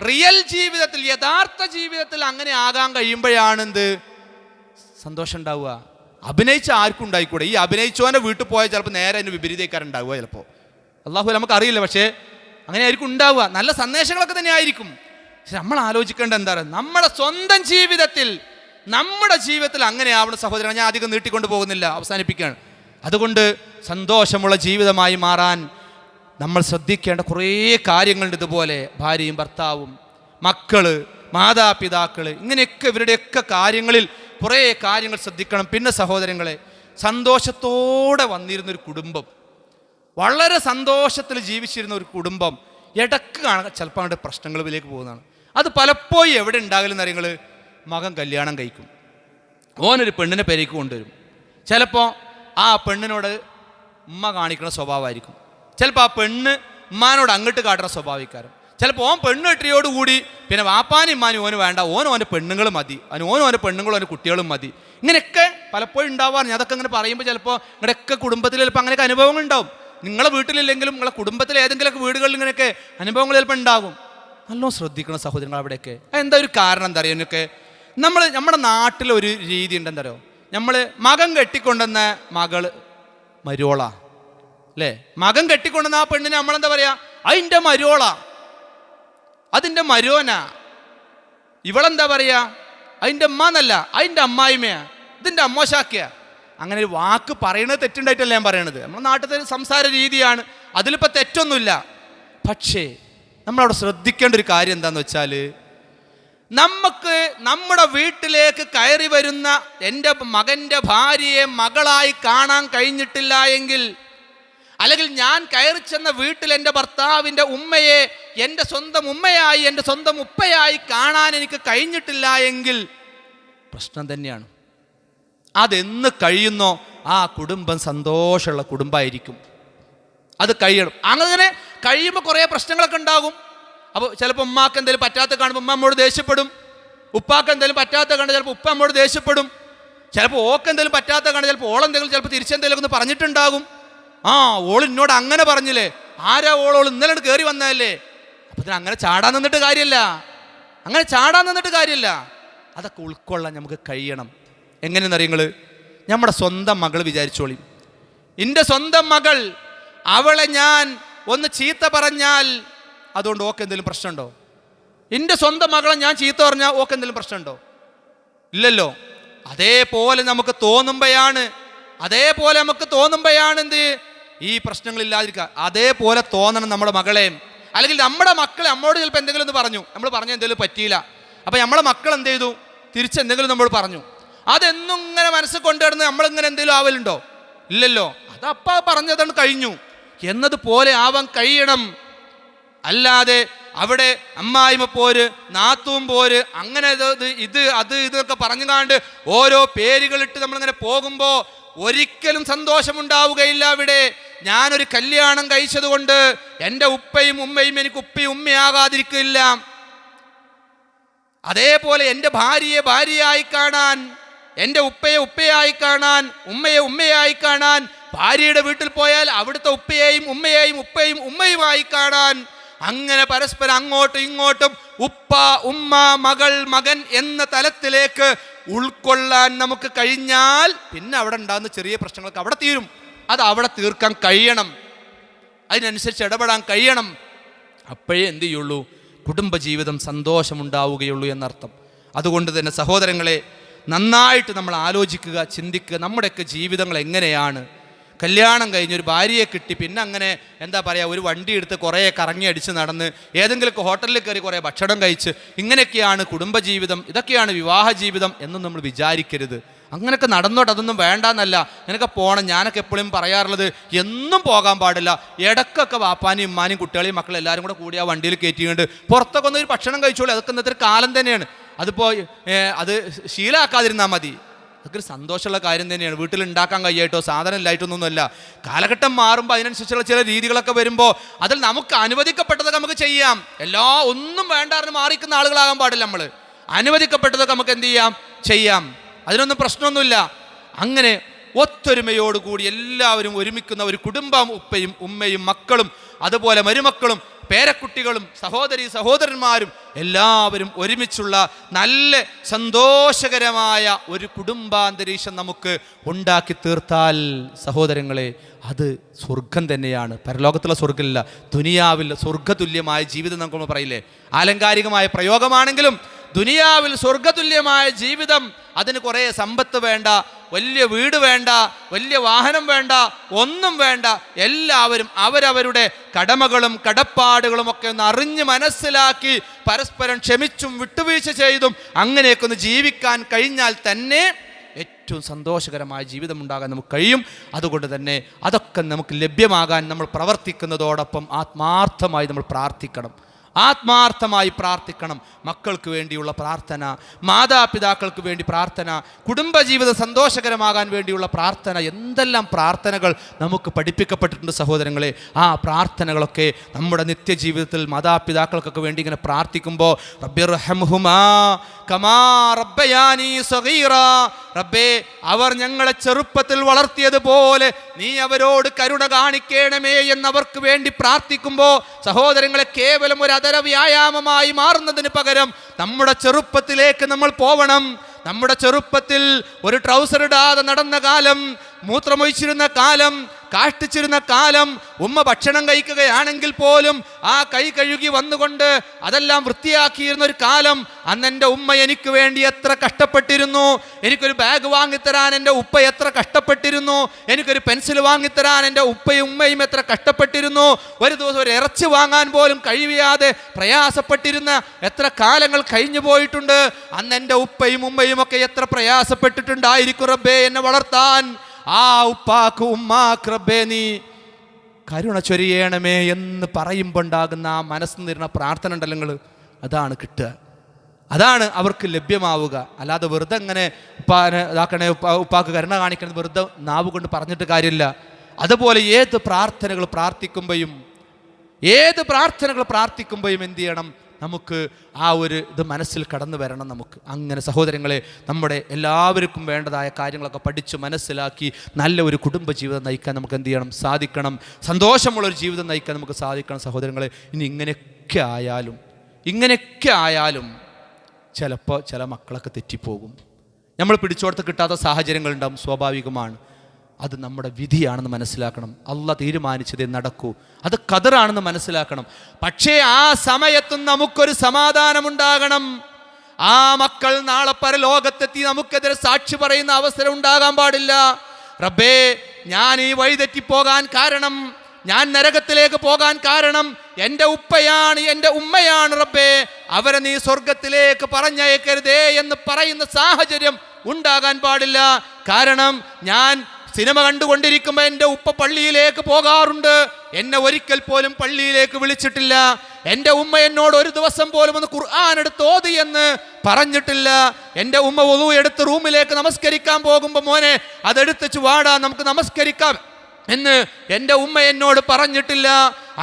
റിയൽ ജീവിതത്തിൽ, യഥാർത്ഥ ജീവിതത്തിൽ അങ്ങനെ ആകാൻ കഴിയുമ്പോഴാണ് എന്ത് സന്തോഷം ഉണ്ടാവുക. അഭിനയിച്ച ആർക്കും ഉണ്ടായിക്കൂടെ? ഈ അഭിനയിച്ചവൻ്റെ വീട്ടിൽ പോയാൽ ചിലപ്പോൾ നേരെ അതിന് വിപരീതക്കാരുണ്ടാവുക ചിലപ്പോൾ. അള്ളാഹു നമുക്കറിയില്ല, പക്ഷേ അങ്ങനെ ആയിരിക്കും ഉണ്ടാവുക. നല്ല സന്ദേശങ്ങളൊക്കെ തന്നെ ആയിരിക്കും. പക്ഷെ നമ്മൾ ആലോചിക്കേണ്ട എന്താ പറയുക, നമ്മുടെ സ്വന്തം നമ്മുടെ ജീവിതത്തിൽ അങ്ങനെ ആവണം സഹോദരൻ. ഞാൻ അധികം നീട്ടിക്കൊണ്ട് പോകുന്നില്ല, അവസാനിപ്പിക്കുകയാണ്. അതുകൊണ്ട് സന്തോഷമുള്ള ജീവിതമായി മാറാൻ നമ്മൾ ശ്രദ്ധിക്കേണ്ട കുറേ കാര്യങ്ങളുണ്ട്. ഇതുപോലെ ഭാര്യയും ഭർത്താവും മക്കള് മാതാപിതാക്കള് ഇങ്ങനെയൊക്കെ ഇവരുടെയൊക്കെ കാര്യങ്ങളിൽ കുറേ കാര്യങ്ങൾ ശ്രദ്ധിക്കണം. പിന്നെ സഹോദരങ്ങളെ, സന്തോഷത്തോടെ വന്നിരുന്നൊരു കുടുംബം, വളരെ സന്തോഷത്തിൽ ജീവിച്ചിരുന്ന ഒരു കുടുംബം ഇടക്ക് കാണാൻ ചിലപ്പോൾ അവരുടെ പ്രശ്നങ്ങളിലേക്ക് പോകുന്നതാണ്. അത് പലപ്പോഴും എവിടെ ഉണ്ടാകലെന്ന് അറിയുങ്ങൾ, മകൻ കല്യാണം കഴിക്കും, ഓനൊരു പെണ്ണിനെ പെരേക്ക് കൊണ്ടുവരും. ചിലപ്പോൾ ആ പെണ്ണിനോട് ഉമ്മ കാണിക്കുന്ന സ്വഭാവമായിരിക്കും, ചിലപ്പോൾ ആ പെണ്ണ് ഉമ്മാനോട് അങ്ങോട്ട് കാട്ടുന്ന സ്വഭാവിക്കാരും. ചിലപ്പോൾ ഓൻ പെണ്ണ് കെട്ടിയോടുകൂടി പിന്നെ വാപ്പാനും ഇമ്മാനും ഓന് വേണ്ട, ഓൻ്റെ പെണ്ണുങ്ങൾ മതി, ഓൻ്റെ പെണ്ണുങ്ങളും ഓൻ്റെ കുട്ടികളും മതി. ഇങ്ങനെയൊക്കെ പലപ്പോഴും ഉണ്ടാവാറുണ്ട്. അതൊക്കെ ഇങ്ങനെ പറയുമ്പോൾ ചിലപ്പോൾ നിങ്ങളുടെയൊക്കെ കുടുംബത്തിൽ ചിലപ്പോൾ അങ്ങനെയൊക്കെ അനുഭവങ്ങൾ ഉണ്ടാവും. നിങ്ങളെ വീട്ടിലില്ലെങ്കിലും നിങ്ങളെ കുടുംബത്തിൽ ഏതെങ്കിലുമൊക്കെ വീടുകളിൽ ഇങ്ങനെയൊക്കെ അനുഭവങ്ങൾ ചിലപ്പോൾ ഉണ്ടാകും. നല്ലോണം ശ്രദ്ധിക്കണം സഹോദരങ്ങൾ അവിടെയൊക്കെ. എന്താ ഒരു കാരണം എന്താ അറിയോ? എന്നൊക്കെ നമ്മുടെ നാട്ടിലൊരു രീതി ഉണ്ട്. എന്താ പറയുക, നമ്മൾ മകൻ കെട്ടിക്കൊണ്ടുവന്ന മകള് മരോള അല്ലേ, മകൻ കെട്ടിക്കൊണ്ടുവന്ന ആ പെണ്ണിനെ നമ്മളെന്താ പറയുക, അതിൻ്റെ മരോള, അതിൻ്റെ മരോന. ഇവളെന്താ പറയുക, അതിൻ്റെ അമ്മ എന്നല്ല, അതിൻ്റെ അമ്മായിമ്മയാ, ഇതിൻ്റെ അമ്മോശാക്കിയ. അങ്ങനെ ഒരു വാക്ക് പറയണത് തെറ്റുണ്ടായിട്ടല്ല ഞാൻ പറയണത്, നമ്മുടെ നാട്ടിലത്തെ സംസാര രീതിയാണ്, അതിലിപ്പോൾ തെറ്റൊന്നുമില്ല. പക്ഷേ നമ്മളവിടെ ശ്രദ്ധിക്കേണ്ട ഒരു കാര്യം എന്താണെന്ന് വെച്ചാൽ, നമുക്ക് നമ്മുടെ വീട്ടിലേക്ക് കയറി വരുന്ന എൻ്റെ മകൻ്റെ ഭാര്യയെ മകളായി കാണാൻ കഴിഞ്ഞിട്ടില്ല എങ്കിൽ, അല്ലെങ്കിൽ ഞാൻ കയറി ചെന്ന വീട്ടിൽ എൻ്റെ ഭർത്താവിൻ്റെ ഉമ്മയെ എൻ്റെ സ്വന്തം ഉമ്മയായി എൻ്റെ സ്വന്തം ഉപ്പയായി കാണാൻ എനിക്ക് കഴിഞ്ഞിട്ടില്ല എങ്കിൽ പ്രശ്നം തന്നെയാണ്. അതെന്ന് കഴിയുന്നോ ആ കുടുംബം സന്തോഷമുള്ള കുടുംബമായിരിക്കും. അത് കഴിയണം. അങ്ങനെ കഴിയുമ്പോൾ കുറേ പ്രശ്നങ്ങളൊക്കെ ഉണ്ടാകും. അപ്പോൾ ചിലപ്പോൾ ഉമ്മാക്ക് എന്തെങ്കിലും പറ്റാത്ത കാണുമ്പോൾ ഉമ്മ അമ്മോട് ദേഷ്യപ്പെടും, ഉപ്പാക്ക് എന്തെങ്കിലും പറ്റാത്ത കണ്ട് ചിലപ്പോൾ ഉപ്പ അമ്മോട് ദേഷ്യപ്പെടും. ചിലപ്പോൾ ഓക്ക് എന്തെങ്കിലും പറ്റാത്ത കാണും, ചിലപ്പോൾ ഓളെന്തെങ്കിലും ചിലപ്പോൾ തിരിച്ചെന്തെങ്കിലും ഒന്ന് പറഞ്ഞിട്ടുണ്ടാകും. ഓൾ എന്നോട് അങ്ങനെ പറഞ്ഞില്ലേ, ആരാ ഓളോൾ ഇന്നലെ കയറി വന്നതല്ലേ. അപ്പം അങ്ങനെ ചാടാൻ നിന്നിട്ട് കാര്യമില്ല. അതൊക്കെ ഉൾക്കൊള്ളാൻ നമുക്ക് കഴിയണം. എങ്ങനെയെന്നറിയങ്ങൾ, നമ്മുടെ സ്വന്തം മകൾ വിചാരിച്ചോളി. എൻ്റെ സ്വന്തം മകൾ, അവളെ ഞാൻ ഒന്ന് ചീത്ത പറഞ്ഞാൽ അതുകൊണ്ട് ഓക്ക് എന്തെങ്കിലും പ്രശ്നമുണ്ടോ? എൻ്റെ സ്വന്തം മകളെ ഞാൻ ചീത്ത പറഞ്ഞാൽ ഓക്ക് എന്തെങ്കിലും പ്രശ്നമുണ്ടോ? ഇല്ലല്ലോ. അതേപോലെ നമുക്ക് തോന്നുമ്പോഴാണ് എന്ത് ഈ പ്രശ്നങ്ങളില്ലാതിരിക്കുക. അതേപോലെ തോന്നണം നമ്മുടെ മകളെയും. അല്ലെങ്കിൽ നമ്മുടെ മക്കളെ നമ്മോട് ചിലപ്പോൾ എന്തെങ്കിലും ഒന്ന് പറഞ്ഞു, നമ്മൾ പറഞ്ഞ എന്തെങ്കിലും പറ്റിയില്ല, അപ്പം നമ്മളെ മക്കൾ എന്ത് ചെയ്തു, തിരിച്ചെന്തെങ്കിലും നമ്മൾ പറഞ്ഞു, അതെന്നും ഇങ്ങനെ മനസ്സിൽ കൊണ്ടുവരുന്നത് നമ്മളിങ്ങനെ എന്തെങ്കിലും ആവലുണ്ടോ? ഇല്ലല്ലോ. അതപ്പ പറഞ്ഞതാണ് കഴിഞ്ഞു എന്നതുപോലെ ആവാൻ കഴിയണം. അല്ലാതെ അവിടെ അമ്മായിമ്മ പോര്, നാത്തൂൻ പോര്, അങ്ങനെ ഇതൊക്കെ പറഞ്ഞുകാണ്ട് ഓരോ പേരുകളിട്ട് നമ്മളിങ്ങനെ പോകുമ്പോൾ ഒരിക്കലും സന്തോഷമുണ്ടാവുകയില്ല. അവിടെ ഞാനൊരു കല്യാണം കഴിച്ചത് കൊണ്ട് എൻ്റെ ഉപ്പയും ഉമ്മയും എനിക്ക് ഉപ്പയും ഉമ്മയാകാതിരിക്കില്ല. അതേപോലെ എൻ്റെ ഭാര്യയെ ഭാര്യയായി കാണാൻ, എൻ്റെ ഉപ്പയെ ഉപ്പയായി കാണാൻ, ഉമ്മയെ ഉമ്മയായി കാണാൻ, ഭാര്യയുടെ വീട്ടിൽ പോയാൽ അവിടുത്തെ ഉപ്പയെയും ഉമ്മയെയും ഉപ്പയും ഉമ്മയുമായി കാണാൻ, അങ്ങനെ പരസ്പരം അങ്ങോട്ടും ഇങ്ങോട്ടും ഉപ്പ ഉമ്മ മകൾ മകൻ എന്ന തലത്തിലേക്ക് ഉൾക്കൊള്ളാൻ നമുക്ക് കഴിഞ്ഞാൽ പിന്നെ അവിടെ ഉണ്ടാകുന്ന ചെറിയ പ്രശ്നങ്ങളൊക്കെ അവിടെ തീരും. അത് അവിടെ തീർക്കാൻ കഴിയണം, അതിനനുസരിച്ച് ഇടപെടാൻ കഴിയണം. അപ്പോഴേ എന്ത് ചെയ്യുള്ളൂ, കുടുംബജീവിതം സന്തോഷമുണ്ടാവുകയുള്ളൂ എന്നർത്ഥം. അതുകൊണ്ട് തന്നെ സഹോദരങ്ങളെ, നന്നായിട്ട് നമ്മൾ ആലോചിക്കുക, ചിന്തിക്കുക. നമ്മുടെയൊക്കെ ജീവിതങ്ങൾ എങ്ങനെയാണ്? കല്യാണം കഴിഞ്ഞൊരു ഭാര്യയെ കിട്ടി, പിന്നെ അങ്ങനെ എന്താ പറയുക, ഒരു വണ്ടി എടുത്ത് കുറേ കറങ്ങി അടിച്ച് നടന്ന് ഏതെങ്കിലുമൊക്കെ ഹോട്ടലിൽ കയറി കുറേ ഭക്ഷണം കഴിച്ച്, ഇങ്ങനെയൊക്കെയാണ് കുടുംബജീവിതം, ഇതൊക്കെയാണ് വിവാഹ ജീവിതം എന്നും നമ്മൾ വിചാരിക്കരുത്. അങ്ങനെയൊക്കെ നടന്നോട്ട്, അതൊന്നും വേണ്ടാന്നല്ല. അങ്ങനെയൊക്കെ പോകണം. ഞാനൊക്കെ എപ്പോഴും പറയാറുള്ളത്, എന്നും പോകാൻ പാടില്ല. ഇടയ്ക്കൊക്കെ വാപ്പാനും ഉമ്മാനും കുട്ടികളെയും മക്കളും എല്ലാവരും കൂടി ആ വണ്ടിയിൽ കയറ്റിക്കൊണ്ട് പുറത്തൊക്കെ ഒന്ന് ഒരു ഭക്ഷണം കഴിച്ചോളൂ. അതൊക്കെ ഇന്നത്തെ ഒരു കാലം തന്നെയാണ്. അതിപ്പോൾ അത് ശീലമാക്കാതിരുന്നാൽ മതി. അതൊക്കെ ഒരു സന്തോഷമുള്ള കാര്യം തന്നെയാണ്. വീട്ടിലുണ്ടാക്കാൻ കഴിയായിട്ടോ സാധനം ഇല്ലായിട്ടൊന്നുമല്ല. കാലഘട്ടം മാറുമ്പോൾ അതിനനുസരിച്ചുള്ള ചില രീതികളൊക്കെ വരുമ്പോൾ അതിൽ നമുക്ക് അനുവദിക്കപ്പെട്ടതൊക്കെ നമുക്ക് ചെയ്യാം. ഒന്നും വേണ്ടാറിന് മാറിക്കുന്ന ആളുകളാകാൻ പാടില്ല. നമ്മൾ അനുവദിക്കപ്പെട്ടതൊക്കെ നമുക്ക് എന്ത് ചെയ്യാം. അതിനൊന്നും പ്രശ്നമൊന്നുമില്ല. അങ്ങനെ ഒത്തൊരുമയോടുകൂടി എല്ലാവരും ഒരുമിക്കുന്ന ഒരു കുടുംബം, ഉപ്പയും ഉമ്മയും മക്കളും അതുപോലെ മരുമക്കളും പേരക്കുട്ടികളും സഹോദരന്മാരും എല്ലാവരും ഒരുമിച്ചുള്ള നല്ല സന്തോഷകരമായ ഒരു കുടുംബാന്തരീക്ഷം നമുക്ക് ഉണ്ടാക്കി തീർത്താൽ സഹോദരങ്ങളെ, അത് സ്വർഗം തന്നെയാണ്. പരലോകത്തുള്ള സ്വർഗ്ഗമില്ല, ദുനിയാവിൽ സ്വർഗതുല്യമായ ജീവിതം നമുക്ക് പറയില്ലേ. ആലങ്കാരികമായ പ്രയോഗമാണെങ്കിലും ദുനിയാവിൽ സ്വർഗതുല്യമായ ജീവിതം, അതിന് കുറേ സമ്പത്ത് വേണ്ട, വലിയ വീട് വേണ്ട, വലിയ വാഹനം വേണ്ട, ഒന്നും വേണ്ട. എല്ലാവരും അവരവരുടെ കടമകളും കടപ്പാടുകളും ഒക്കെ ഒന്ന് അറിഞ്ഞ് മനസ്സിലാക്കി പരസ്പരം ക്ഷമിച്ചും വിട്ടുവീഴ്ച ചെയ്തും അങ്ങനെയൊക്കെ ഒന്ന് ജീവിക്കാൻ കഴിഞ്ഞാൽ തന്നെ ഏറ്റവും സന്തോഷകരമായ ജീവിതം ഉണ്ടാകാൻ നമുക്ക് കഴിയും. അതുകൊണ്ട് തന്നെ അതൊക്കെ നമുക്ക് ലഭ്യമാകാൻ നമ്മൾ പ്രവർത്തിക്കുന്നതോടൊപ്പം ആത്മാർത്ഥമായി നമ്മൾ പ്രാർത്ഥിക്കണം. മക്കൾക്ക് വേണ്ടിയുള്ള പ്രാർത്ഥന, മാതാപിതാക്കൾക്ക് വേണ്ടി പ്രാർത്ഥന, കുടുംബജീവിതം സന്തോഷകരമാകാൻ വേണ്ടിയുള്ള പ്രാർത്ഥന, എന്തെല്ലാം പ്രാർത്ഥനകൾ നമുക്ക് പഠിപ്പിക്കപ്പെട്ടിട്ടുണ്ട് സഹോദരങ്ങളെ. ആ പ്രാർത്ഥനകളൊക്കെ നമ്മുടെ നിത്യജീവിതത്തിൽ മാതാപിതാക്കൾക്കൊക്കെ വേണ്ടി ഇങ്ങനെ പ്രാർത്ഥിക്കുമ്പോൾ റബ്ബിർഹംഹുമാ കമാ റബ്ബയാനി സഗീറാ, റബ്ബേ അവർ ഞങ്ങളെ ചെറുപ്പത്തിൽ വളർത്തിയതുപോലെ നീ അവരോട് കരുണ കാണിക്കണമേ എന്നവർക്ക് വേണ്ടി പ്രാർത്ഥിക്കുമ്പോൾ സഹോദരങ്ങളെ, കേവലം ഒരു അതര വ്യായാമമായി മാറുന്നതിന് പകരം നമ്മുടെ ചെറുപ്പത്തിലേക്ക് നമ്മൾ പോവണം. നമ്മുടെ ചെറുപ്പത്തിൽ ഒരു ട്രൗസർ ഇടാതെ നടന്ന കാലം, മൂത്രമൊഴിച്ചിരുന്ന കാലം, കാഷ്ടിച്ചിരുന്ന കാലം, ഉമ്മ ഭക്ഷണം കഴിക്കുകയാണെങ്കിൽ പോലും ആ കൈ കഴുകി വന്നുകൊണ്ട് അതെല്ലാം വൃത്തിയാക്കിയിരുന്ന ഒരു കാലം. അന്ന് എൻ്റെ ഉമ്മ എനിക്ക് വേണ്ടി എത്ര കഷ്ടപ്പെട്ടിരുന്നു. എനിക്കൊരു ബാഗ് വാങ്ങിത്തരാൻ എൻ്റെ ഉപ്പ എത്ര കഷ്ടപ്പെട്ടിരുന്നു. എനിക്കൊരു പെൻസിൽ വാങ്ങിത്തരാൻ എൻ്റെ ഉപ്പയും ഉമ്മയും എത്ര കഷ്ടപ്പെട്ടിരുന്നു. ഒരു ദിവസം ഒരു ഇറച്ചി വാങ്ങാൻ പോലും കഴിയാതെ പ്രയാസപ്പെട്ടിരുന്ന എത്ര കാലങ്ങൾ കഴിഞ്ഞു പോയിട്ടുണ്ട്. അന്ന് എൻ്റെ ഉപ്പയും ഉമ്മയും ഒക്കെ എത്ര പ്രയാസപ്പെട്ടിട്ടുണ്ടായിരിക്കും റബ്ബേ എന്നെ വളർത്താൻ. ആ ഉപ്പാക്ക് ഉമ്മാക്ക് റബ്ബേ നീ കരുണ ചൊരിയണമേ എന്ന് പറയുമ്പോൾ ഉണ്ടാകുന്ന ആ മനസ്സിൽ നിന്നിരുന്ന പ്രാർത്ഥന ഉണ്ടല്ലോ നിങ്ങൾ, അതാണ് കിട്ടുക, അതാണ് അവർക്ക് ലഭ്യമാവുക. അല്ലാതെ വെറുതെ അങ്ങനെ ഉപ്പാനെ ഇതാക്കണേ, ഉപ്പാക്ക് കരുണ കാണിക്കണത് വെറുതെ നാവ് കൊണ്ട് പറഞ്ഞിട്ട് കാര്യമില്ല. അതുപോലെ ഏത് പ്രാർത്ഥനകൾ പ്രാർത്ഥിക്കുമ്പോഴും എന്ത് ചെയ്യണം? നമുക്ക് ആ ഒരു ഇത് മനസ്സിൽ കടന്നു വരണം. നമുക്ക് അങ്ങനെ സഹോദരങ്ങളെ, നമ്മുടെ എല്ലാവർക്കും വേണ്ടതായ കാര്യങ്ങളൊക്കെ പഠിച്ച് മനസ്സിലാക്കി നല്ല ഒരു കുടുംബജീവിതം നയിക്കാൻ നമുക്ക് എന്ത് ചെയ്യണം? സാധിക്കണം. സന്തോഷമുള്ളൊരു ജീവിതം നയിക്കാൻ നമുക്ക് സാധിക്കണം സഹോദരങ്ങളെ. ഇനി ഇങ്ങനെയൊക്കെ ആയാലും ചിലപ്പോൾ ചില മക്കളൊക്കെ തെറ്റിപ്പോകും. നമ്മൾ പിടിച്ചോടത്ത് കിട്ടാത്ത സാഹചര്യങ്ങളുണ്ടാകും, സ്വാഭാവികമാണ്. അത് നമ്മുടെ വിധിയാണെന്ന് മനസ്സിലാക്കണം. അള്ളാഹ് തീരുമാനിച്ചതേ നടക്കൂ, അത് ഖദറാണെന്ന് മനസ്സിലാക്കണം. പക്ഷേ ആ സമയത്തും നമുക്കൊരു സമാധാനമുണ്ടാകണം. ആ മക്കൾ നാളെ പരലോകത്തെത്തി നമുക്കെതിരെ സാക്ഷി പറയുന്ന അവസരം ഉണ്ടാകാൻ പാടില്ല. റബ്ബേ, ഞാൻ ഈ വഴിതെറ്റിപ്പോകാൻ കാരണം, ഞാൻ നരകത്തിലേക്ക് പോകാൻ കാരണം എൻ്റെ ഉപ്പയാണ്, എൻ്റെ ഉമ്മയാണ്. റബ്ബേ, അവരെ നീ സ്വർഗത്തിലേക്ക് പറഞ്ഞയക്കരുതേ എന്ന് പറയുന്ന സാഹചര്യം ഉണ്ടാകാൻ പാടില്ല. കാരണം ഞാൻ സിനിമ കണ്ടുകൊണ്ടിരിക്കുമ്പോൾ എൻ്റെ ഉപ്പ പള്ളിയിലേക്ക് പോകാറുണ്ട്, എന്നെ ഒരിക്കൽ പോലും പള്ളിയിലേക്ക് വിളിച്ചിട്ടില്ല. എൻ്റെ ഉമ്മ എന്നോട് ഒരു ദിവസം പോലും ഒന്ന് ഖുർആൻ എടുത്ത് ഓതി എന്ന് പറഞ്ഞിട്ടില്ല. എൻ്റെ ഉമ്മ വുളു എടുത്ത് റൂമിലേക്ക് നമസ്കരിക്കാൻ പോകുമ്പോൾ മോനെ അതെടുത്ത് വാടാ നമുക്ക് നമസ്കരിക്കാം എന്ന് എൻ്റെ ഉമ്മ എന്നോട് പറഞ്ഞിട്ടില്ല.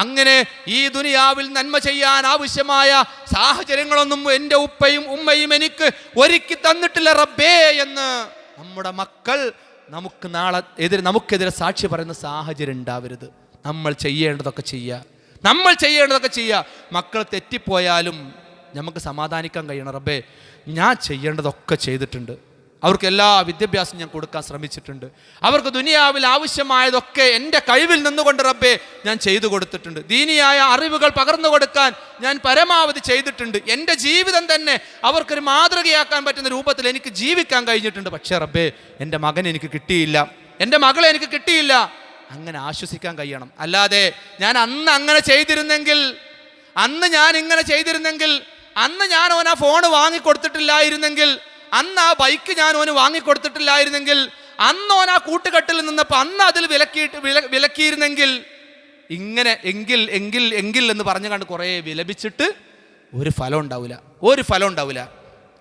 അങ്ങനെ ഈ ദുനിയാവിൽ നന്മ ചെയ്യാൻ ആവശ്യമായ സാഹചര്യങ്ങളൊന്നും എൻ്റെ ഉപ്പയും ഉമ്മയും എനിക്ക് ഒരുക്കി തന്നിട്ടില്ല റബ്ബേ എന്ന് നമ്മുടെ മക്കൾ നമുക്കെതിരെ സാക്ഷി പറയുന്ന സാഹചര്യം ഉണ്ടാവരുത്. നമ്മൾ ചെയ്യേണ്ടതൊക്കെ ചെയ്യുക. മക്കൾ തെറ്റിപ്പോയാലും നമുക്ക് സമാധാനിക്കാൻ കഴിയണം. റബ്ബേ, ഞാൻ ചെയ്യേണ്ടതൊക്കെ ചെയ്തിട്ടുണ്ട്, അവർക്ക് എല്ലാ വിദ്യാഭ്യാസം ഞാൻ കൊടുക്കാൻ ശ്രമിച്ചിട്ടുണ്ട്, അവർക്ക് ദുനിയാവിൽ ആവശ്യമായതൊക്കെ എൻ്റെ കഴിവിൽ നിന്നുകൊണ്ട് റബ്ബേ ഞാൻ ചെയ്തു കൊടുത്തിട്ടുണ്ട്, ദീനിയായ അറിവുകൾ പകർന്നു കൊടുക്കാൻ ഞാൻ പരമാവധി ചെയ്തിട്ടുണ്ട്, എൻ്റെ ജീവിതം തന്നെ അവർക്കൊരു മാതൃകയാക്കാൻ പറ്റുന്ന രൂപത്തിൽ എനിക്ക് ജീവിക്കാൻ കഴിഞ്ഞിട്ടുണ്ട്. പക്ഷേ റബ്ബേ, എൻ്റെ മകനെ എനിക്ക് കിട്ടിയില്ല, എൻ്റെ മകളെ എനിക്ക് കിട്ടിയില്ല. അങ്ങനെ ആശ്വസിക്കാൻ കഴിയണം. അല്ലാതെ ഞാൻ അന്ന് അങ്ങനെ ചെയ്തിരുന്നെങ്കിൽ, അന്ന് ഞാൻ ഇങ്ങനെ ചെയ്തിരുന്നെങ്കിൽ, അന്ന് ഞാൻ ഓൻ ആ ഫോണ് വാങ്ങിക്കൊടുത്തിട്ടില്ലായിരുന്നെങ്കിൽ, അന്ന് ആ ബൈക്ക് ഞാൻ ഓന് വാങ്ങിക്കൊടുത്തിട്ടില്ലായിരുന്നെങ്കിൽ, അന്ന് ഓൻ ആ കൂട്ടുകെട്ടിൽ നിന്നപ്പോൾ അന്ന് അതിൽ വിലക്കിയിരുന്നെങ്കിൽ, ഇങ്ങനെ എങ്കിൽ എന്ന് പറഞ്ഞു കണ്ട് കുറേ വിലപിച്ചിട്ട് ഒരു ഫലം ഉണ്ടാവില്ല.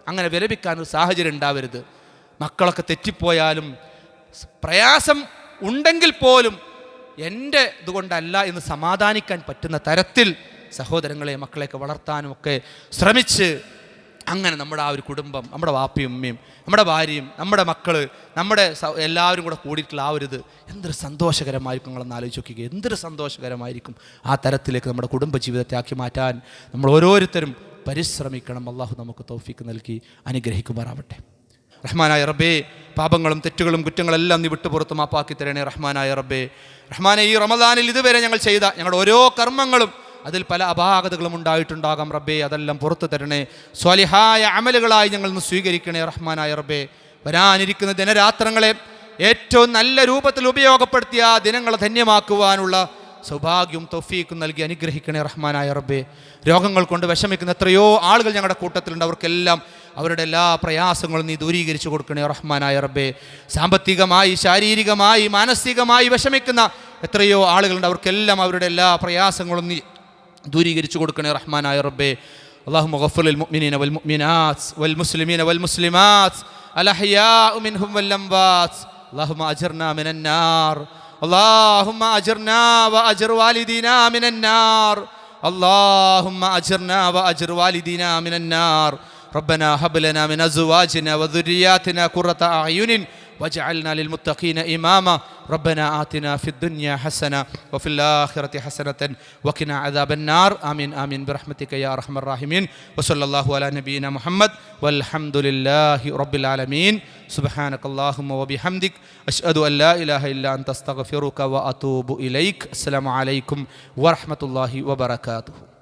അങ്ങനെ വിലപിക്കാനൊരു സാഹചര്യം ഉണ്ടാവരുത്. മക്കളൊക്കെ തെറ്റിപ്പോയാലും പ്രയാസം ഉണ്ടെങ്കിൽ പോലും എൻ്റെ ഇതുകൊണ്ടല്ല എന്ന് സമാധാനിക്കാൻ പറ്റുന്ന തരത്തിൽ സഹോദരങ്ങളെ മക്കളെയൊക്കെ വളർത്താനും ഒക്കെ ശ്രമിച്ച്, അങ്ങനെ നമ്മുടെ ആ ഒരു കുടുംബം, നമ്മുടെ വാപ്പയും ഉമ്മയും നമ്മുടെ ഭാര്യയും നമ്മുടെ മക്കൾ നമ്മുടെ എല്ലാവരും കൂടെ കൂടിയിട്ടുള്ള ആ ഒരു ഇത് എന്തൊരു സന്തോഷകരമായിരിക്കും. നിങ്ങളൊന്ന് ആലോചിച്ച് നോക്കുക, എന്തൊരു സന്തോഷകരമായിരിക്കും. ആ തരത്തിലേക്ക് നമ്മുടെ കുടുംബജീവിതത്തെ ആക്കി മാറ്റാൻ നമ്മൾ ഓരോരുത്തരും പരിശ്രമിക്കണം. അള്ളാഹു നമുക്ക് തൗഫീക്ക് നൽകി അനുഗ്രഹിക്കുമാറാവട്ടെ. റഹ്മാനായ റബ്ബേ, പാപങ്ങളും തെറ്റുകളും കുറ്റങ്ങളെല്ലാം നീ വിട്ടുപുറത്ത് മാപ്പാക്കി തരണേ. റഹ്മാനായ റബ്ബേ, റഹ്മാനെ, ഈ റമദാനിൽ ഇതുവരെ ഞങ്ങൾ ചെയ്ത ഞങ്ങളുടെ ഓരോ കർമ്മങ്ങളും അതിൽ പല അപാകതകളും ഉണ്ടായിട്ടുണ്ടാകാം റബ്ബേ, അതെല്ലാം പുറത്തു തരണേ. സ്വാലിഹായ അമലുകളായി ഞങ്ങൾ ഇന്ന് സ്വീകരിക്കണേ. റഹ്മാനായ റബ്ബേ, വരാനിരിക്കുന്ന ദിനരാത്രങ്ങളെ ഏറ്റവും നല്ല രൂപത്തിൽ ഉപയോഗപ്പെടുത്തിയ ആ ദിനങ്ങളെ ധന്യമാക്കുവാനുള്ള സൗഭാഗ്യവും തൗഫീക്കും നൽകി അനുഗ്രഹിക്കണേ. റഹ്മാനായ റബ്ബേ, രോഗങ്ങൾ കൊണ്ട് വിഷമിക്കുന്ന എത്രയോ ആളുകൾ ഞങ്ങളുടെ കൂട്ടത്തിലുണ്ട്. അവർക്കെല്ലാം അവരുടെ എല്ലാ പ്രയാസങ്ങളും നീ ദൂരീകരിച്ചു കൊടുക്കണേ. റഹ്മാനായ റബ്ബേ, സാമ്പത്തികമായി ശാരീരികമായി മാനസികമായി വിഷമിക്കുന്ന എത്രയോ ആളുകളുണ്ട്. അവർക്കെല്ലാം അവരുടെ എല്ലാ പ്രയാസങ്ങളും നീ ദൂരീകരിച്ചു കൊടുക്കണേ. റഹ്മാനായ റബ്ബേ, അല്ലാഹുമ്മ ഗഫിർ ലിൽ മുഅ്മിനീന വൽ മുഅ്മിനാത്ത് വൽ മുസ്ലിമീന വൽ മുസ്ലിമാത്ത് അൽ അഹ്യാഉ മിൻഹും വൽ അംവാത്ത് അല്ലാഹുമ്മ അജിർനാ മിനൻ നാർ اللهم أجرنا وأجر والدينا من النار اللهم أجرنا وأجر والدينا من النار ربنا هب لنا من أزواجنا وذرياتنا قرة أعين واجعلنا للمتقين إماما ربنا آتنا في الدنيا حسنة وفي الآخرة حسنة وقنا عذاب النار آمين آمين برحمتك يا أرحم الراحمين وصلى الله على نبينا محمد والحمد لله رب العالمين سبحانك اللهم وبحمدك أشهد أن لا إله إلا أنت أستغفرك وأتوب إليك السلام عليكم ورحمة الله وبركاته.